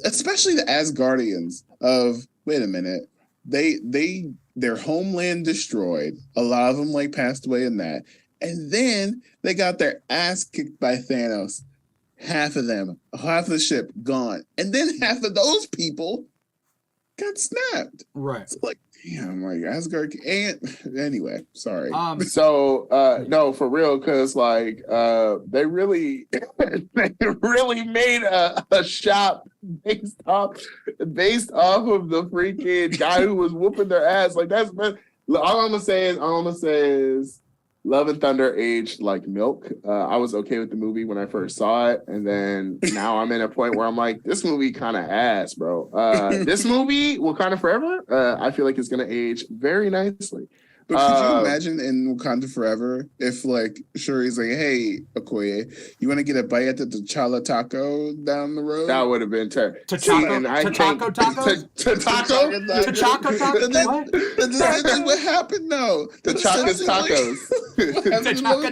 Especially the Asgardians of, wait a minute, their homeland destroyed. A lot of them like passed away in that. And then they got their ass kicked by Thanos. Half of the ship gone. And then half of those people got snapped. Right. It's like, damn, like Asgard. And anyway, sorry. No, for real, because like they really made a shop based off of the freaking guy who was whooping their ass. Like all I'm gonna say is Love and Thunder aged like milk. I was okay with the movie when I first saw it, and then now I'm in a point where I'm like, this movie kind of ass, bro. This movie, Wakanda Forever, I feel like it's gonna age very nicely. But could you imagine in Wakanda Forever if like Shuri's like, hey, Okoye, you want to get a bite at the T'Challa taco down the road? That would have been terrible. Taco taco? That's what happened though. T'Chaka's tacos.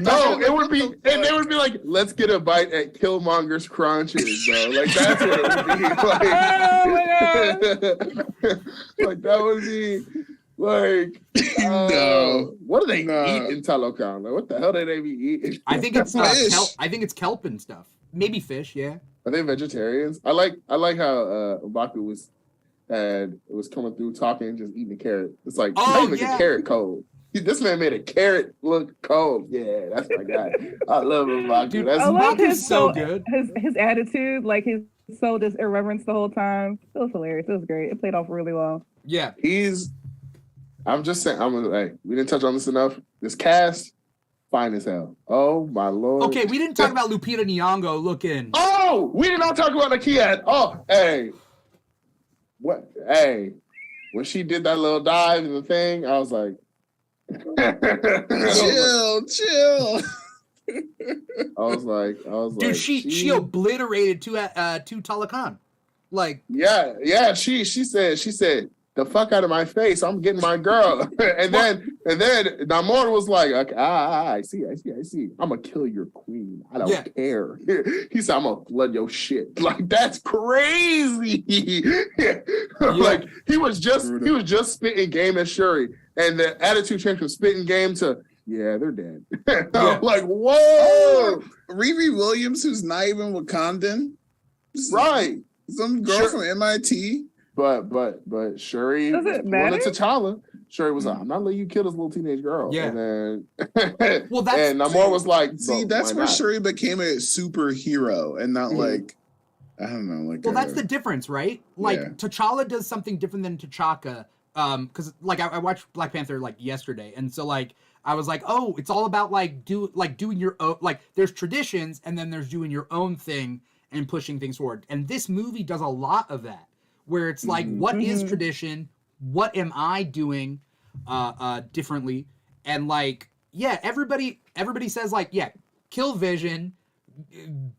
No, it would be, and they would be like, let's get a bite at Killmonger's crunches, bro. Like that's what it would be. Like that would be. Like, no. What do they eat in Talokan? Like, what the hell do they be eating? I think it's kelp. I think it's kelp and stuff. Maybe fish. Yeah. Are they vegetarians? I like how M'Baku was coming through talking, just eating a carrot. It's like, how you make a carrot cold? This man made a carrot look cold. Yeah, that's my guy. I love M'Baku. Dude, I love his so good. His attitude, like his soul just irreverence the whole time. It was hilarious. It was great. It played off really well. Yeah. I'm just saying, we didn't touch on this enough. This cast, fine as hell. Oh, my Lord. Okay, we didn't talk about Lupita Nyong'o looking. Oh, we did not talk about Nakia. Oh, hey. What? Hey. When she did that little dive in the thing, I was like. chill. I was like. Dude, she obliterated two Talokan. Like. Yeah, she said, the fuck out of my face, I'm getting my girl. and then Namor was like, okay, I see. I'm gonna kill your queen. I don't care. He said, I'm gonna flood your shit. Like, that's crazy. Like he was just spitting game at Shuri. And the attitude change from spitting game to they're dead. I'm like, whoa. Oh, Riri Williams, who's not even Wakandan. Right. Some girl from MIT. But Shuri wanted T'Challa. Shuri was like, I'm not letting you kill this little teenage girl. Yeah. And then and Namor was like, see, that's where Shuri became a superhero and not like, I don't know, like. Well, that's the difference, right? Like T'Challa does something different than T'Chaka. Because like I watched Black Panther like yesterday, and so like I was like, oh, it's all about like doing your own, like there's traditions and then there's doing your own thing and pushing things forward. And this movie does a lot of that. Where it's like, what is tradition? What am I doing differently? And like, everybody says like, kill Vision,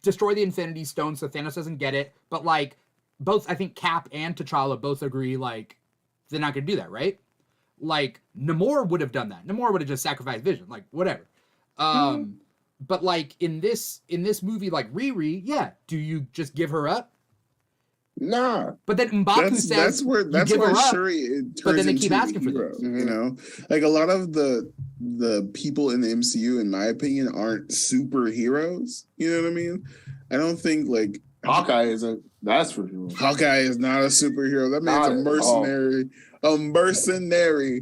destroy the Infinity Stone so Thanos doesn't get it. But like, both I think Cap and T'Challa both agree like they're not gonna do that, right? Like Namor would have done that. Namor would have just sacrificed Vision, like whatever. But like in this movie, like Riri, do you just give her up? Nah, but then M'Baku says that's where Shuri turns but then they keep into asking for hero, this. You know, like a lot of the people in the MCU, in my opinion, aren't superheroes. You know what I mean? I don't think like Hawkeye isn't. That's for sure. Hawkeye is not a superhero. That man's a mercenary. A mercenary.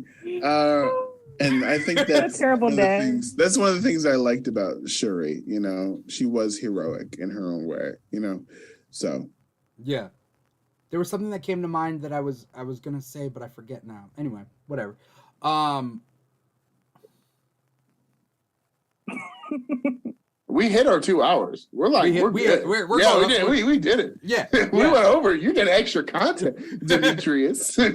And I think that's terrible one of the dad. things. That's one of the things I liked about Shuri. You know, she was heroic in her own way. You know, so Yeah. There was something that came to mind that I was gonna say, but I forget now. Anyway, whatever. We hit our 2 hours. We're like, we're good. We're yeah, going we did. We did it. Yeah. We went over. You get extra content, Demetrius. I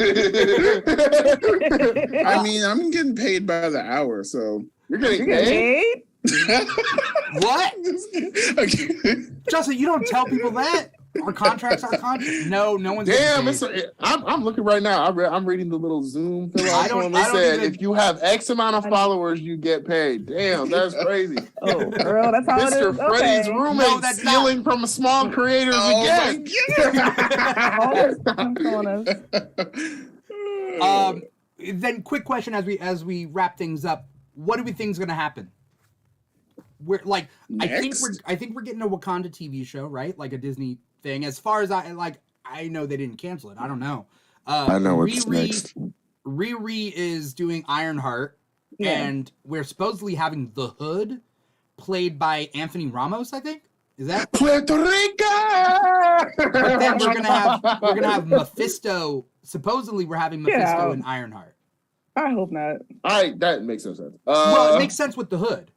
mean, I'm getting paid by the hour, so You're getting paid? What? Okay. Justin, you don't tell people that. Our contracts are contracts. No one's. Damn, I'm looking right now. I'm reading the little Zoom fill out form. It said if you have X amount of followers, you get paid. Damn, that's crazy. Oh, girl, that's how it is. Mr. Freddie's Okay. roommate stealing from small creators again. Then, quick question as we wrap things up. What do we think is going to happen? We're like, Next? I think we're getting a Wakanda TV show, right? Like a Disney thing. As far as I know they didn't cancel it. I don't know. I know what's next. Riri is doing Ironheart, and we're supposedly having the Hood, played by Anthony Ramos. I think is that Puerto Rico. But then we're gonna have Mephisto. Supposedly, we're having Mephisto in Ironheart. I hope not. That makes no sense. Well, it makes sense with the Hood.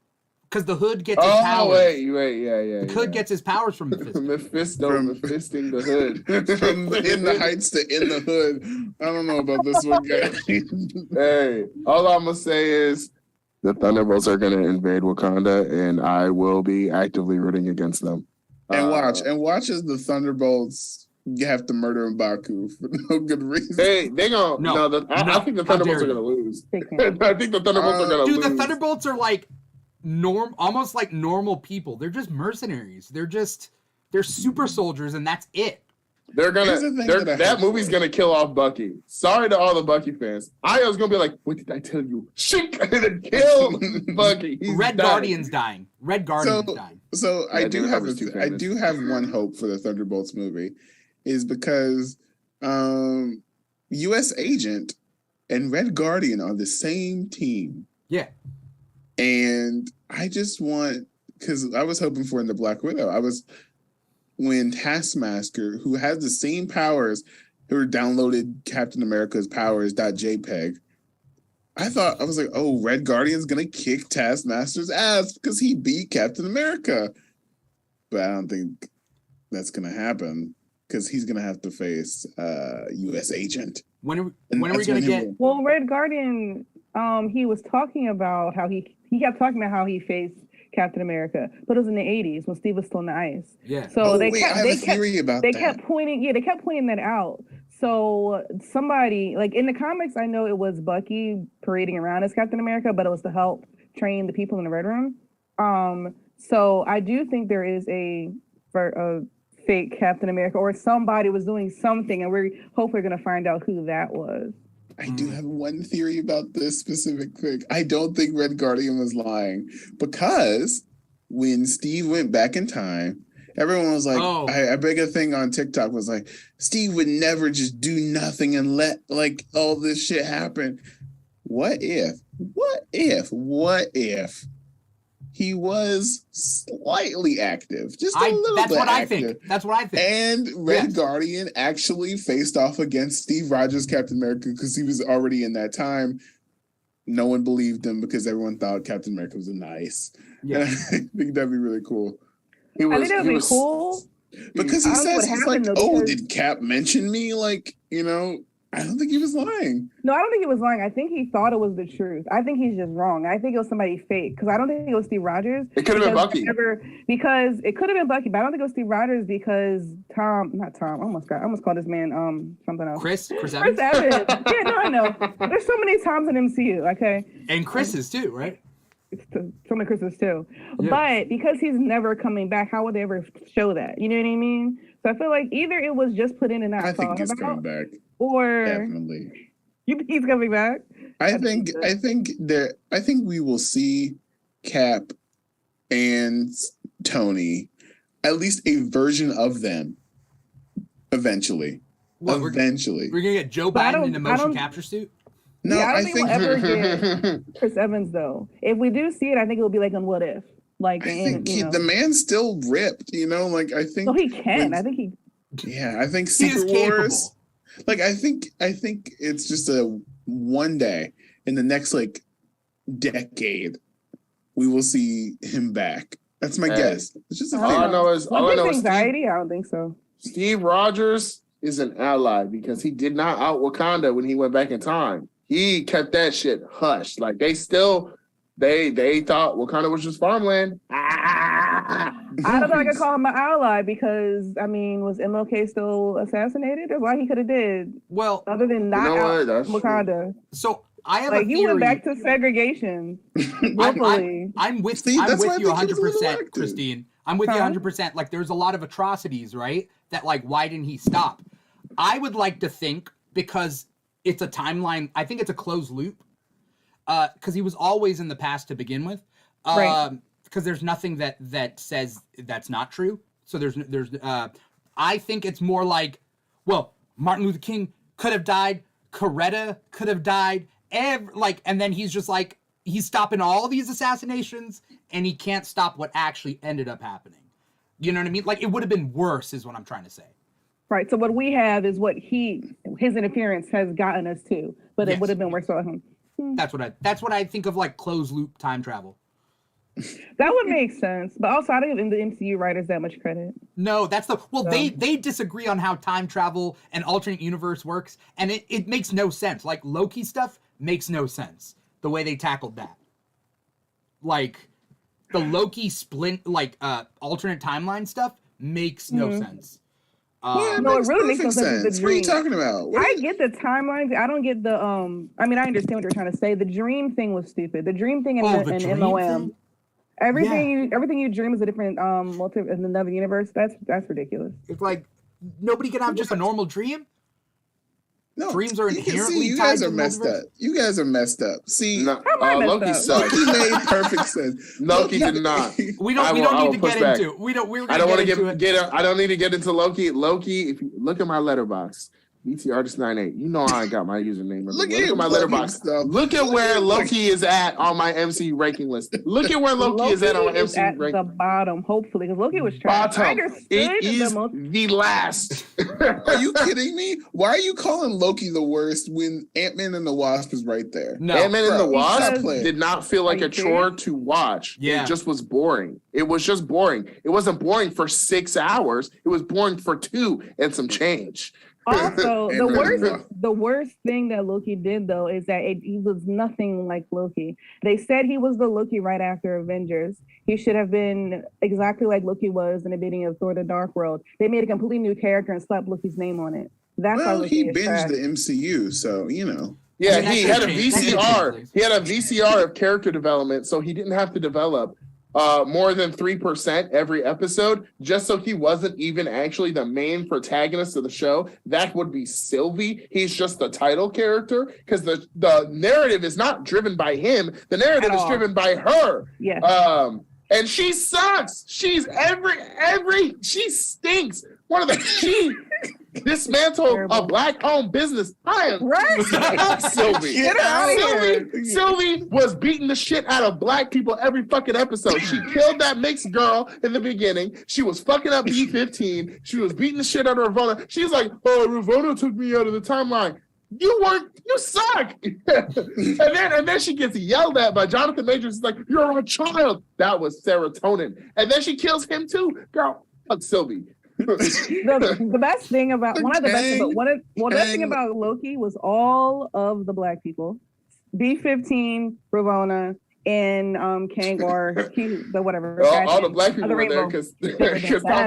Because the Hood gets his powers. Wait, yeah. The Hood gets his powers from Mephisto. Mephisting the Hood. From In the Heights to In the Hood. I don't know about this one, guy. Hey, all I'm gonna say is the Thunderbolts are gonna invade Wakanda, and I will be actively rooting against them. And watch as the Thunderbolts have to murder M'Baku for no good reason. They gonna I think the Thunderbolts are gonna lose. I think the Thunderbolts are gonna lose. Dude, the Thunderbolts are like almost like normal people. They're just mercenaries. They're super soldiers, and that's it. That movie's gonna kill off Bucky. Sorry to all the Bucky fans. I was gonna be like, what did I tell you? Shink and kill Bucky. Red Guardian's dying. So I do have one hope for the Thunderbolts movie, is because U.S. Agent and Red Guardian are the same team. Yeah. And I just want, because I was hoping for in the Black Widow, when Taskmaster, who has the same powers, who downloaded Captain America's powers.jpg, I was like, oh, Red Guardian's gonna kick Taskmaster's ass because he beat Captain America. But I don't think that's gonna happen, because he's gonna have to face U.S. Agent. When are we gonna get? Well, Red Guardian, he was talking about how he kept talking about how he faced Captain America, but it was in the 80s when Steve was still in the ice. Yeah. So I have a theory about that. They kept pointing that out. So somebody, like in the comics, I know it was Bucky parading around as Captain America, but it was to help train the people in the Red Room. So I do think there is a fake Captain America, or somebody was doing something, and we're hopefully going to find out who that was. I do have one theory about this specific thing. I don't think Red Guardian was lying, because when Steve went back in time, everyone was like, I big a thing on TikTok was like, Steve would never just do nothing and let like all this shit happen. What if he was slightly active, just a little bit active? That's what I think. And Red Guardian actually faced off against Steve Rogers' Captain America, because he was already in that time. No one believed him because everyone thought Captain America was nice. Yeah, and I think that'd be really cool. I think that'd be cool. Because he says, he's like, did Cap mention me? Like, I don't think he was lying. No, I don't think he was lying. I think he thought it was the truth. I think he's just wrong. I think it was somebody fake, because I don't think it was Steve Rogers. It could have been Bucky. Because it could have been Bucky, but I don't think it was Steve Rogers, because I almost called this man something else. Chris Evans? Chris Evans. Yeah, no, I know. There's so many times in MCU, okay? And Chris's too, right? So many Chris's too. Yeah. But because he's never coming back, how would they ever show that? You know what I mean? So I feel like either it was just put in and not I think he's coming back. Or definitely. You think he's coming back? I think we will see Cap and Tony, at least a version of them, eventually. We're gonna get Joe Biden in a motion capture suit. No, Yeah, I don't I think think we'll ever get Chris Evans though. If we do see it, I think it'll be like on What If. Like, I think you know. the man's still ripped. You know, like I think. So he can. when- I think he. Yeah, I think He is Secret capable. Wars. Like I think it's just a one day in the next like decade we will see him back. That's my guess. It's just a All I theory. know is anxiety. I don't think so. Steve Rogers is an ally because he did not out Wakanda when he went back in time. He kept that shit hushed. Like they thought Wakanda was just farmland. I don't know. I could call him an ally because I mean, was MLK still assassinated? That's why he could have did. Well, Other than not out Wakanda. So I have Like a you theory. went back to segregation. Willfully. I'm with See, you that's why I think he was 100%, elected. Christine. I'm with you 100%. Like there's a lot of atrocities, right? That like why didn't he stop? I would like to think because it's a timeline. I think it's a closed loop. Because he was always in the past to begin with. Right. Because there's nothing that says that's not true. So there's I think it's more like, well, Martin Luther King could have died, Coretta could have died, and then he's just like he's stopping all these assassinations, and he can't stop what actually ended up happening. You know what I mean? Like it would have been worse, is what I'm trying to say. Right. So what we have is what his interference has gotten us to, but Yes. it would have been worse for him. That's what I think of like closed loop time travel. That would make sense, but also I don't give the MCU writers that much credit. No, that's the well. So. They disagree on how time travel and alternate universe works, and it makes no sense. Like Loki stuff makes no sense the way they tackled that. Like the Loki splint, like alternate timeline stuff makes no sense. No, it really makes no sense. The What are you dream. talking about? I get the timelines. I don't get the I mean, I understand what you're trying to say. The dream thing was stupid. The dream thing in the dream MOM. thing? Everything you dream is a different in another universe. That's ridiculous. It's like nobody can have just a normal dream. No, Dreams are you can inherently see you tied guys to are messed multiverse. up. You guys are messed up. See, No, I messed Loki up? sucks. Loki made perfect sense. Loki did not. We I don't will need to push get back. into it. We're I gonna don't want to get into it. I don't need to get into Loki. Loki, if you look at my letterbox, BT Artist 98. You know I got my username. Look at at my Loki letterbox. stuff. Look at where Loki is at on my MCU ranking list. Look at where Loki is at on my is MCU at ranking. the bottom, hopefully, because Loki was trash. I Bottom. understood It is the the last. Are you kidding me? Why are you calling Loki the worst when Ant-Man and the Wasp is right there? No, Ant-Man and the Bro, Wasp stop playing. did not feel like Are a you chore serious? to watch. Yeah. It just was boring. It was just boring. It wasn't boring for 6 hours. It was boring for 2 and some change. Also, And the worst thing that Loki did though is that he was nothing like Loki. They said he was the Loki right after Avengers. He should have been exactly like Loki was in the beginning of Thor: The Dark World. They made a completely new character and slapped Loki's name on it. That's why Well, Loki he is binged trash. the MCU, so you know. Yeah, I mean, he that had a could change. That could VCR. change, He had a VCR of character development, so he didn't have to develop more than 3% every episode, just so he wasn't even actually the main protagonist of the show. That would be Sylvie. He's just the title character because the narrative is not driven by him. The narrative At is all. driven by her. Yes. And she sucks. She's she stinks. One of the she dismantled Terrible. a black-owned business. I am Right? Sylvie. Get out of here. Sylvie was beating the shit out of black people every fucking episode. She killed that mixed girl in the beginning. She was fucking up B-15. She was beating the shit out of Ravonna. She's like, oh, Ravonna took me out of the timeline. You suck. and then she gets yelled at by Jonathan Majors. He's like, you're a child. That was serotonin. And then she kills him too. Girl, fuck Sylvie. the best thing about the best thing about Loki was all of the black people, B-15, Ravonna, and Kang or the whatever. All the black people the were there rainbow. because Tom That's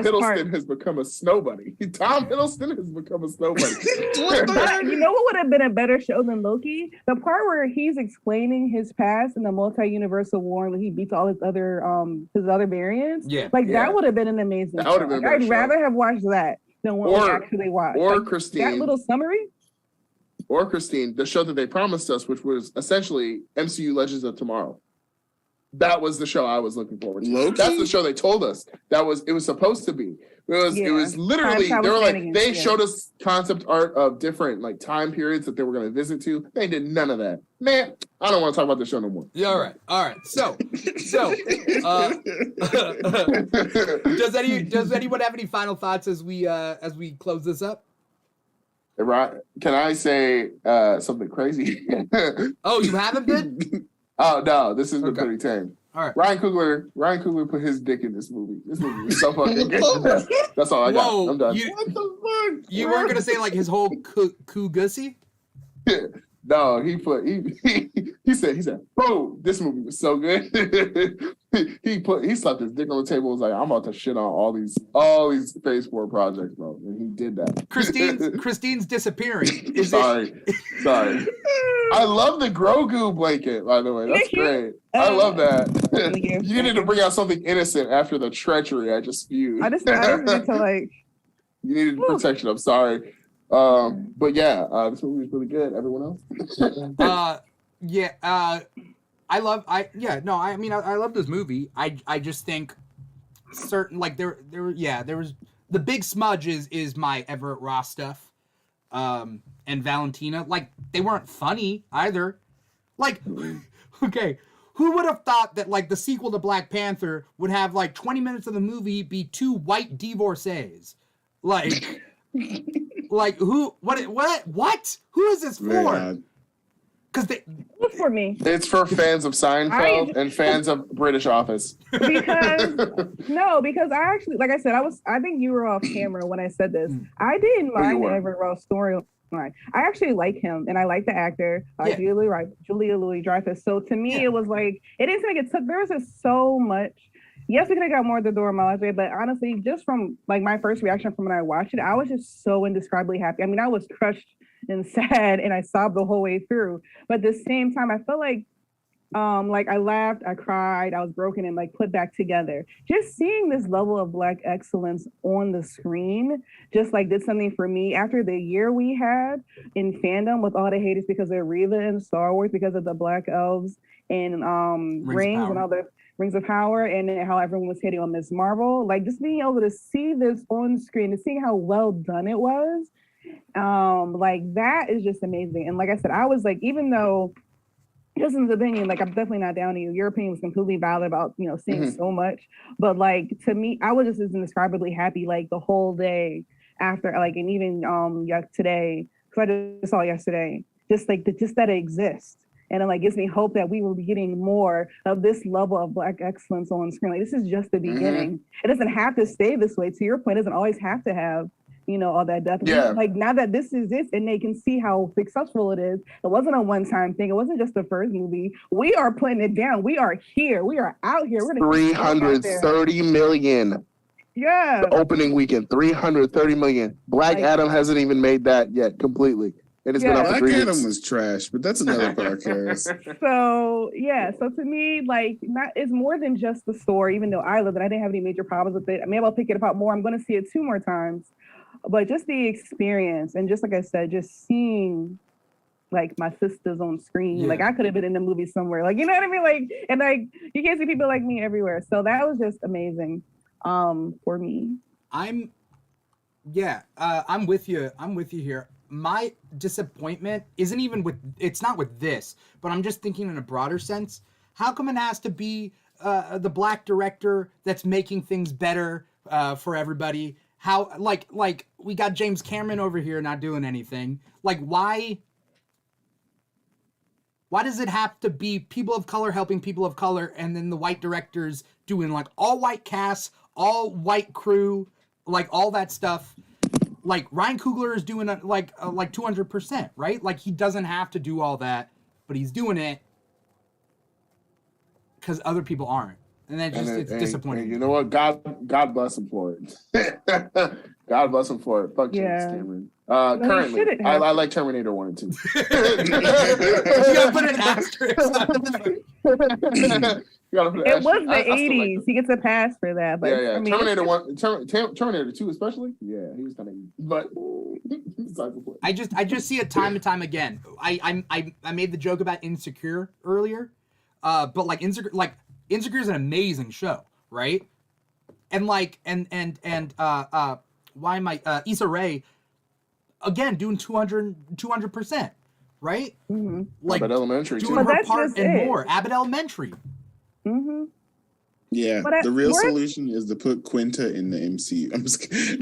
Hiddleston part. has become a snowbody. Tom Hiddleston has become a snowbody. But you know what would have been a better show than Loki? The part where he's explaining his past in the multi-universal war when he beats all his other variants. Yeah. That would have been an amazing That show. would have been a better I'd show. rather have watched that than what we Or- actually watched. or That Christine. little summary. Or Christine, the show that they promised us, which was essentially MCU Legends of Tomorrow. That was the show I was looking forward to. Loki? That's the show they told us it was supposed to be. It was literally they were like they showed us concept art of different like time periods that they were going to visit to. They did none of that. Man, I don't want to talk about the show no more. Yeah, all right. So does anyone have any final thoughts as we close this up? Right? Can I say something crazy? Oh, you haven't been? Oh no, this has been pretty tame. All right. Ryan Coogler put his dick in this movie. This movie was so fucking good. That's all I got. Whoa, I'm done. What the fuck? You weren't gonna say like his whole gussy? No, he said, boom, this movie was so good. he slapped his dick on the table and was like, I'm about to shit on all these Phase 4 projects, bro. And he did that. Christine's disappearing. Sorry. I love the Grogu blanket, by the way. That's great. I love that. You needed to bring out something innocent after the treachery I just spewed. I just need to like. You needed protection. I'm sorry. But yeah, this movie was really good. Everyone else? I love this movie. I just think certain like there was the big smudge is my Everett Ross stuff. And Valentina, like they weren't funny either. Like, okay, who would have thought that like the sequel to Black Panther would have like 20 minutes of the movie be two white divorcees? Like, like who? What? Who is this for? Because It's for me. It's for fans of Seinfeld and fans of British Office. Because I actually, like I said, I think you were off camera when I said this. I didn't mind the Everett Ross storyline. I actually like him, and I like the actor, Julia Louis-Dreyfus. So to me, it was like, it didn't seem like it took, there was just so much. Yes, we could have got more of the Dora Milaje, but honestly, just from like my first reaction from when I watched it, I was just so indescribably happy. I mean, I was crushed and sad, and I sobbed the whole way through. But at the same time, I felt like I laughed, I cried, I was broken and like put back together. Just seeing this level of Black excellence on the screen just like did something for me after the year we had in fandom with all the haters because of Reva and Star Wars, because of the Black Elves and Rings and all the Rings of Power, and then how everyone was hating on Ms. Marvel. Like just being able to see this on screen and seeing how well done it was, like that is just amazing. And like I said, I was like, even though Justin's opinion, like I'm definitely not down to you. Your opinion was completely valid about, seeing so much. But like to me, I was just as indescribably happy like the whole day after, like, and even today, because I just saw it yesterday, just that it exists. And it like gives me hope that we will be getting more of this level of Black excellence on screen. Like this is just the beginning. It doesn't have to stay this way. To your point, it doesn't always have to have all that depth. Yeah. Like now that this is it and they can see how successful it is, it wasn't a one-time thing. It wasn't just the first movie. We are putting it down. We are here. We are out here. We're 330 million. Yeah. The opening weekend, 330 million. Black Adam hasn't even made that yet completely. And it's been up for 3 Black weeks. Adam was trash, but that's another podcast. So to me, like, it's more than just the story, even though I love it. I didn't have any major problems with it. Maybe I'll pick it apart more. I'm going to see it 2 more times. But just the experience, and just like I said, just seeing like my sisters on screen, like I could have been in the movie somewhere, like, you know what I mean? Like, and like you can't see people like me everywhere. So that was just amazing for me. I'm with you. I'm with you here. My disappointment isn't even it's not with this, but I'm just thinking in a broader sense. How come it has to be the Black director that's making things better for everybody? How like we got James Cameron over here not doing anything. Like why does it have to be people of color helping people of color and then the white directors doing like all white casts, all white crew, like all that stuff? Like Ryan Coogler is doing like 200%, right? Like he doesn't have to do all that, but he's doing it because other people aren't. And then it's disappointing. And you know what? God bless him for it. God bless him for it. Fuck James Cameron. Currently, I like Terminator 1 and 2. You gotta put an asterisk on It was the 80s. He gets a pass for that. But yeah. Terminator 1, Terminator 2 especially. Yeah, he was kind of, but I just see it time and time again. I made the joke about Insecure earlier, but like Insecure, like Insecure is an amazing show, right? And like, why am I, Issa Rae, again, doing 200%, right? Mm-hmm. Like, Abbott Elementary, doing too. her part and more. Abbott Elementary. Mm-hmm. Yeah, the real solution is to put Quinta in the MCU. I'm just kidding.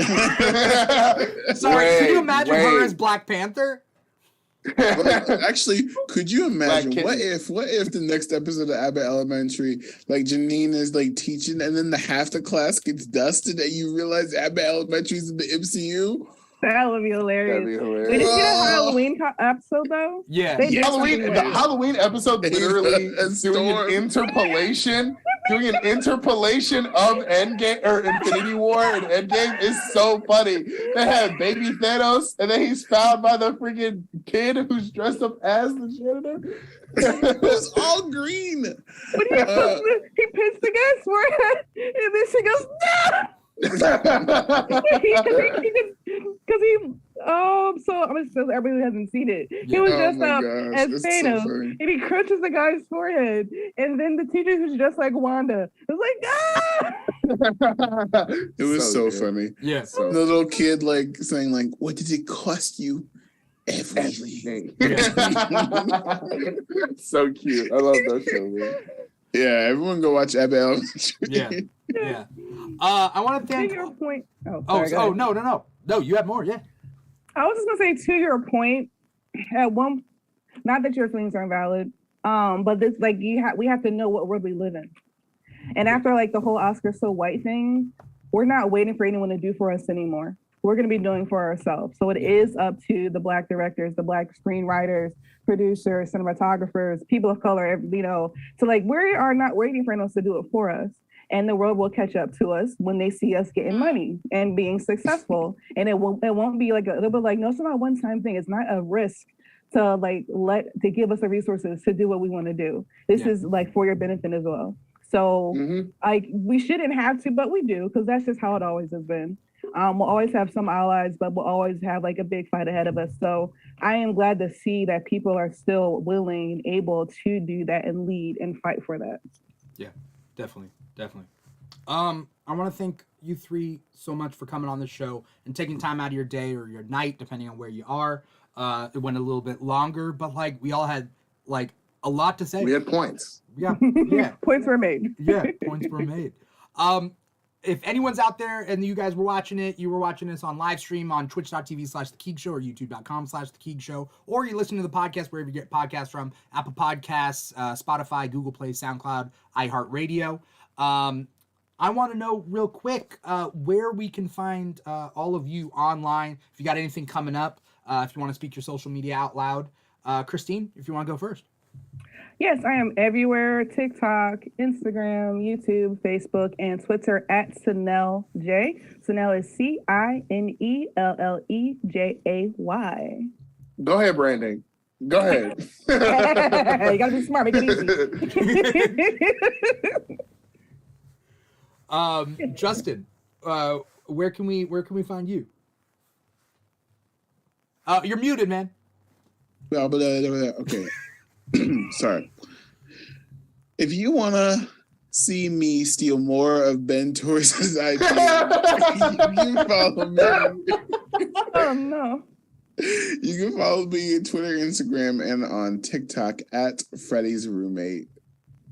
Sorry, can you imagine her as Black Panther? Actually, could you imagine what if the next episode of Abbott Elementary, like Janine is like teaching, and then half the class gets dusted, and you realize Abbott Elementary is in the MCU? That would be hilarious. That'd be hilarious. Did you see the Halloween episode though? Yeah. They did the Halloween episode literally doing an interpolation. Doing an interpolation of Endgame or Infinity War and Endgame is so funny. They had baby Thanos, and then he's found by the freaking kid who's dressed up as the janitor. It was all green. But he pissed the guy's forehead, and then she goes, no! So everybody who hasn't seen it, he was dressed up as Thanos, and he crunches the guy's forehead, and then the teacher who's just like Wanda was like, ah! It was so funny. Yeah, the little kid like saying like, "What did it cost you?" Everything. So cute. I love that show, man. Yeah, everyone go watch Abbott Elementary. Yeah. I want to thank. To your point. No, you have more. Yeah. I was just gonna say to your point. Not that your feelings aren't valid, but this like we have to know what world we live in. And after like the whole Oscar so white thing, we're not waiting for anyone to do for us anymore. We're going to be doing for ourselves. So it is up to the Black directors, the Black screenwriters, producers, cinematographers, people of color, so like we are not waiting for anyone to do it for us. And the world will catch up to us when they see us getting money and being successful. And it won't be like they'll be like, no, it's not a one-time thing. It's not a risk to give us the resources to do what we want to do. This is like for your benefit as well. So we shouldn't have to, but we do, because that's just how it always has been. We'll always have some allies, but we'll always have like a big fight ahead of us. So I am glad to see that people are still willing and able to do that and lead and fight for that. Yeah, definitely. I want to thank you three so much for coming on the show and taking time out of your day or your night, depending on where you are. It went a little bit longer, but like we all had like a lot to say. We had points. Yeah. Points were made. Yeah, points were made. If anyone's out there and you guys were watching it, you were watching this on live stream on twitch.tv/The Keeg Show or youtube.com/The Keeg Show, or you listen to the podcast wherever you get podcasts from, Apple Podcasts, Spotify, Google Play, SoundCloud, iHeartRadio. I want to know real quick where we can find all of you online. If you got anything coming up, if you want to speak your social media out loud. Christine, if you want to go first. Yes, I am everywhere. TikTok, Instagram, YouTube, Facebook, and Twitter at Jeanelle J. Jeanelle is CINELLEJAY. Go ahead, Brandon. Go ahead. You gotta be smart. Make it easy. Justin, where can we find you? You're muted, man. Okay. Sorry. If you want to see me steal more of Ben Torres' ideas, you can follow me. Oh, no. You can follow me on Twitter, Instagram, and on TikTok at Freddy's Roommate,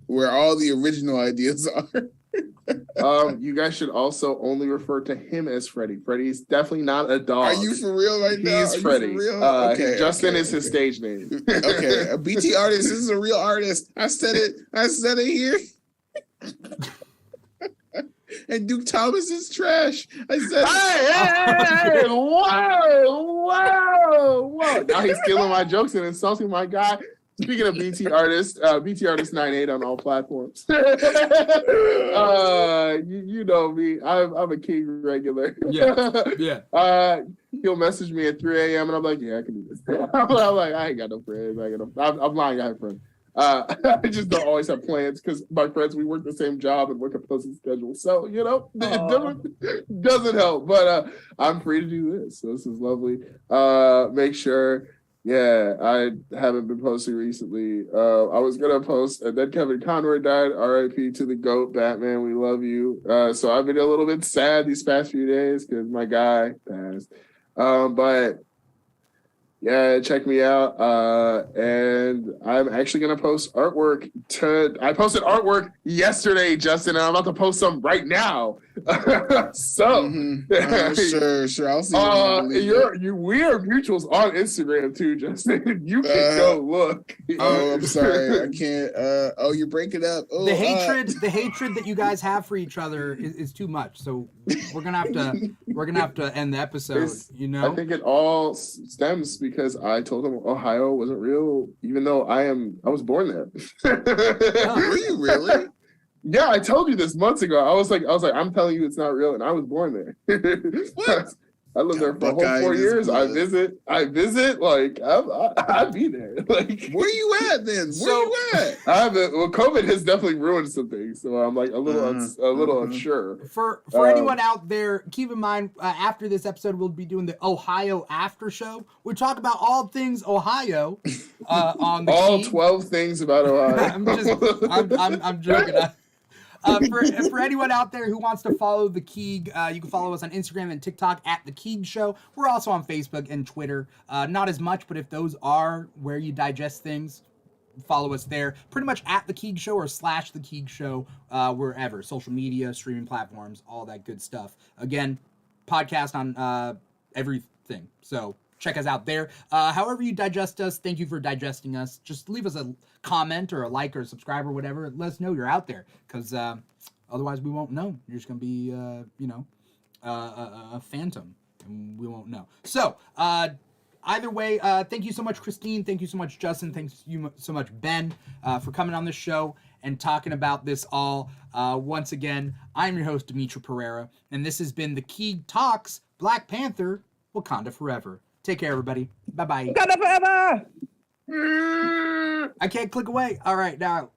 where all the original ideas are. You guys should also only refer to him as Freddy. Freddy's definitely not a dog. Are you for real right now? He's Freddy. Okay, Justin is his stage name. Okay, a BT artist. This is a real artist. I said it here. And Duke Thomas is trash. I said hey, whoa. Now he's stealing my jokes and insulting my guy. Speaking of BT Artist 98 on all platforms. You know me. I'm a Keeg regular. Yeah. He'll message me at 3 a.m. and I'm like, yeah, I can do this. I'm like, I ain't got no friends. I'm lying, I have friends. I just don't always have plans because my friends, we work the same job and work opposite schedules. So, it doesn't help. But I'm free to do this. So this is lovely. Make sure Yeah, I haven't been posting recently. I was gonna post, and then Kevin Conroy died. R.I.P. to the GOAT, Batman. We love you. So I've been a little bit sad these past few days because my guy passed. But yeah, check me out. And I'm actually gonna post artwork. I posted artwork yesterday, Justin, and I'm about to post some right now. So sure. I'll see it. We are mutuals on Instagram too, Justin. You can go look. Oh, I'm sorry, I can't. You're breaking up. Oh, the hatred that you guys have for each other is too much. So we're gonna have to end the episode. I think it all stems because I told him Ohio wasn't real, even though I was born there. Were you really? Yeah, I told you this months ago. I was like, I'm telling you it's not real, and I was born there. What? I lived there for a whole 4 years. I visit. Like I'd be there. Like, where you at then? Where you at? COVID has definitely ruined some things, so I'm like a little unsure. For anyone out there, keep in mind after this episode, we'll be doing the Ohio after show. We talk about all things Ohio on the all Keeg. 12 things about Ohio. I'm joking. For anyone out there who wants to follow the Keeg, you can follow us on Instagram and TikTok at the Keeg Show. We're also on Facebook and Twitter. Not as much, but if those are where you digest things, follow us there. Pretty much at the Keeg Show or / the Keeg Show, wherever. Social media, streaming platforms, all that good stuff. Again, podcast on everything. So check us out there. However you digest us, thank you for digesting us. Just leave us a comment or a like or a subscribe or whatever. Let us know you're out there, because otherwise we won't know. You're just going to be, a phantom, and we won't know. So, either way, thank you so much, Christine. Thank you so much, Justin. Thanks you so much, Ben, for coming on the show and talking about this all. Once again, I'm your host, Dimithri Perera, and this has been the Keeg Talks, Black Panther, Wakanda Forever. Take care, everybody. Bye-bye. Wakanda Forever! I can't click away. All right, now.